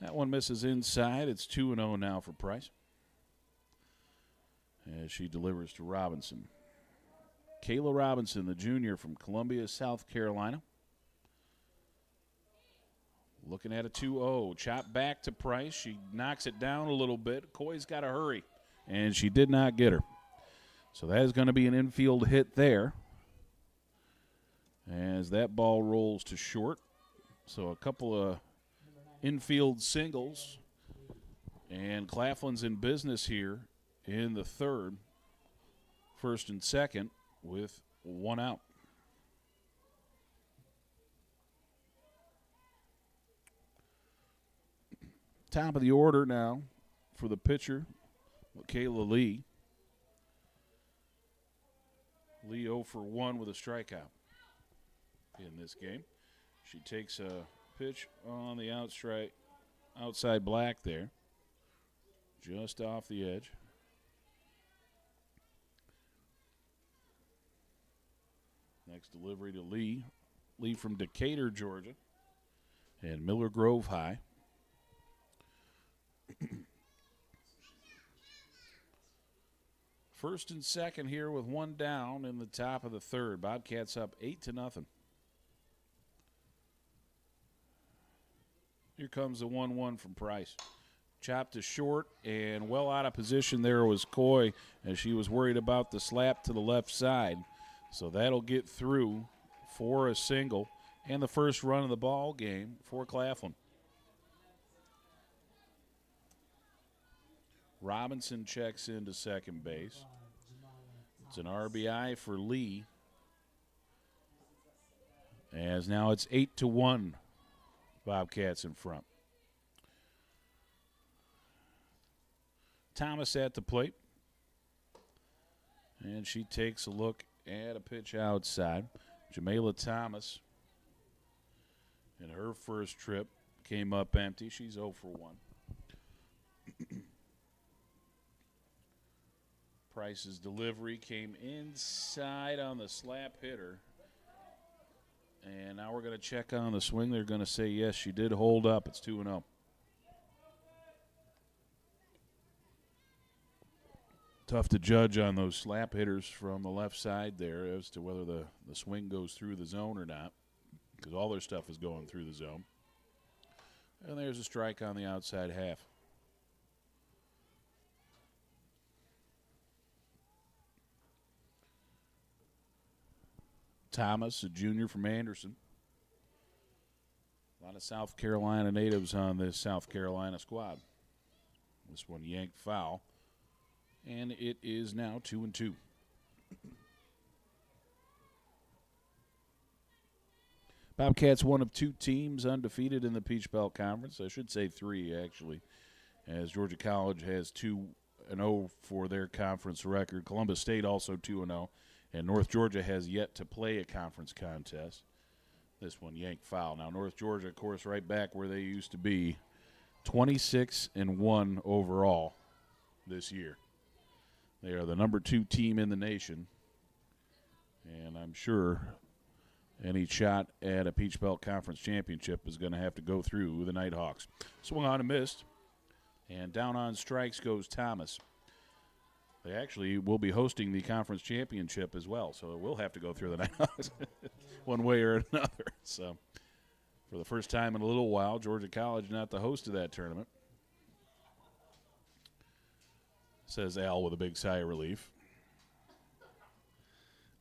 That one misses inside. It's 2-0 now for Price as she delivers to Robinson. Kayla Robinson, the junior from Columbia, South Carolina. Looking at a 2-0. Chop back to Price. She knocks it down a little bit. Coy's got to hurry, and she did not get her. So that is going to be an infield hit there as that ball rolls to short. So a couple of infield singles, and Claflin's in business here in the third, first and second, with 1 out. Top of the order now for the pitcher, Kayla Lee. Lee 0 for 1 with a strikeout in this game. She takes a pitch on the outside black there, just off the edge. Next delivery to Lee. Lee from Decatur, Georgia, and Miller Grove High. First and second here with 1 down in the top of the third. Bobcats up 8-0. Here comes the 1-1 from Price. Chopped to short, and well out of position there was Coy as she was worried about the slap to the left side. So that'll get through for a single and the first run of the ball game for Claflin. Robinson checks into second base. It's an RBI for Lee. As now it's 8-1. Bobcats in front. Thomas at the plate. And she takes a look at a pitch outside. Jamela Thomas, in her first trip, came up empty. She's 0 for 1. Price's delivery came inside on the slap hitter. And now we're going to check on the swing. They're going to say, yes, she did hold up. It's 2-0. Tough to judge on those slap hitters from the left side there as to whether the swing goes through the zone or not, because all their stuff is going through the zone. And there's a strike on the outside half. Thomas, a junior from Anderson. A lot of South Carolina natives on this South Carolina squad. This one yanked foul, and it is now 2-2. Bobcats one of 2 teams undefeated in the Peach Belt Conference. I should say 3, actually, as Georgia College has 2-0 for their conference record. Columbus State also 2-0, and North Georgia has yet to play a conference contest. This one yanked foul. Now, North Georgia, of course, right back where they used to be, 26-1 overall this year. They are the number 2 team in the nation, and I'm sure any shot at a Peach Belt Conference championship is going to have to go through the Nighthawks. Swung on and missed, and down on strikes goes Thomas. They actually will be hosting the conference championship as well, so it will have to go through the Nighthawks one way or another. So for the first time in a little while, Georgia College not the host of that tournament, says Al with a big sigh of relief.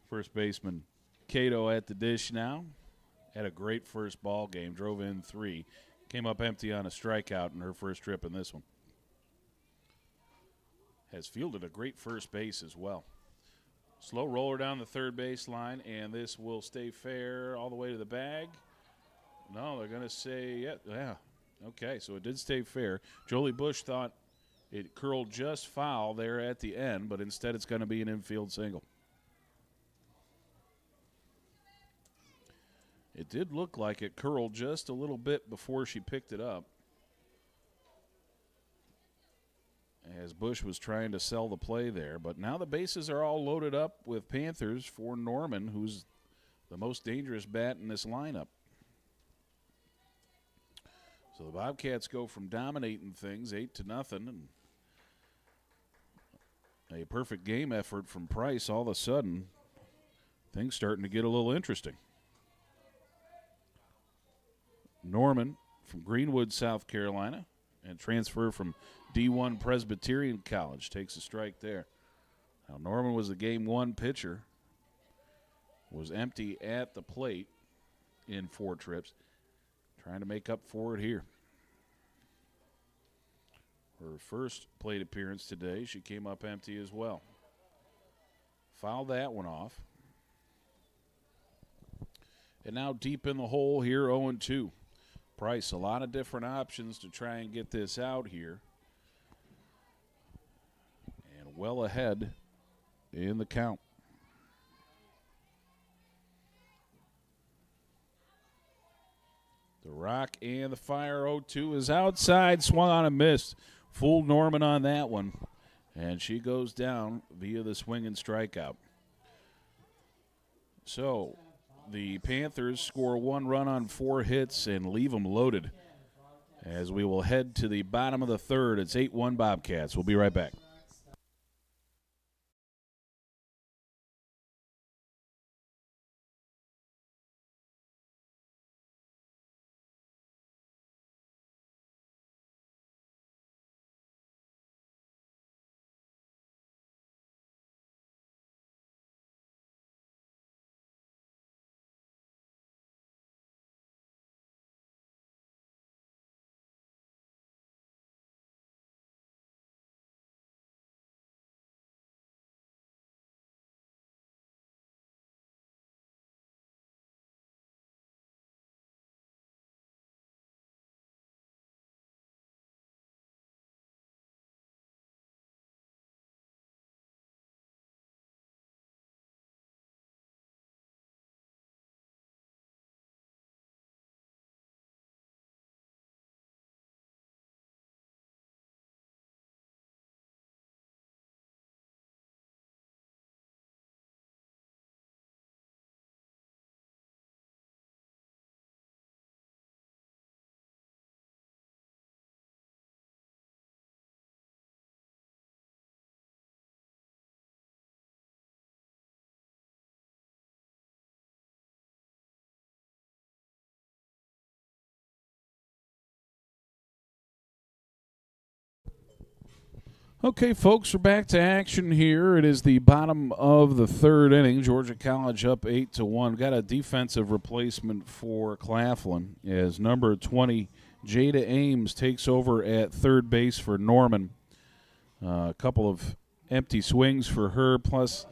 First baseman Cato at the dish now. Had a great first ball game, drove in 3. Came up empty on a strikeout in her first trip in this one. Has fielded a great first base as well. Slow roller down the third base line, and this will stay fair all the way to the bag. No, they're going to say, yeah. Okay, so it did stay fair. Jolie Bush thought it curled just foul there at the end, but instead it's going to be an infield single. It did look like it curled just a little bit before she picked it up, as Bush was trying to sell the play there. But now the bases are all loaded up with Panthers for Norman, who's the most dangerous bat in this lineup. So the Bobcats go from dominating things 8-0, and a perfect game effort from Price. All of a sudden, things starting to get a little interesting. Norman from Greenwood, South Carolina, and transfer from D1 Presbyterian College, takes a strike there. Now Norman was the game 1 pitcher, was empty at the plate in 4 trips, trying to make up for it here. Her first plate appearance today, she came up empty as well. Fouled that one off. And now deep in the hole here, 0-2. Price, a lot of different options to try and get this out here. And well ahead in the count. The rock and the fire, 0-2 is outside, swung on and missed. Fooled Norman on that one. And she goes down via the swing and strikeout. So the Panthers score 1 run on 4 hits and leave them loaded, as we will head to the bottom of the third. It's 8-1 Bobcats. We'll be right back. Okay, folks, we're back to action here. It is the bottom of the third inning. Georgia College up 8-1. Got a defensive replacement for Claflin as number 20, Jada Ames, takes over at third base for Norman. A couple of empty swings for her. Plus,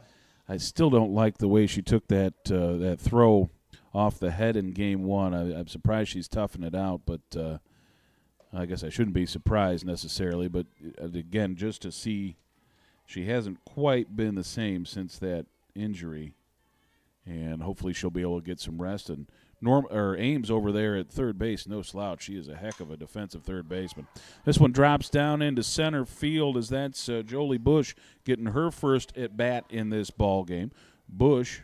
I still don't like the way she took that throw off the head in game one. I'm surprised she's toughing it out, but I guess I shouldn't be surprised necessarily. But, again, just to see she hasn't quite been the same since that injury, and hopefully she'll be able to get some rest. And Ames over there at third base, no slouch. She is a heck of a defensive third baseman. This one drops down into center field as that's Jolie Bush getting her first at-bat in this ball game. Bush,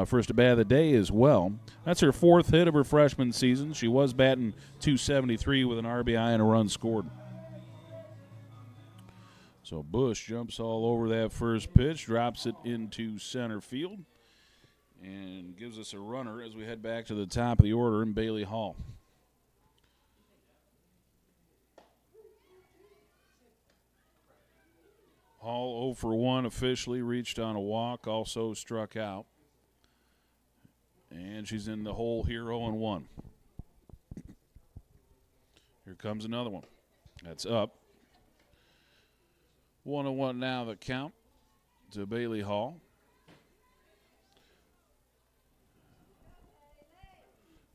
first at-bat of the day as well. That's her fourth hit of her freshman season. She was batting .273 with an RBI and a run scored. So Bush jumps all over that first pitch, drops it into center field, and gives us a runner as we head back to the top of the order in Bailey Hall. Hall 0 for 1 officially, reached on a walk, also struck out. And she's in the hole here 0-1. Here comes another one. That's up. 1-1 now the count to Bailey Hall.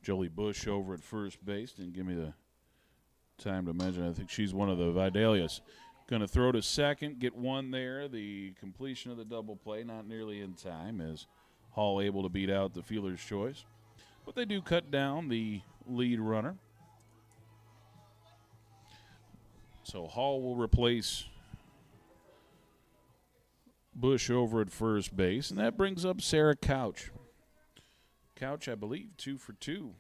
Jolie Bush over at first base. Didn't give me the time to measure. I think she's one of the Vidalias. Going to throw to second, get one there. The completion of the double play, not nearly in time, as Hall able to beat out the fielder's choice. But they do cut down the lead runner. So Hall will replace Bush over at first base, and that brings up Sarah Couch. Couch, I believe, 2 for 2.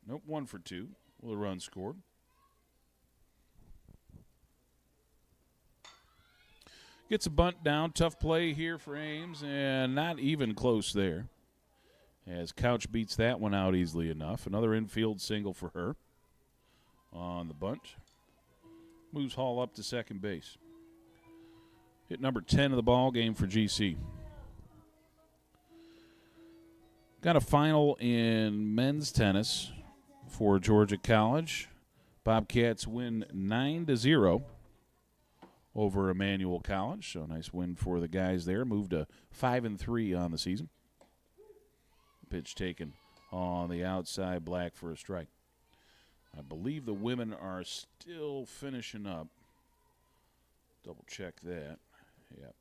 Nope, 1 for 2 with a run scored. Gets a bunt down. Tough play here for Ames, and not even close there, as Couch beats that one out easily enough. Another infield single for her on the bunt. Moves Hall up to second base. Hit number 10 of the ball game for GC. Got a final in men's tennis for Georgia College. Bobcats win 9-0 over Emmanuel College. So nice win for the guys there. Moved to 5-3 on the season. Pitch taken on the outside, Black for a strike. I believe the women are still finishing up. Double check that. Yep.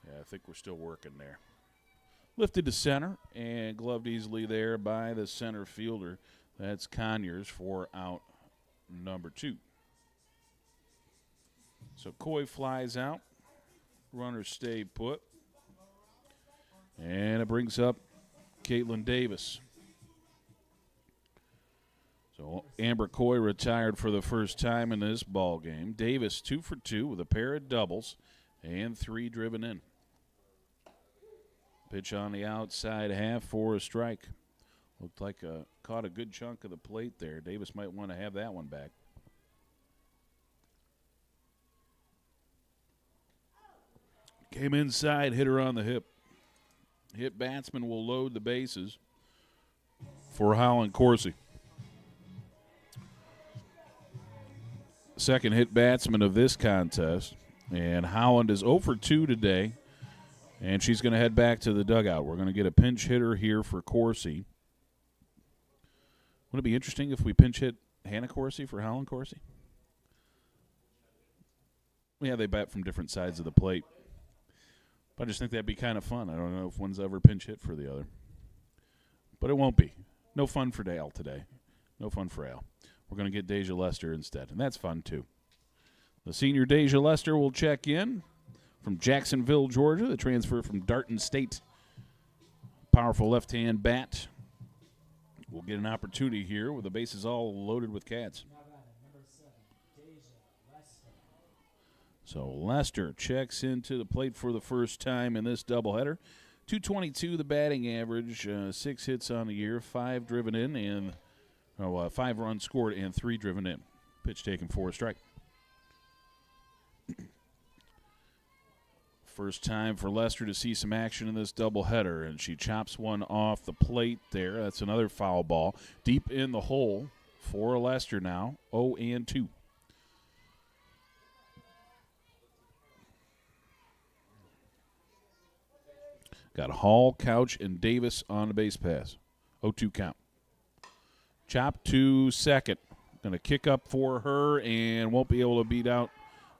Yeah, I think we're still working there. Lifted to center and gloved easily there by the center fielder. That's Conyers for out number 2. So Coy flies out. Runners stay put. And it brings up Caitlin Davis. So Amber Coy retired for the first time in this ball game. Davis 2 for 2 with a pair of doubles and 3 driven in. Pitch on the outside half for a strike. Looked like caught a good chunk of the plate there. Davis might want to have that one back. Came inside, hit her on the hip. Hit batsman will load the bases for Holland Coursey. Second hit batsman of this contest. And Holland is 0 for 2 today. And she's going to head back to the dugout. We're going to get a pinch hitter here for Coursey. Wouldn't it be interesting if we pinch hit Hannah Coursey for Holland Coursey? Yeah, they bat from different sides of the plate. But I just think that'd be kind of fun. I don't know if one's ever pinch hit for the other. But it won't be. No fun for Dale today. No fun for Al. We're going to get Deja Lester instead, and that's fun too. The senior Deja Lester will check in from Jacksonville, Georgia, the transfer from Darton State. Powerful left-hand bat. We'll get an opportunity here with the bases all loaded with Cats. Number 7, Deja Lester. So Lester checks into the plate for the first time in this doubleheader. .222 the batting average, 6 hits on the year, 5 driven in, and 5 runs scored and 3 driven in. Pitch taken for a strike. First time for Lester to see some action in this doubleheader, and she chops one off the plate there. That's another foul ball. Deep in the hole for Lester now, 0-2. Got Hall, Couch, and Davis on the base pass. 0-2 count. Chop to second. Going to kick up for her and won't be able to beat out,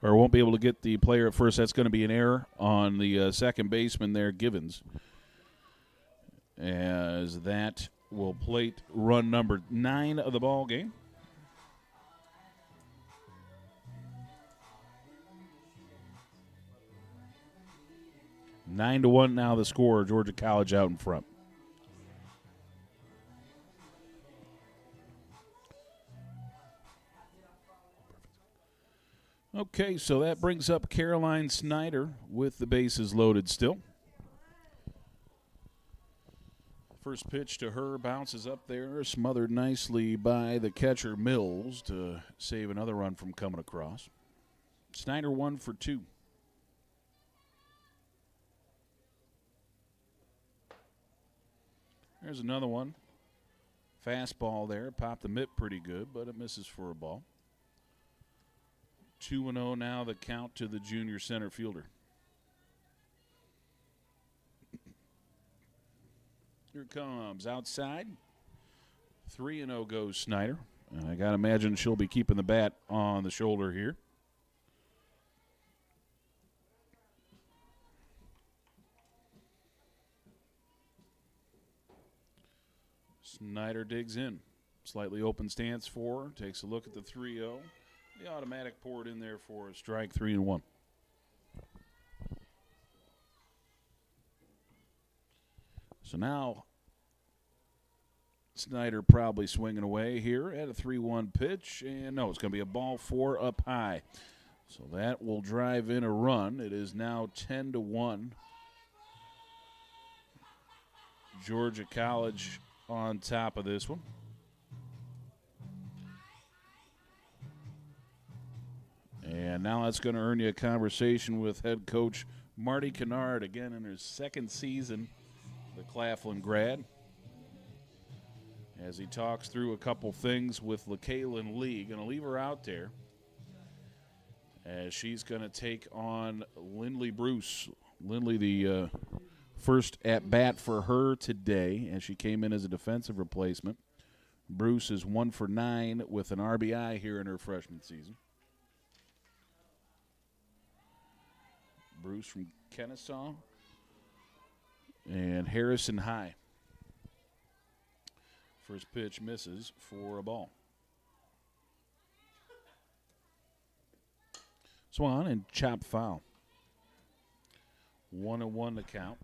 or won't be able to get the player at first. That's going to be an error on the second baseman there, Givens. As that will plate run number 9 of the ball game. Nine to 1 now the score. Georgia College out in front. Okay, so that brings up Caroline Snyder with the bases loaded still. First pitch to her bounces up there, smothered nicely by the catcher Mills to save another run from coming across. Snyder 1 for 2. There's another one. Fastball there. Popped the mitt pretty good, but it misses for a ball. 2-0 now the count to the junior center fielder. Here it comes outside. 3-0 goes Snyder. And I got to imagine she'll be keeping the bat on the shoulder here. Snyder digs in. Slightly open stance for her. Takes a look at the 3-0. The automatic poured in there for a strike, 3-1. So now Snyder probably swinging away here at a 3-1 pitch. And no, it's going to be a ball 4 up high. So that will drive in a run. It is now 10-1. Georgia College on top of this one. And now that's going to earn you a conversation with head coach Marty Kennard, again in her second season, the Claflin grad, as he talks through a couple things with LaKaylin Lee. Going to leave her out there as she's going to take on Lindley Bruce. Lindley, the first at-bat for her today as she came in as a defensive replacement. Bruce is 1 for 9 with an RBI here in her freshman season. Bruce from Kennesaw and Harrison High. First pitch misses for a ball. Swung and chopped foul. 1-1 to count.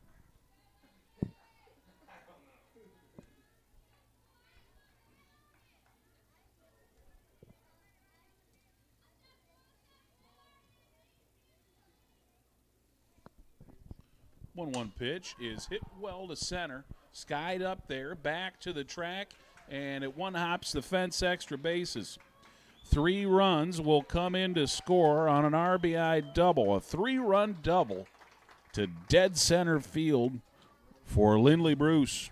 One pitch is hit well to center, skied up there, back to the track, and it one hops the fence, extra bases. 3 runs will come in to score on an RBI double, a 3-run double to dead center field for Lindley Bruce.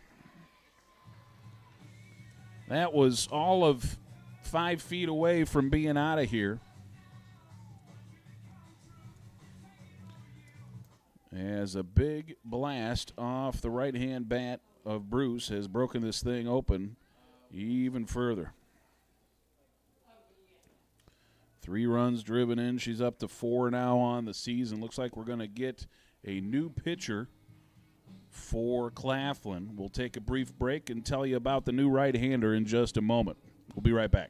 That was all of 5 feet away from being out of here. As a big blast off the right-hand bat of Bruce has broken this thing open even further. 3 runs driven in. She's up to 4 now on the season. Looks like we're going to get a new pitcher for Claflin. We'll take a brief break and tell you about the new right-hander in just a moment. We'll be right back.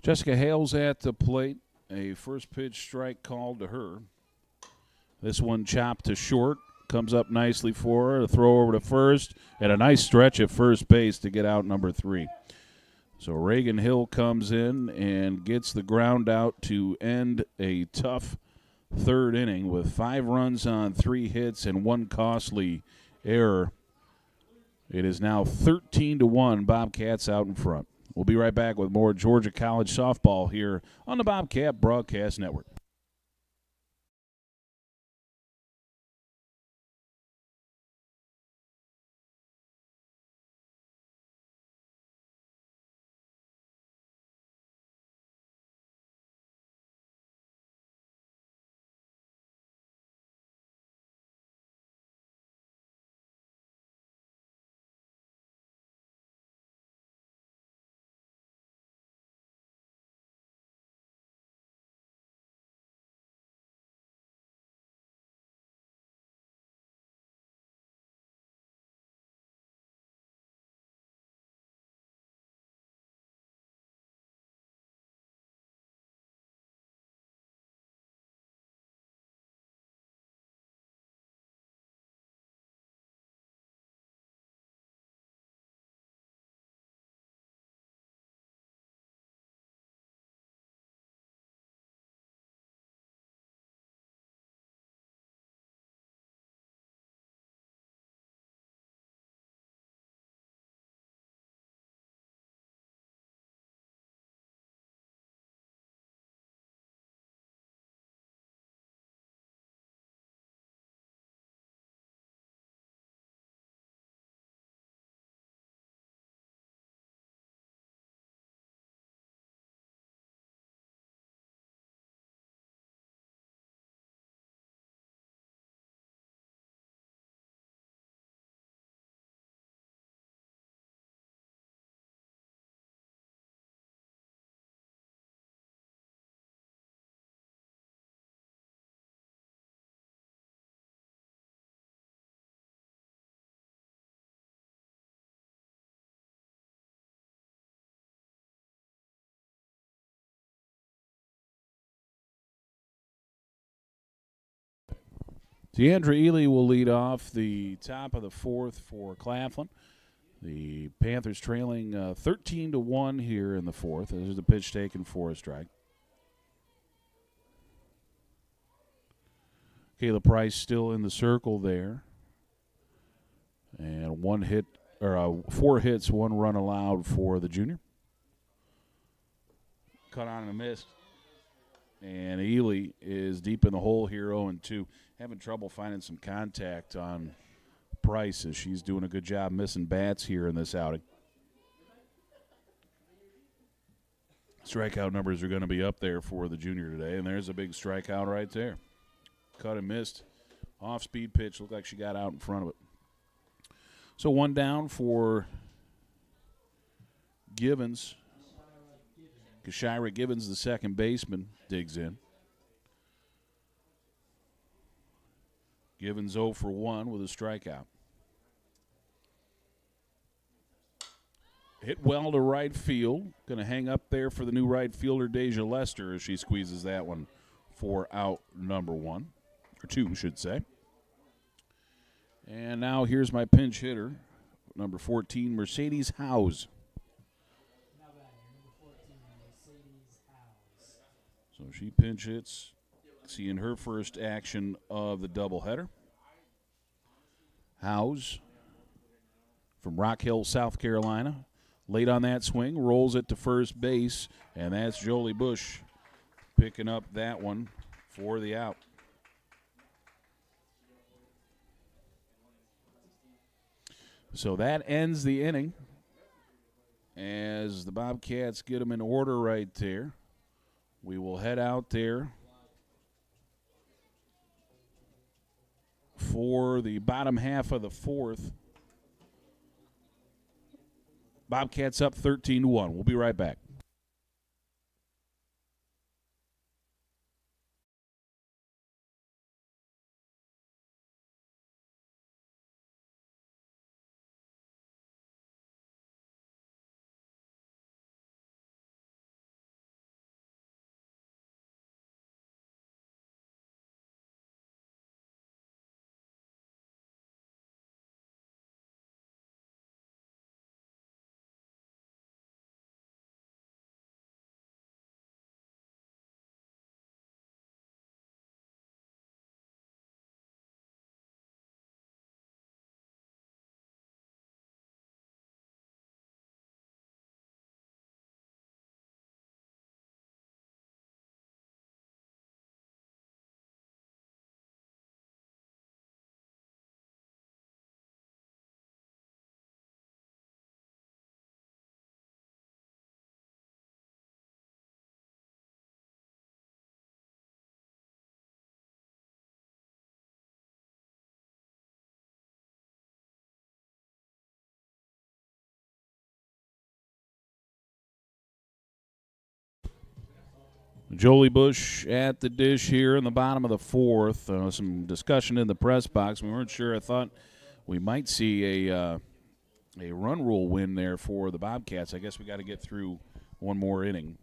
Jessica Hale's at the plate. A first pitch strike called to her. This one chopped to short. Comes up nicely for her. A throw over to first. And a nice stretch at first base to get out number 3. So Reagan Hill comes in and gets the ground out to end a tough third inning with 5 runs on 3 hits and 1 costly error. It is now 13-1, Bobcats out in front. We'll be right back with more Georgia College softball here on the Bobcat Broadcast Network. Deandra Ely will lead off the top of the 4th for Claflin. The Panthers trailing 13-1 here in the 4th. This is the pitch taken for a strike. Kayla Price still in the circle there. And 4 hits, 1 run allowed for the junior. Cut on and missed. And Ely is deep in the hole here, 0-2. Having trouble finding some contact on Price as she's doing a good job missing bats here in this outing. Strikeout numbers are going to be up there for the junior today, and there's a big strikeout right there. Cut and missed. Off-speed pitch. Looked like she got out in front of it. So 1 down for Givens. Kashira Givens, the second baseman, digs in. Givens 0 for 1 with a strikeout. Hit well to right field. Going to hang up there for the new right fielder, Deja Lester, as she squeezes that one for out number 1. Or 2, I should say. And now here's my pinch hitter, number 14, Mercedes Howes. So she pinch hits, seeing her first action of the doubleheader. Howes from Rock Hill, South Carolina. Late on that swing, rolls it to first base, and that's Jolie Bush picking up that one for the out. So that ends the inning as the Bobcats get them in order right there. We will head out there for the bottom half of the 4th. Bobcats up 13-1. We'll be right back. Jolie Bush at the dish here in the bottom of the fourth. Some discussion in the press box. We weren't sure. I thought we might see a run rule win there for the Bobcats. I guess we got to get through one more inning.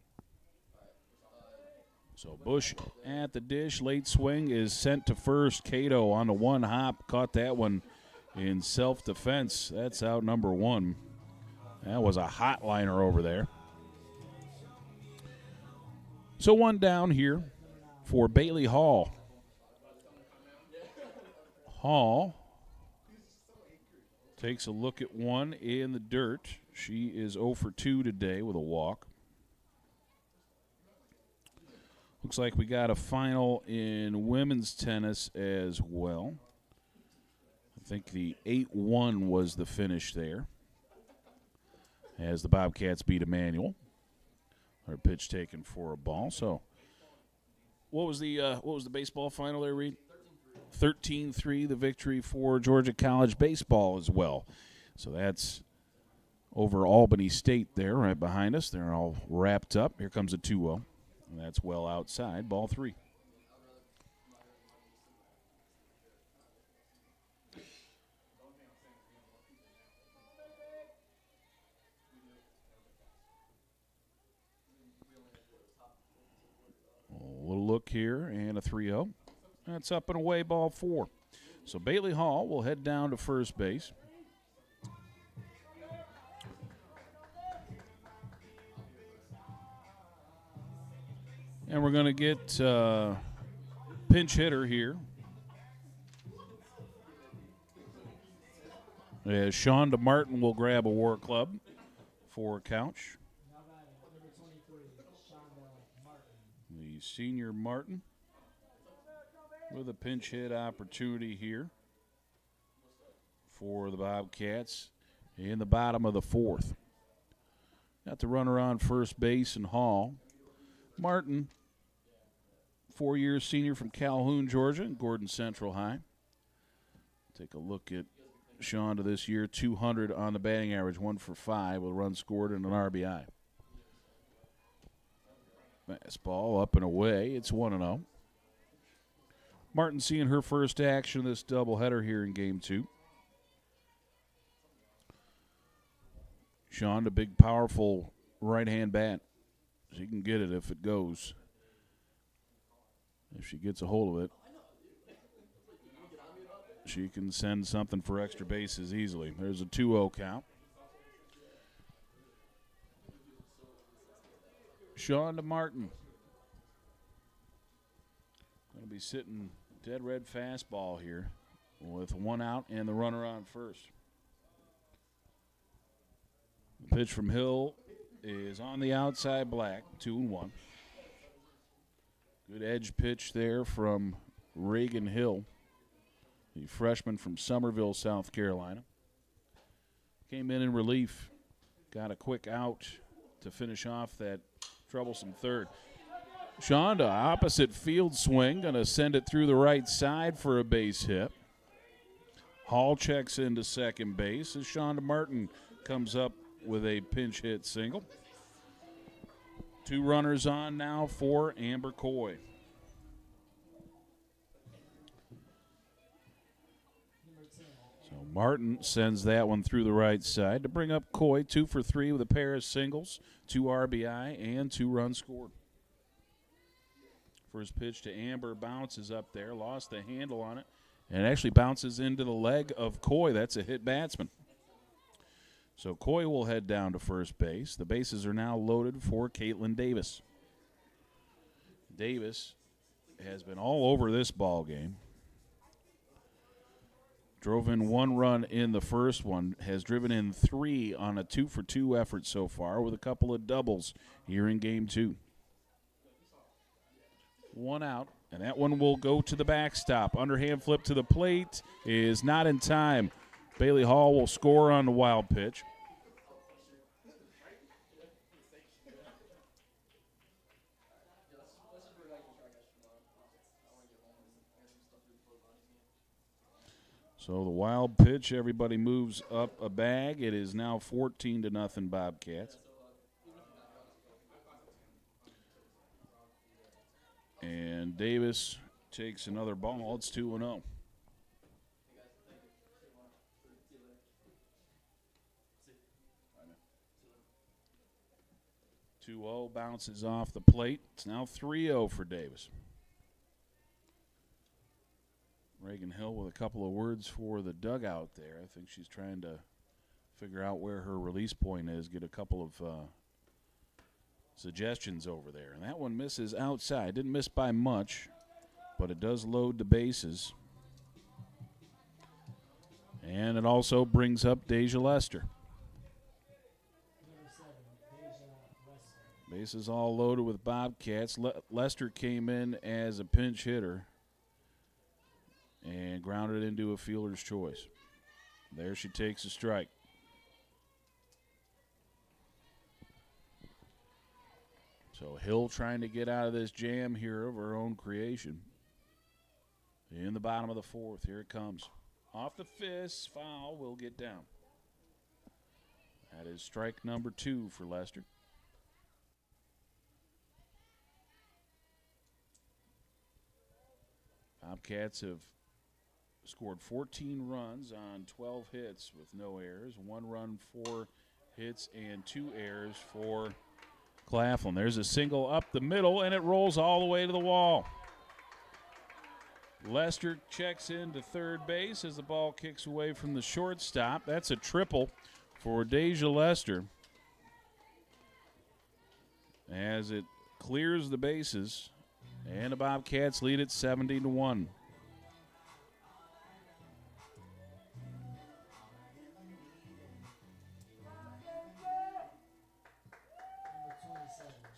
So Bush at the dish. Late swing is sent to first. Cato on the one hop. Caught that one in self-defense. That's out number one. That was a hot liner over there. So one down here for Bailey Hall. Hall takes a look at one in the dirt. She is 0 for 2 today with a walk. Looks like we got a final in women's tennis as well. I think the 8-1 was the finish there, as the Bobcats beat Emmanuel. Our pitch taken for a ball. So, what was the baseball final there, Reed? 13-3, the victory for Georgia College baseball as well. So that's over Albany State there, right behind us. They're all wrapped up. Here comes a 2-0. And that's well outside, ball 3. A little look here and a 3-0. That's up and away, ball 4. So Bailey Hall will head down to first base. And we're going to get pinch hitter here. As Shonda Martin will grab a War Club for Couch. Now batting, number 23, Shonda Martin. The senior Martin with a pinch hit opportunity here for the Bobcats in the bottom of the fourth. Got the runner on first base and Hall. Martin, 4-year senior from Calhoun, Georgia, and Gordon Central High. Take a look at Shonda this year, 200 on the batting average, 1 for 5 with a run scored and an RBI. Fastball up and away. It's 1-0. Martin seeing her first action of this doubleheader here in Game 2. Shonda, big, powerful right-hand bat. She can get it if it goes. If she gets a hold of it, she can send something for extra bases easily. There's a 2-0 count. Shonda Martin going to be sitting dead red fastball here with 1 out and the runner on first. The pitch from Hill is on the outside black, 2-1. Good edge pitch there from Reagan Hill, the freshman from Summerville, South Carolina. Came in relief, got a quick out to finish off that troublesome third. Shonda, opposite field swing, going to send it through the right side for a base hit. Hall checks into second base as Shonda Martin comes up with a pinch hit single. 2 runners on now for Amber Coy. So Martin sends that one through the right side to bring up Coy, 2 for 3 with a pair of singles, 2 RBI, and 2 runs scored. First pitch to Amber bounces up there, lost the handle on it, and actually bounces into the leg of Coy. That's a hit batsman. So Coy will head down to first base. The bases are now loaded for Caitlin Davis. Davis has been all over this ball game. Drove in 1 run in the first one, has driven in 3 on a 2 for 2 effort so far with a couple of doubles here in Game 2. 1 out, and that one will go to the backstop. Underhand flip to the plate is not in time. Bailey Hall will score on the wild pitch. So the wild pitch, everybody moves up a bag. It is now 14-0 Bobcats. Davis takes another ball. It's 2-0. 2-0 bounces off the plate. It's now 3-0 for Davis. Reagan Hill with a couple of words for the dugout there. I think she's trying to figure out where her release point is, get a couple of suggestions over there. And that one misses outside. Didn't miss by much, but it does load the bases. And it also brings up Deja Lester. Bases all loaded with Bobcats. Lester came in as a pinch hitter and grounded into a fielder's choice. There she takes a strike. So Hill trying to get out of this jam here of her own creation. In the bottom of the fourth, here it comes. Off the fist, foul, will get down. That is strike number 2 for Lester. Bobcats have scored 14 runs on 12 hits with no errors. 1 run, 4 hits, and 2 errors for Claflin. There's a single up the middle, and it rolls all the way to the wall. Lester checks into third base as the ball kicks away from the shortstop. That's a triple for Deja Lester as it clears the bases. And the Bobcats lead it 70-1.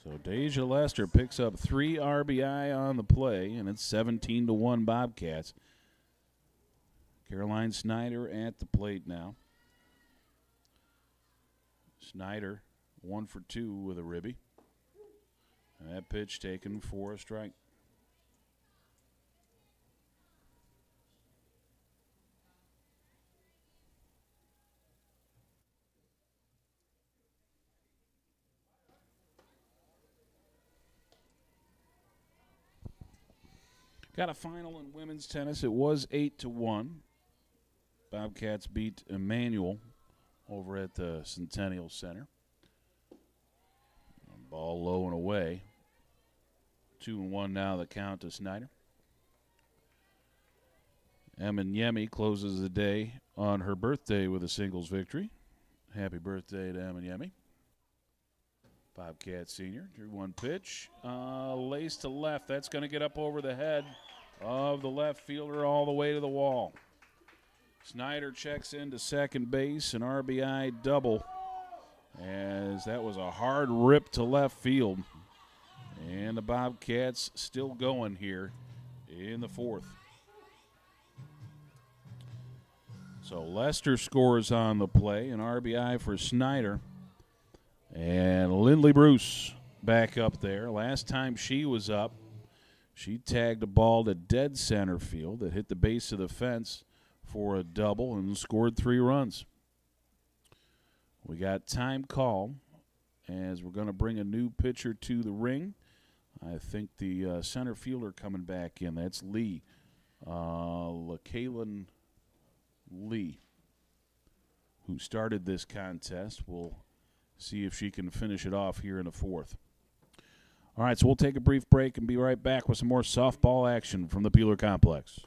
So Deja Lester picks up 3 RBI on the play, and it's 17-1 Bobcats. Caroline Snyder at the plate now. Snyder 1 for 2 with a ribby. And that pitch taken for a strike. Got a final in women's tennis. It was 8-1. Bobcats beat Emmanuel over at the Centennial Center. Ball low and away. 2-1 now the count to Snyder. Yemi closes the day on her birthday with a singles victory. Happy birthday to Yemi. Bobcat senior. 3-1 pitch. Lace to left. That's going to get up over the head of the left fielder all the way to the wall. Snyder checks into second base, an RBI double, as that was a hard rip to left field. And the Bobcats still going here in the fourth. So Lester scores on the play, an RBI for Snyder. And Lindley Bruce back up there. Last time she was up, she tagged a ball to dead center field that hit the base of the fence for a double and scored 3 runs. We got time call as we're going to bring a new pitcher to the ring. I think the center fielder coming back in. That's Lee. LaKaylin Lee, who started this contest. We'll see if she can finish it off here in the fourth. All right, so we'll take a brief break and be right back with some more softball action from the Peeler Complex.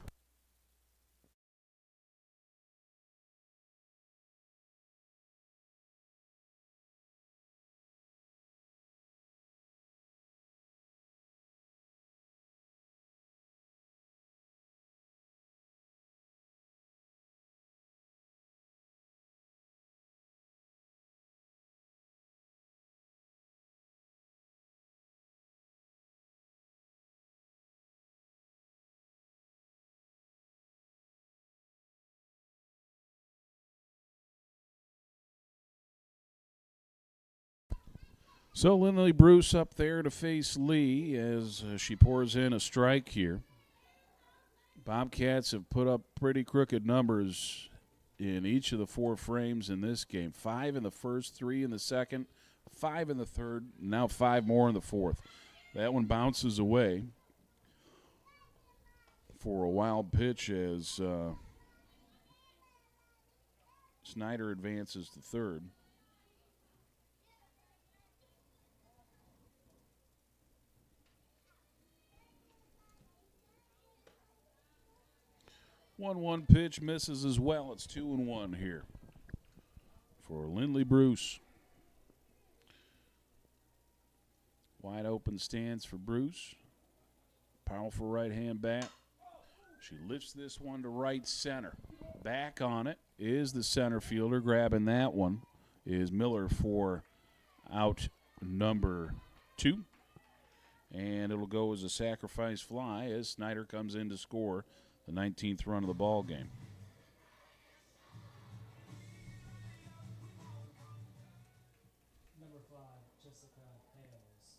So Lindley Bruce up there to face Lee as she pours in a strike here. Bobcats have put up pretty crooked numbers in each of the 4 frames in this game. 5 in the first, 3 in the second, 5 in the third, now 5 more in the fourth. That one bounces away. for a wild pitch as Snyder advances to third. One pitch misses as well. It's 2-1 here for Lindley Bruce. Wide open stance for Bruce. Powerful right-hand bat. She lifts this one to right center. Back on it is the center fielder. Grabbing that one is Miller for out number 2. And it'll go as a sacrifice fly as Snyder comes in to score the 19th run of the ball game. Number 5, Jessica Hales.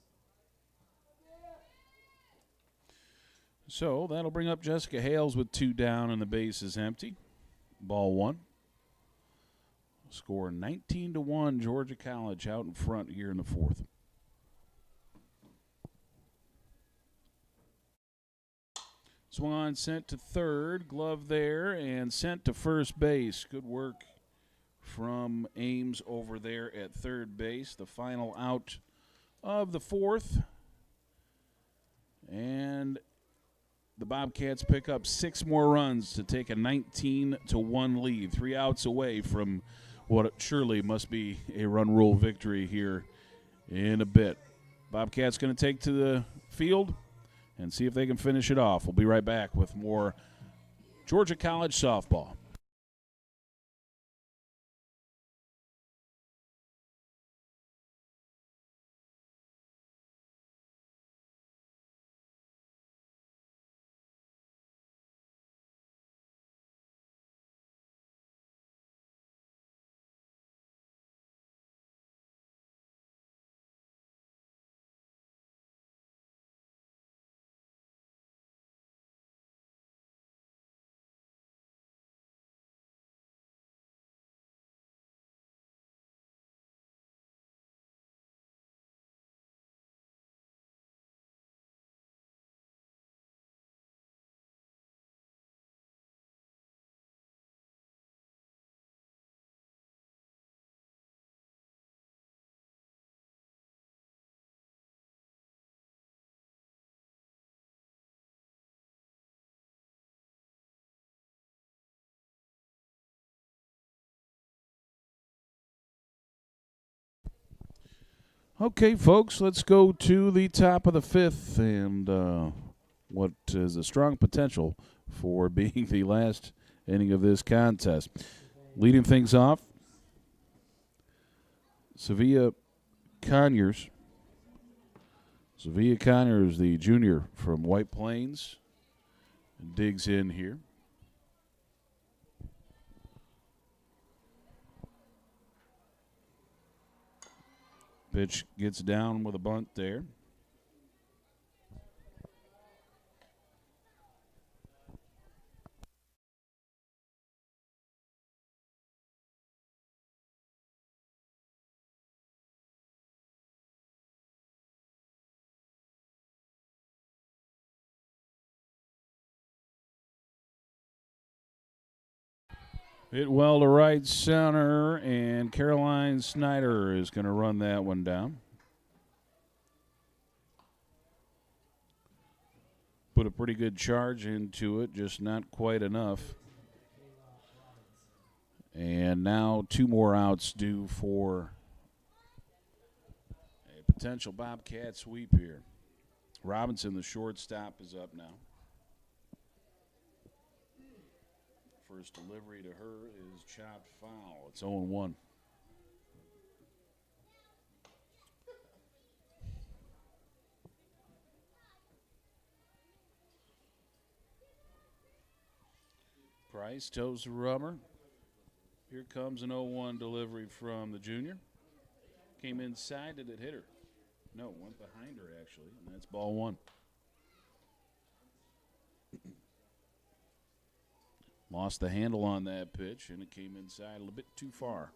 So that'll bring up Jessica Hales with 2 down and the base is empty. Ball 1. Score 19-1, Georgia College out in front here in the 4th. Swung on, sent to third, glove there, and sent to first base. Good work from Ames over there at third base. The final out of the 4th. And the Bobcats pick up 6 more runs to take a 19-1 lead. 3 outs away from what surely must be a run rule victory here in a bit. Bobcats going to take to the field and see if they can finish it off. We'll be right back with more Georgia College softball. Okay, folks, let's go to the top of the 5th and what is a strong potential for being the last inning of this contest. Leading things off, Sevilla Conyers. Sevilla Conyers, the junior from White Plains, digs in here. Pitch gets down with a bunt there. Hit well to right center, and Caroline Snyder is going to run that one down. Put a pretty good charge into it, just not quite enough. And now 2 more outs due for a potential Bobcat sweep here. Robinson, the shortstop, is up now. First delivery to her is chopped foul. It's 0-1. Price toes the rubber. Here comes an 0-1 delivery from the junior. Came inside. Did it hit her? No, went behind her, actually, and that's ball 1. Lost the handle on that pitch, and it came inside a little bit too far.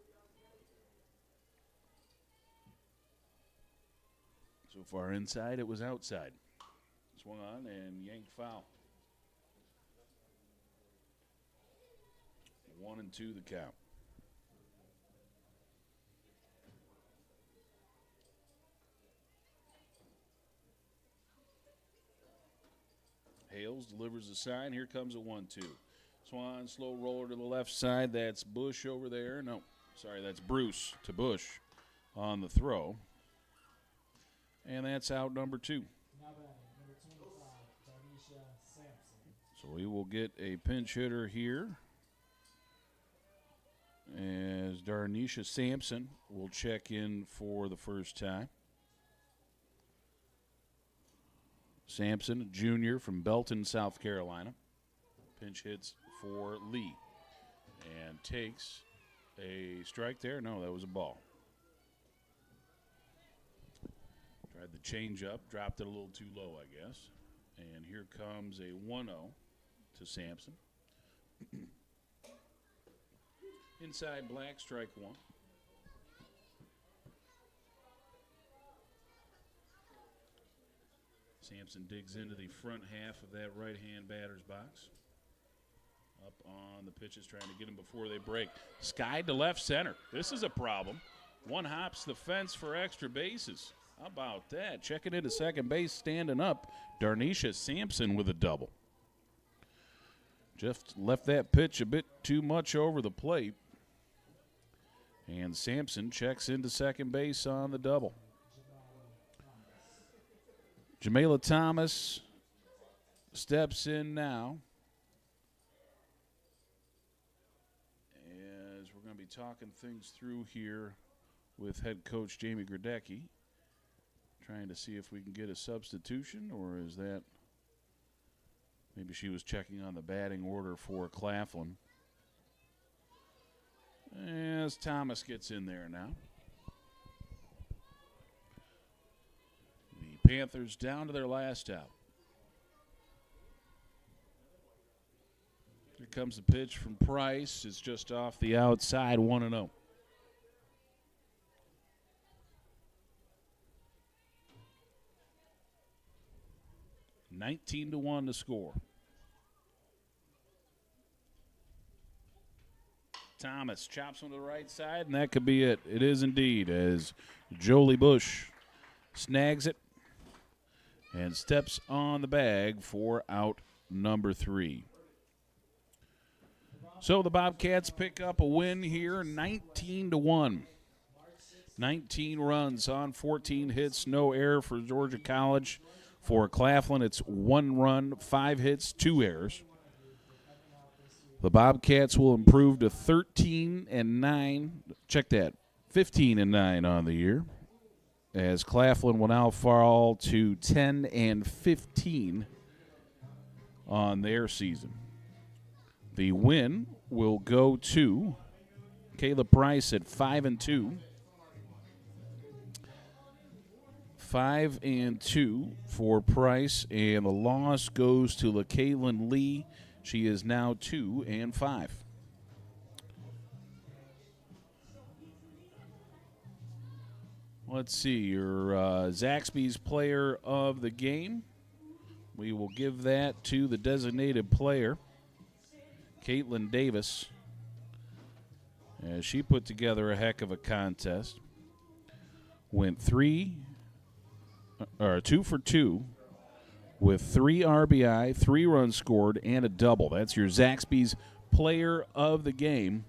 So far inside, it was outside. Swung on and yanked foul. 1-2 the count. Hales delivers the sign. Here comes a 1-2. Swan, slow roller to the left side. That's Bush over there. No, sorry, that's Bruce to Bush on the throw. And that's out number 2. Now batting, number 25, Darnisha Sampson. So we will get a pinch hitter here as Darnisha Sampson will check in for the first time. Sampson, a junior from Belton, South Carolina. Pinch hits for Lee and takes a strike there. No, that was a ball. Tried the change up, dropped it a little too low, I guess. And here comes a 1-0 to Sampson. Inside black, strike 1. Sampson digs into the front half of that right-hand batter's box. Up on the pitches, trying to get him before they break. Skied to left center. This is a problem. One hops the fence for extra bases. How about that? Checking into second base, standing up. Darnisha Sampson with a double. Just left that pitch a bit too much over the plate. And Sampson checks into second base on the double. Jamela Thomas steps in now. As we're going to be talking things through here with head coach Jamie Gradecki. Trying to see if we can get a substitution, or is that maybe she was checking on the batting order for Claflin. As Thomas gets in there now. The Panthers down to their last out. Here comes the pitch from Price. It's just off the outside, 1-0. $19-1 to score. Thomas chops on the right side, and that could be it. It is indeed, as Jolie Bush snags it and steps on the bag for out number 3. So the Bobcats pick up a win here, 19-1. 19 runs on 14 hits, no error for Georgia College. For Claflin, it's 1 run, 5 hits, 2 errors. The Bobcats will improve to 13-9. Check that, 15-9 on the year, as Claflin will now fall to 10-15 on their season. The win will go to Kayla Price at 5-2. 5-2 for Price, and the loss goes to LaKaylin Lee. She is now 2-5. Let's see, your Zaxby's player of the game. We will give that to the designated player, Caitlin Davis, as she put together a heck of a contest. Went 2 for 2 with 3 RBI, 3 runs scored, and a double. That's your Zaxby's player of the game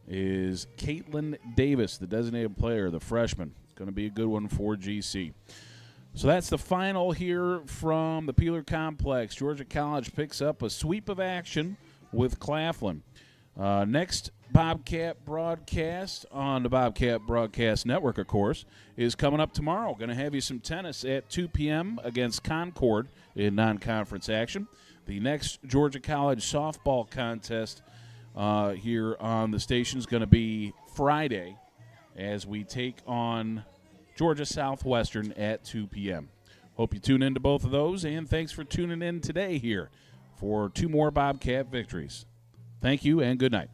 is Caitlin Davis, the designated player, the freshman. It's going to be a good one for GC. So that's the final here from the Peeler Complex. Georgia College picks up a sweep of action with Claflin. Next Bobcat broadcast on the Bobcat Broadcast Network, of course, is coming up tomorrow. Going to have you some tennis at 2 p.m. against Concord in non-conference action. The next Georgia College softball contest here on the station is going to be Friday as we take on Georgia Southwestern at 2 p.m. Hope you tune in to both of those, and thanks for tuning in today here for 2 more Bobcat victories. Thank you and good night.